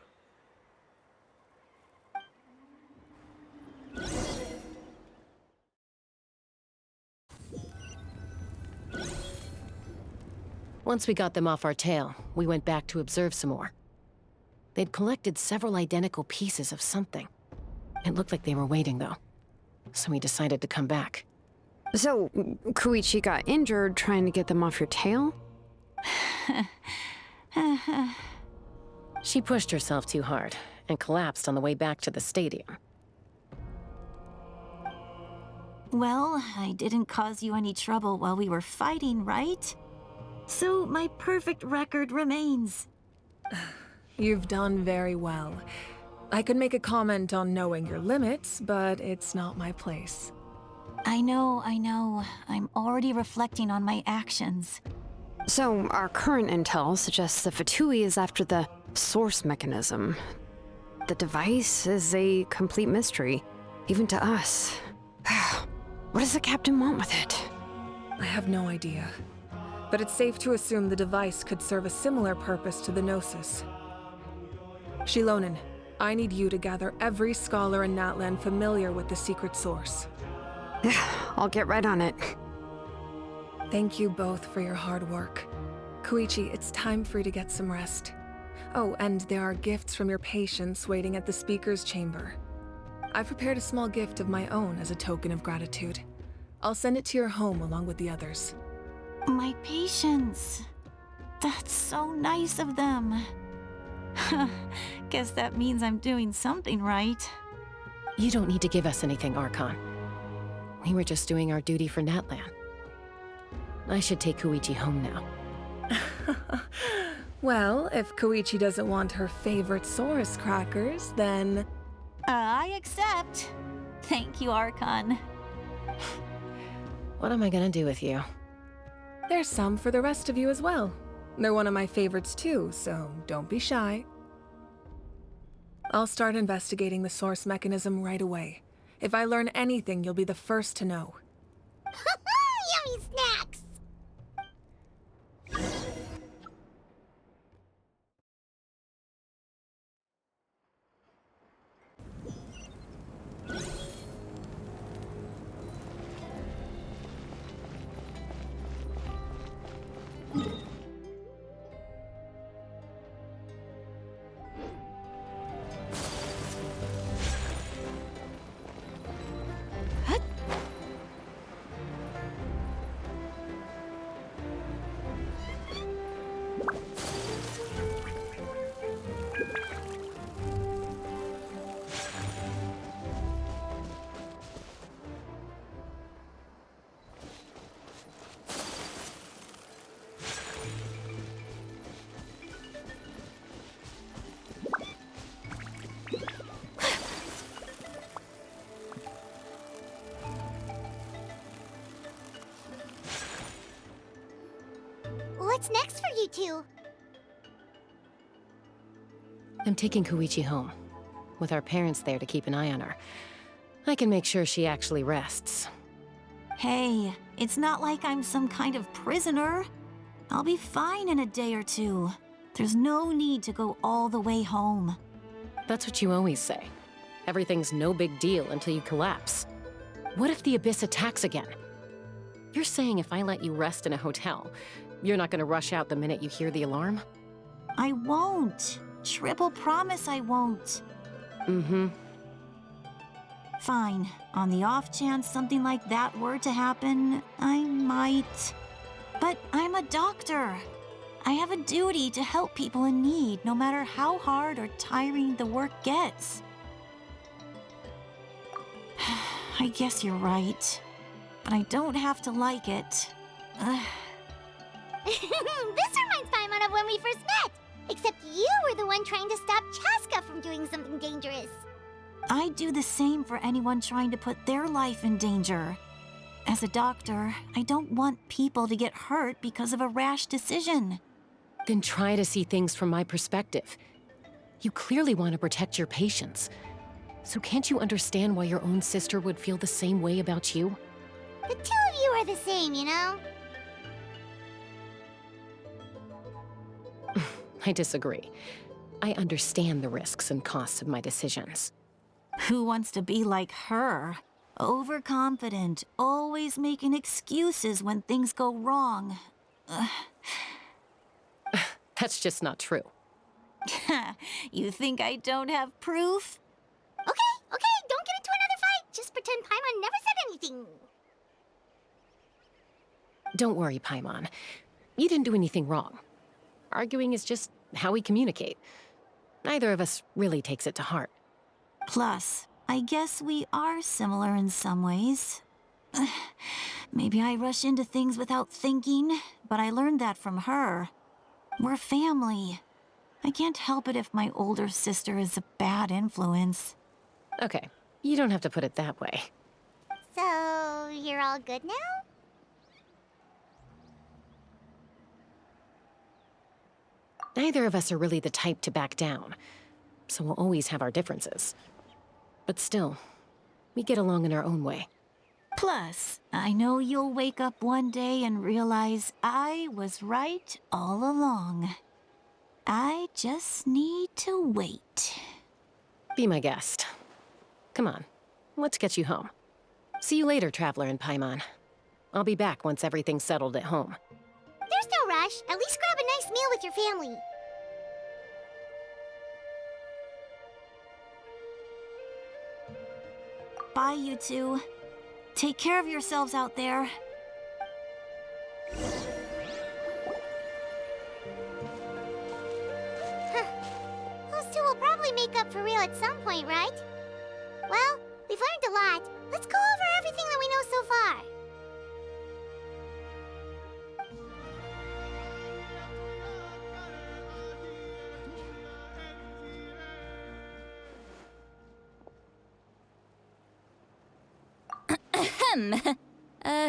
Once we got them off our tail, we went back to observe some more. They'd collected several identical pieces of something. It looked like they were waiting, though. So we decided to come back. So, Koichi got injured trying to get them off your tail? She pushed herself too hard and collapsed on the way back to the stadium. Well, I didn't cause you any trouble while we were fighting, right? So my perfect record remains. You've done very well. I could make a comment on knowing your limits, but it's not my place. I know. I'm already reflecting on my actions. So, our current intel suggests the Fatui is after the source mechanism. The device is a complete mystery, even to us. What does the captain want with it? I have no idea. But it's safe to assume the device could serve a similar purpose to the Gnosis. Shilonen, I need you to gather every scholar in Natlan familiar with the secret source. I'll get right on it. Thank you both for your hard work. Koichi, it's time for you to get some rest. Oh, and there are gifts from your patients waiting at the speaker's chamber. I've prepared a small gift of my own as a token of gratitude. I'll send it to your home along with the others. My patience. That's so nice of them. Guess that means I'm doing something right. You don't need to give us anything, Archon. We were just doing our duty for Natlan. I should take Koichi home now. Well, if Koichi doesn't want her favorite Saurus crackers, then... I accept. Thank you, Archon. What am I gonna do with you? There's some for the rest of you as well. They're one of my favorites too, so don't be shy. I'll start investigating the source mechanism right away. If I learn anything, you'll be the first to know. Yummy snacks! What's next for you two? I'm taking Koichi home. With our parents there to keep an eye on her, I can make sure she actually rests. Hey, it's not like I'm some kind of prisoner. I'll be fine in a day or two. There's no need to go all the way home. That's what you always say. Everything's no big deal until you collapse. What if the Abyss attacks again? You're saying if I let you rest in a hotel, you're not gonna rush out the minute you hear the alarm? I won't. Triple promise I won't. Mm-hmm. Fine. On the off chance something like that were to happen, I might. But I'm a doctor. I have a duty to help people in need, no matter how hard or tiring the work gets. I guess you're right. But I don't have to like it. This reminds Paimon of when we first met. Except you were the one trying to stop Chaska from doing something dangerous. I'd do the same for anyone trying to put their life in danger. As a doctor, I don't want people to get hurt because of a rash decision. Then try to see things from my perspective. You clearly want to protect your patients. So can't you understand why your own sister would feel the same way about you? The two of you are the same, you know? I disagree. I understand the risks and costs of my decisions. Who wants to be like her? Overconfident, always making excuses when things go wrong. That's just not true. You think I don't have proof? Okay, don't get into another fight. Just pretend Paimon never said anything. Don't worry, Paimon. You didn't do anything wrong. Arguing is just how we communicate. Neither of us really takes it to heart. Plus, I guess we are similar in some ways. Maybe I rush into things without thinking, but I learned that from her. We're family. I can't help it if my older sister is a bad influence. Okay, you don't have to put it that way. So, you're all good now? Neither of us are really the type to back down, so we'll always have our differences. But still, we get along in our own way. Plus, I know you'll wake up one day and realize I was right all along. I just need to wait. Be my guest. Come on, let's get you home. See you later, Traveler and Paimon. I'll be back once everything's settled at home. There's no rush. At least grab a nice meal with your family. Bye, you two. Take care of yourselves out there. Those two will probably make up for real at some point, right? Well, we've learned a lot. Let's go over everything that we know so far.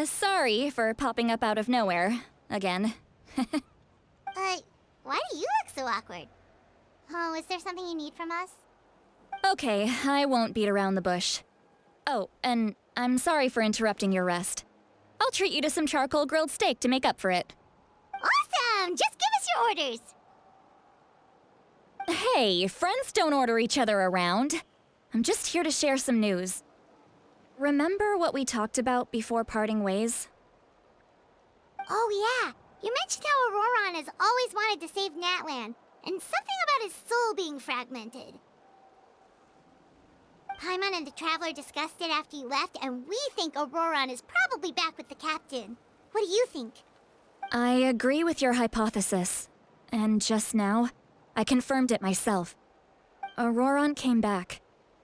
Sorry for popping up out of nowhere. Again. Why do you look so awkward? Oh, is there something you need from us? Okay, I won't beat around the bush. Oh, and I'm sorry for interrupting your rest. I'll treat you to some charcoal grilled steak to make up for it. Awesome! Just give us your orders! Hey, friends don't order each other around. I'm just here to share some news. Remember what we talked about before parting ways? Oh yeah, you mentioned how Auroron has always wanted to save Natlan, and something about his soul being fragmented. Paimon and the Traveler discussed it after you left, and we think Auroron is probably back with the Captain. What do you think? I agree with your hypothesis. And just now, I confirmed it myself. Auroron came back.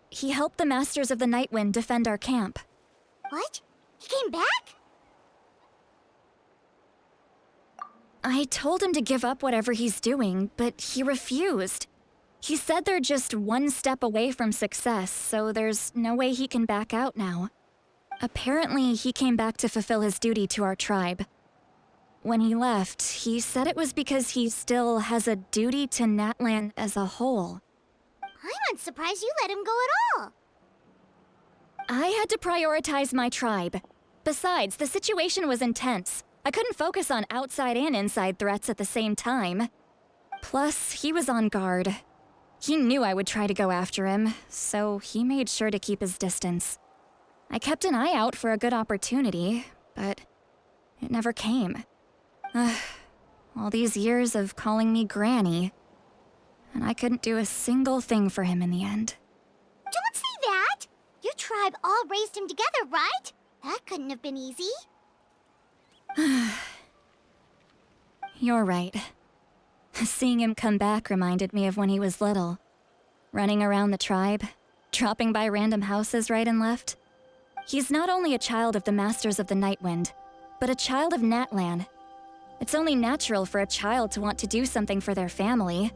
He helped the Masters of the Nightwind defend our camp. What? He came back? I told him to give up whatever he's doing, but he refused. He said they're just one step away from success, so there's no way he can back out now. Apparently, he came back to fulfill his duty to our tribe. When he left, he said it was because he still has a duty to Natlan as a whole. I'm surprised you let him go at all. I had to prioritize my tribe. Besides, the situation was intense. I couldn't focus on outside and inside threats at the same time. Plus, he was on guard. He knew I would try to go after him, so he made sure to keep his distance. I kept an eye out for a good opportunity, but it never came. All these years of calling me Granny, and I couldn't do a single thing for him in the end. Don't say that! Your tribe all raised him together, right? That couldn't have been easy. You're right. Seeing him come back reminded me of when he was little. Running around the tribe, dropping by random houses right and left. He's not only a child of the Masters of the Nightwind, but a child of Natlan. It's only natural for a child to want to do something for their family.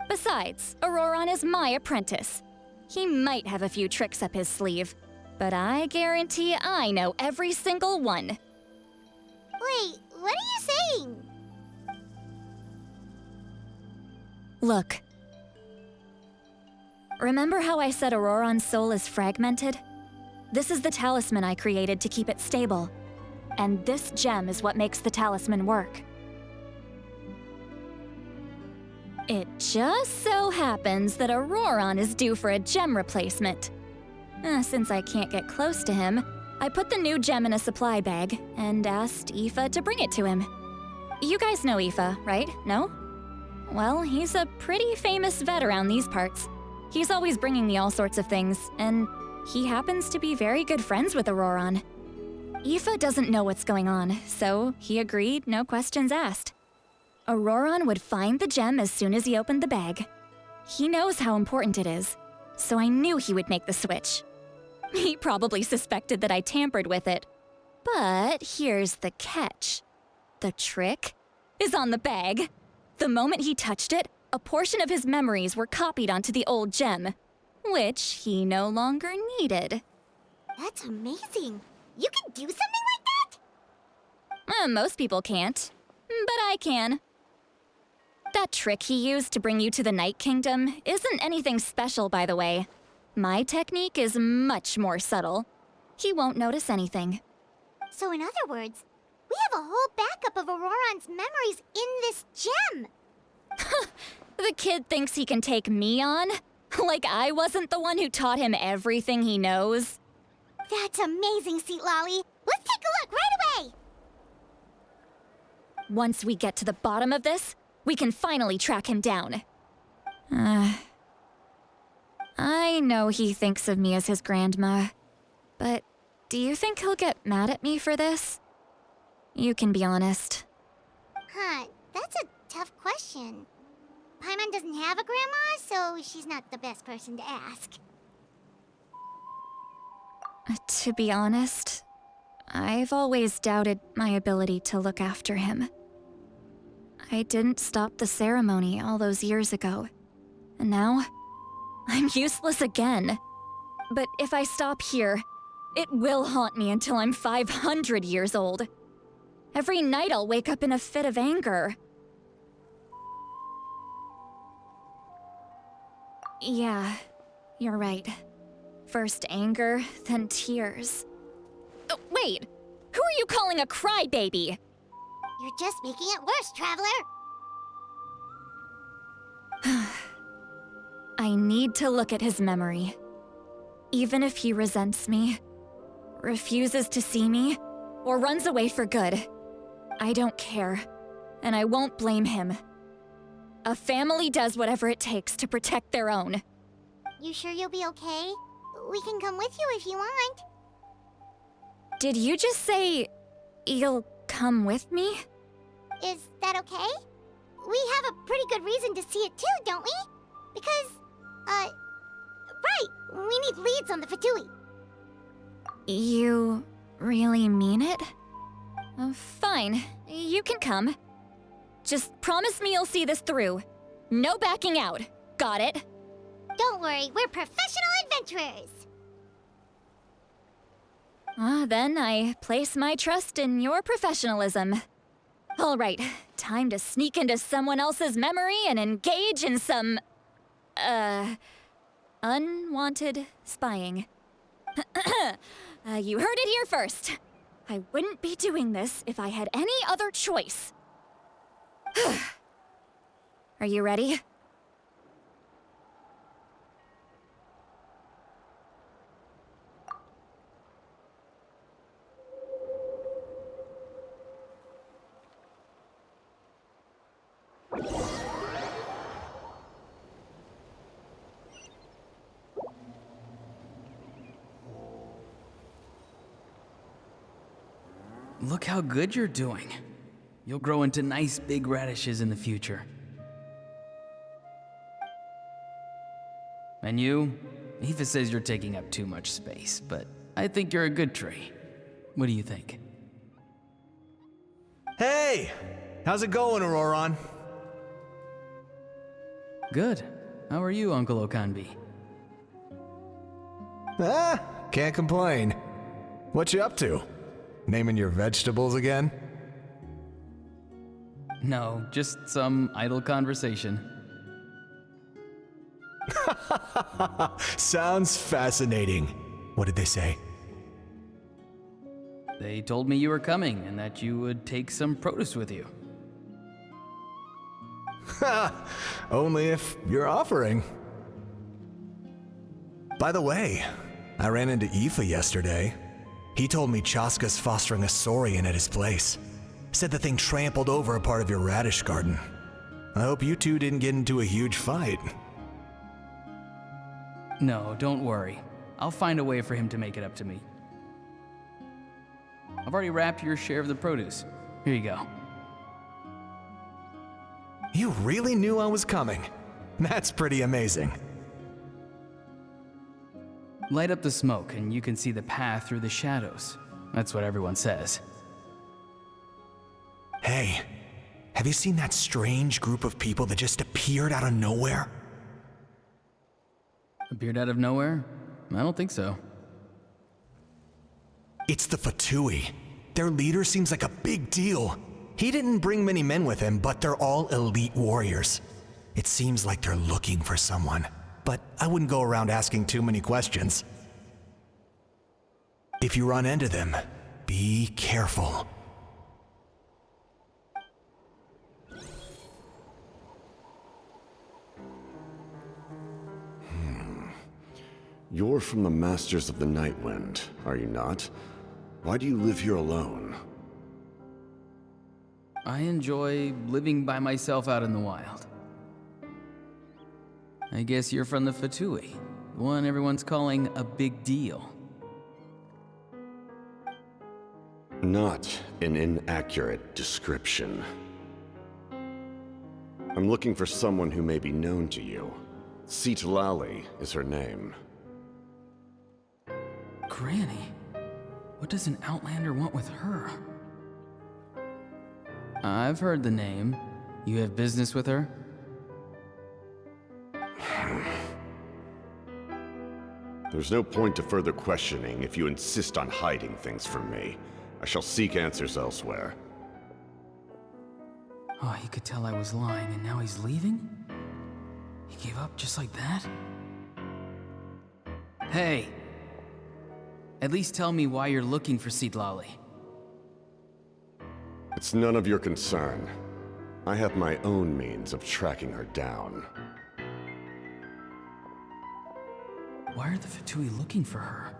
Besides, Auroron is my apprentice. He might have a few tricks up his sleeve, but I guarantee I know every single one. Wait, what are you saying? Look. Remember how I said Auroron's soul is fragmented? This is the talisman I created to keep it stable. And this gem is what makes the talisman work. It just so happens that Auroron is due for a gem replacement. Since I can't get close to him, I put the new gem in a supply bag and asked Aoife to bring it to him. You guys know Aoife, right? No? Well, he's a pretty famous vet around these parts. He's always bringing me all sorts of things, and he happens to be very good friends with Auroron. Aoife doesn't know what's going on, so he agreed, no questions asked. Auroron would find the gem as soon as he opened the bag. He knows how important it is, so I knew he would make the switch. He probably suspected that I tampered with it. But here's the catch. The trick is on the bag. The moment he touched it, a portion of his memories were copied onto the old gem, which he no longer needed. That's amazing. You can do something like that? Most people can't, but I can. That trick he used to bring you to the Night Kingdom isn't anything special, by the way. My technique is much more subtle. He won't notice anything. So in other words, we have a whole backup of Auroron's memories in this gem. The kid thinks he can take me on? Like I wasn't the one who taught him everything he knows? That's amazing, Seatlolly. Let's take a look right away. Once we get to the bottom of this, we can finally track him down. I know he thinks of me as his grandma, but do you think he'll get mad at me for this? You can be honest. Huh, that's a tough question. Paimon doesn't have a grandma, so she's not the best person to ask. To be honest, I've always doubted my ability to look after him. I didn't stop the ceremony all those years ago, and now I'm useless again. But if I stop here, it will haunt me until I'm 500 years old. Every night I'll wake up in a fit of anger. Yeah, you're right. First anger, then tears. Oh, wait! Who are you calling a crybaby? You're just making it worse, Traveler. I need to look at his memory. Even if he resents me, refuses to see me, or runs away for good, I don't care, and I won't blame him. A family does whatever it takes to protect their own. You sure you'll be okay? We can come with you if you want. Did you just say you'll come with me? Is that okay? We have a pretty good reason to see it too, don't we? Because, right, we need leads on the Fatui. You really mean it? Fine, you can come. Just promise me you'll see this through. No backing out. Got it? Don't worry, we're professional adventurers. Then I place my trust in your professionalism. All right, time to sneak into someone else's memory and engage in some, unwanted spying. You heard it here first. I wouldn't be doing this if I had any other choice. Are you ready? Look how good you're doing. You'll grow into nice big radishes in the future. And you? Aoife says you're taking up too much space, but I think you're a good tree. What do you think? Hey! How's it going, Auroron? Good. How are you, Uncle Okanbi? Can't complain. What you up to? Naming your vegetables again? No, just some idle conversation. Sounds fascinating. What did they say? They told me you were coming and that you would take some produce with you. Only if you're offering. By the way, I ran into Aoife yesterday. He told me Chaska's fostering a saurian at his place. Said the thing trampled over a part of your radish garden. I hope you two didn't get into a huge fight. No, don't worry. I'll find a way for him to make it up to me. I've already wrapped your share of the produce. Here you go. You really knew I was coming. That's pretty amazing. Light up the smoke and you can see the path through the shadows. That's what everyone says. Hey, have you seen that strange group of people that just appeared out of nowhere? Appeared out of nowhere? I don't think so. It's the Fatui. Their leader seems like a big deal. He didn't bring many men with him, but they're all elite warriors. It seems like they're looking for someone, but I wouldn't go around asking too many questions. If you run into them, be careful. You're from the Masters of the Nightwind, are you not? Why do you live here alone? I enjoy living by myself out in the wild. I guess you're from the Fatui, the one everyone's calling a big deal. Not an inaccurate description. I'm looking for someone who may be known to you. Citlali is her name. Granny? What does an Outlander want with her? I've heard the name. You have business with her? There's no point to further questioning if you insist on hiding things from me. I shall seek answers elsewhere. Oh, he could tell I was lying and now he's leaving? He gave up just like that? Hey! At least tell me why you're looking for Citlali. It's none of your concern. I have my own means of tracking her down. Why are the Fatui looking for her?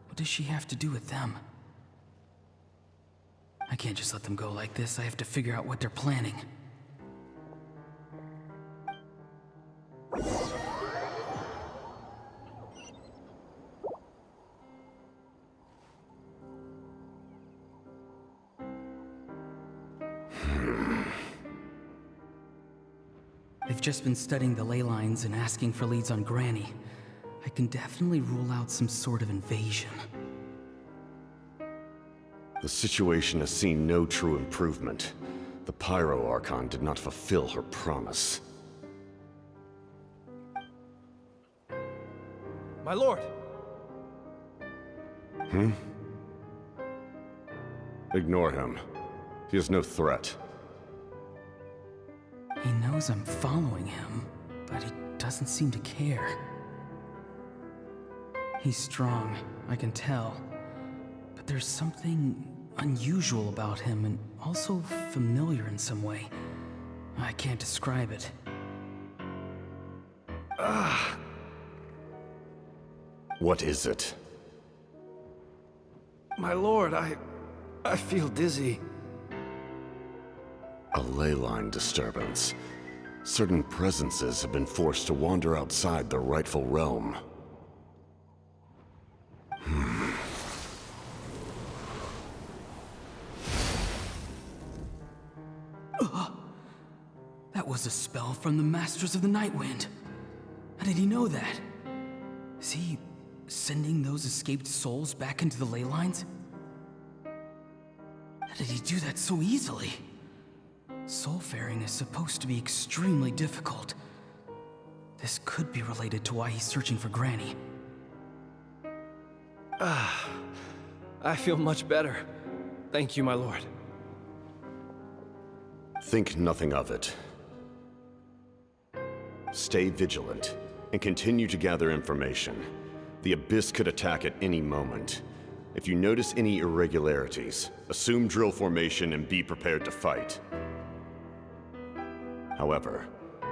What does she have to do with them? I can't just let them go like this. I have to figure out what they're planning. I've just been studying the ley lines and asking for leads on Granny. I can definitely rule out some sort of invasion. The situation has seen no true improvement. The Pyro Archon did not fulfill her promise. My lord! Ignore him. He is no threat. He knows I'm following him, but he doesn't seem to care. He's strong, I can tell. But there's something unusual about him and also familiar in some way. I can't describe it. What is it? My lord, I feel dizzy. A ley line disturbance. Certain presences have been forced to wander outside their rightful realm. That was a spell from the Masters of the Nightwind. How did he know that? Is he Sending those escaped souls back into the ley lines? How did he do that so easily? Soulfaring is supposed to be extremely difficult. This could be related to why he's searching for Granny. I feel much better. Thank you, my lord. Think nothing of it. Stay vigilant, and continue to gather information. The Abyss could attack at any moment. If you notice any irregularities, assume drill formation and be prepared to fight. However,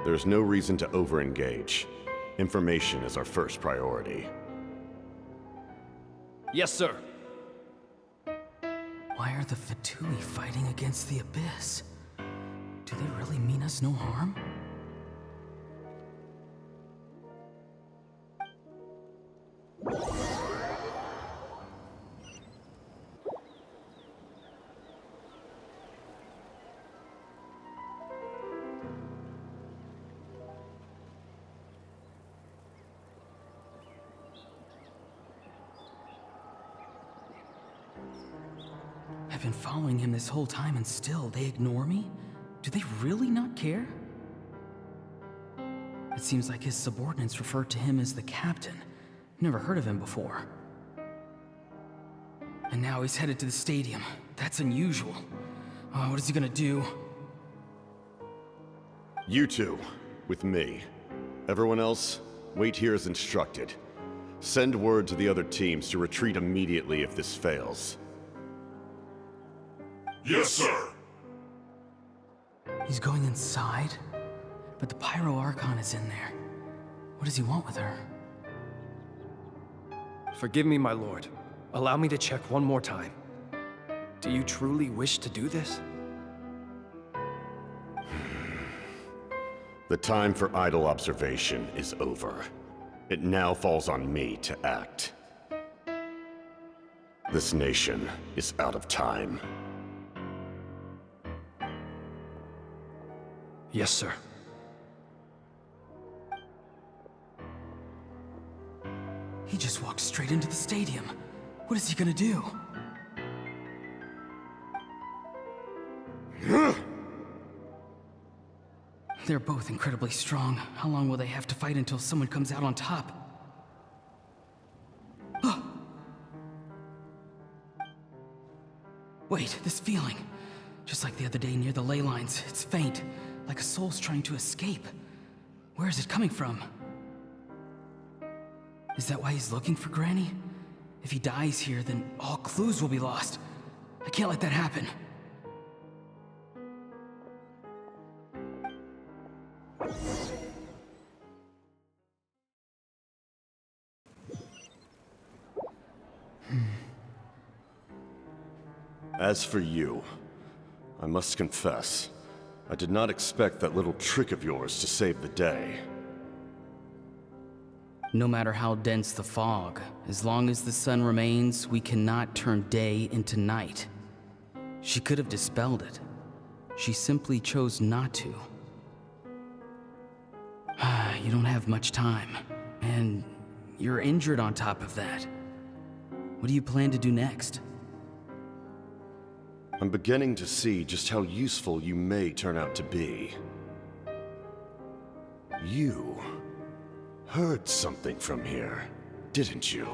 there is no reason to over-engage. Information is our first priority. Yes, sir. Why are the Fatui fighting against the Abyss? Do they really mean us no harm? I've been following him this whole time and still they ignore me? Do they really not care? It seems like his subordinates refer to him as the captain. Never heard of him before. And now he's headed to the stadium. That's unusual. Oh, what is he gonna do? You two, with me. Everyone else, wait here as instructed. Send word to the other teams to retreat immediately if this fails. Yes, sir! He's going inside? But the Pyro Archon is in there. What does he want with her? Forgive me, my lord. Allow me to check one more time. Do you truly wish to do this? The time for idle observation is over. It now falls on me to act. This nation is out of time. Yes, sir. He just walked straight into the stadium. What is he gonna do? They're both incredibly strong. How long will they have to fight until someone comes out on top? Wait, this feeling. Just like the other day near the ley lines, it's faint, like a soul's trying to escape. Where is it coming from? Is that why he's looking for Granny? If he dies here, then all clues will be lost. I can't let that happen. As for you, I must confess, I did not expect that little trick of yours to save the day. No matter how dense the fog, as long as the sun remains, we cannot turn day into night. She could have dispelled it. She simply chose not to. You don't have much time, and you're injured on top of that. What do you plan to do next? I'm beginning to see just how useful you may turn out to be. You heard something from here, didn't you?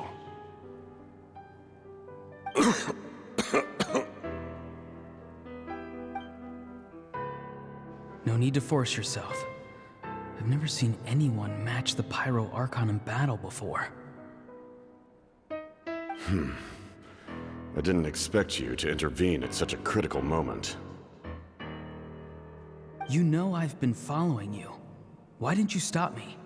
No need to force yourself. I've never seen anyone match the Pyro Archon in battle before. I didn't expect you to intervene at such a critical moment. You know I've been following you. Why didn't you stop me?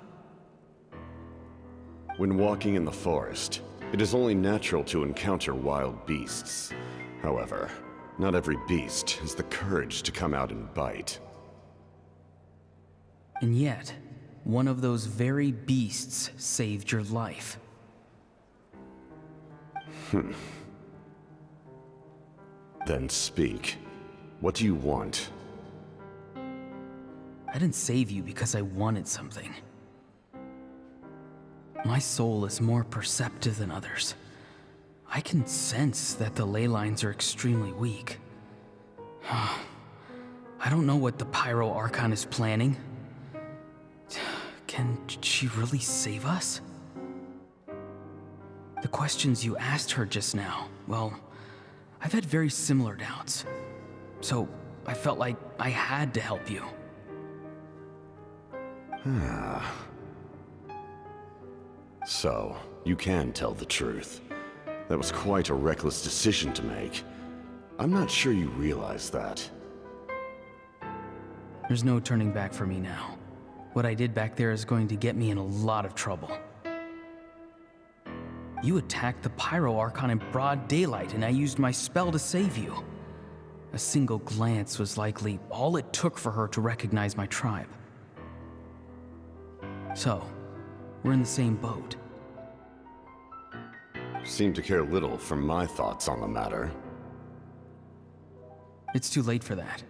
When walking in the forest, it is only natural to encounter wild beasts. However, not every beast has the courage to come out and bite. And yet, one of those very beasts saved your life. Then speak. What do you want? I didn't save you because I wanted something. My soul is more perceptive than others. I can sense that the ley lines are extremely weak. I don't know what the Pyro Archon is planning. Can she really save us? The questions you asked her just now, well, I've had very similar doubts. So I felt like I had to help you. So, you can tell the truth. That was quite a reckless decision to make. I'm not sure you realize that. There's no turning back for me now. What I did back there is going to get me in a lot of trouble. You attacked the Pyro Archon in broad daylight, and I used my spell to save you. A single glance was likely all it took for her to recognize my tribe. So, we're in the same boat. Seem to care little for my thoughts on the matter. It's too late for that.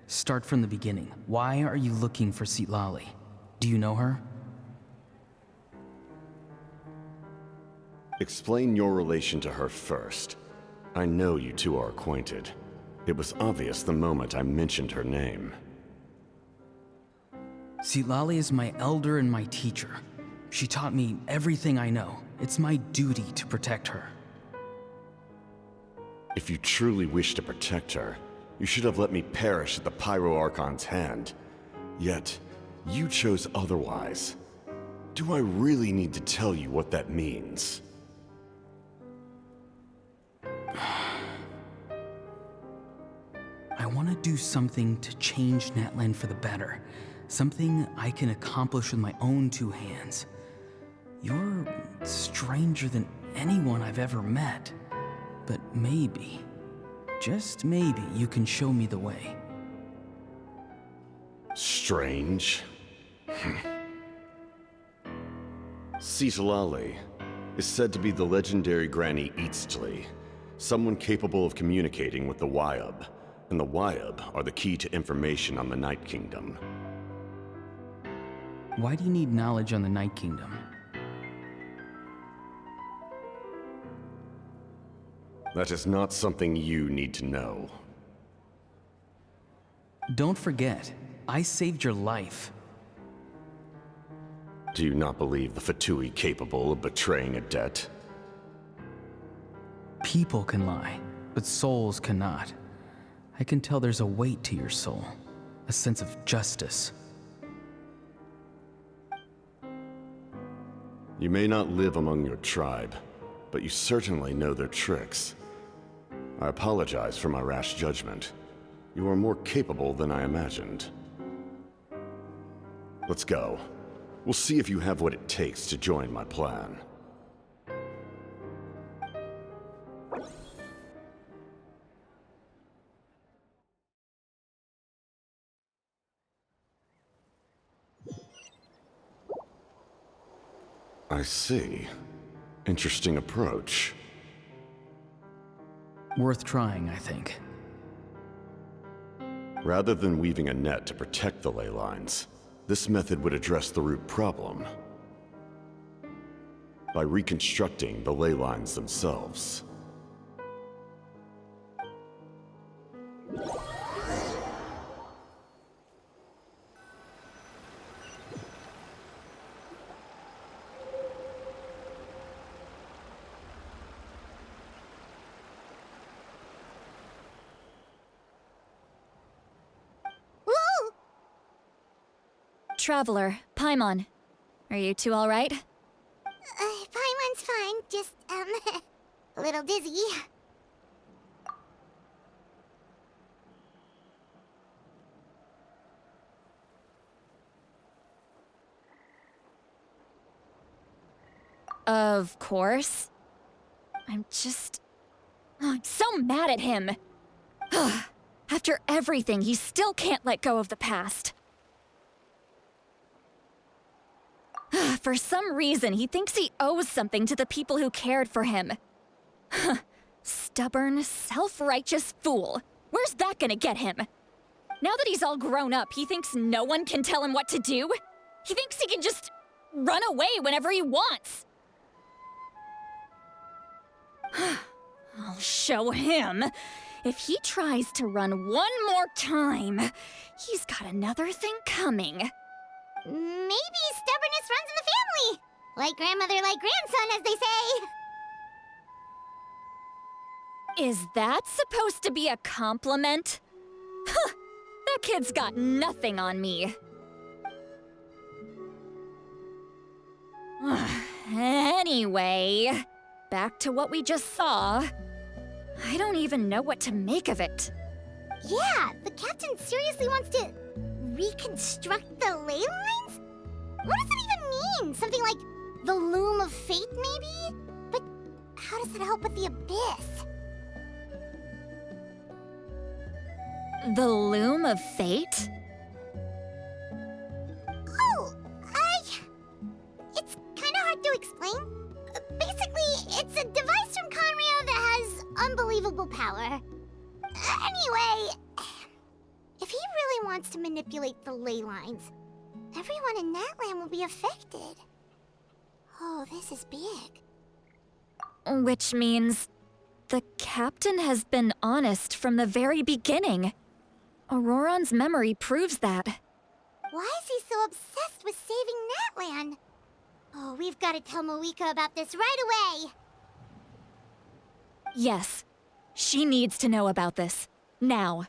Start from the beginning. Why are you looking for Citlali? Do you know her? Explain your relation to her first. I know you two are acquainted. It was obvious the moment I mentioned her name. Citlali is my elder and my teacher. She taught me everything I know. It's my duty to protect her. If you truly wish to protect her, you should have let me perish at the Pyro Archon's hand. Yet, you chose otherwise. Do I really need to tell you what that means? I want to do something to change Natlan for the better. Something I can accomplish with my own two hands. You're stranger than anyone I've ever met. But maybe, just maybe, you can show me the way. Strange? Citlali is said to be the legendary Granny Eastly, someone capable of communicating with the Wyub, and the Wyub are the key to information on the Night Kingdom. Why do you need knowledge on the Night Kingdom? That is not something you need to know. Don't forget, I saved your life. Do you not believe the Fatui capable of betraying a debt? People can lie, but souls cannot. I can tell there's a weight to your soul, a sense of justice. You may not live among your tribe, but you certainly know their tricks. I apologize for my rash judgment. You are more capable than I imagined. Let's go. We'll see if you have what it takes to join my plan. I see. Interesting approach. Worth trying, I think. Rather than weaving a net to protect the ley lines, this method would address the root problem by reconstructing the ley lines themselves. Traveler, Paimon. Are you two all right? Paimon's fine, just, a little dizzy. Of course. I'm so mad at him. After everything, he still can't let go of the past. For some reason, he thinks he owes something to the people who cared for him. Stubborn, self-righteous fool. Where's that gonna get him? Now that he's all grown up, he thinks no one can tell him what to do? He thinks he can just run away whenever he wants. I'll show him. If he tries to run one more time, he's got another thing coming. Maybe stubbornness runs in the family. Like grandmother, like grandson, as they say. Is that supposed to be a compliment? Huh, that kid's got nothing on me. Anyway, back to what we just saw. I don't even know what to make of it. Yeah, the captain seriously wants to reconstruct the ley lines? What does that even mean? Something like the loom of fate, maybe? But how does that help with the abyss? The loom of fate? Oh, it's kind of hard to explain. Basically, it's a device from Conrio that has unbelievable power. Anyway, if he really wants to manipulate the ley lines, everyone in Natlan will be affected. Oh, this is big. Which means the captain has been honest from the very beginning. Auroron's memory proves that. Why is he so obsessed with saving Natlan? Oh, we've got to tell Moeka about this right away. Yes, she needs to know about this. Now.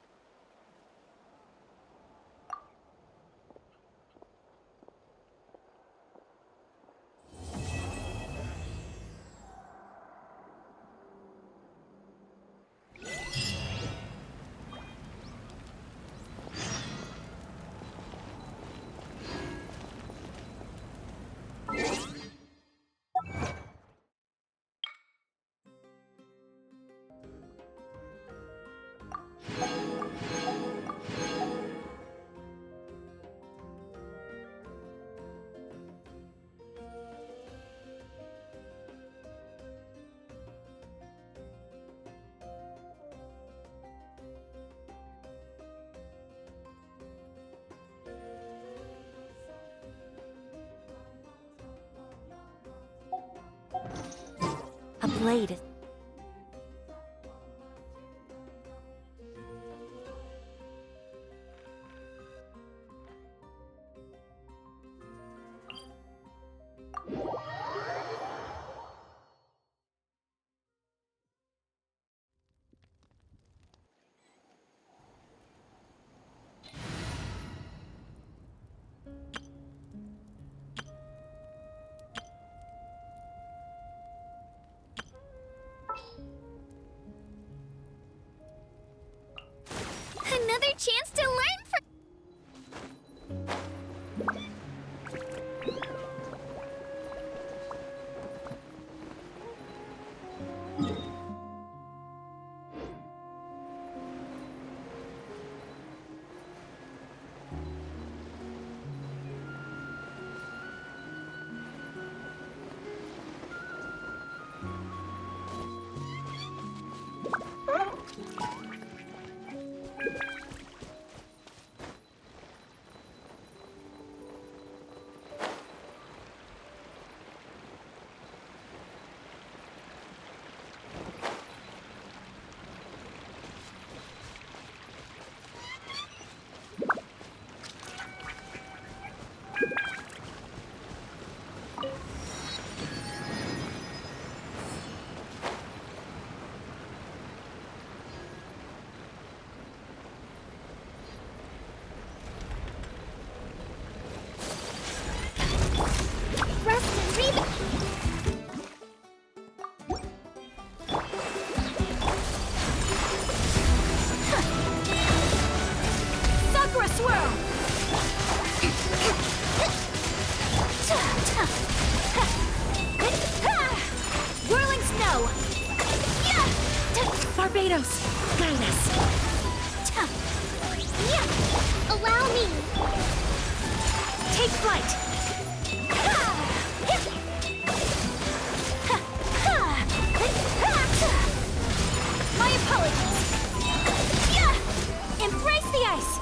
A blade. Another chance to learn from... Sakura Swirl! Whirling Snow! Barbados, guide us. Allow me. Take flight! My apologies! Embrace the ice!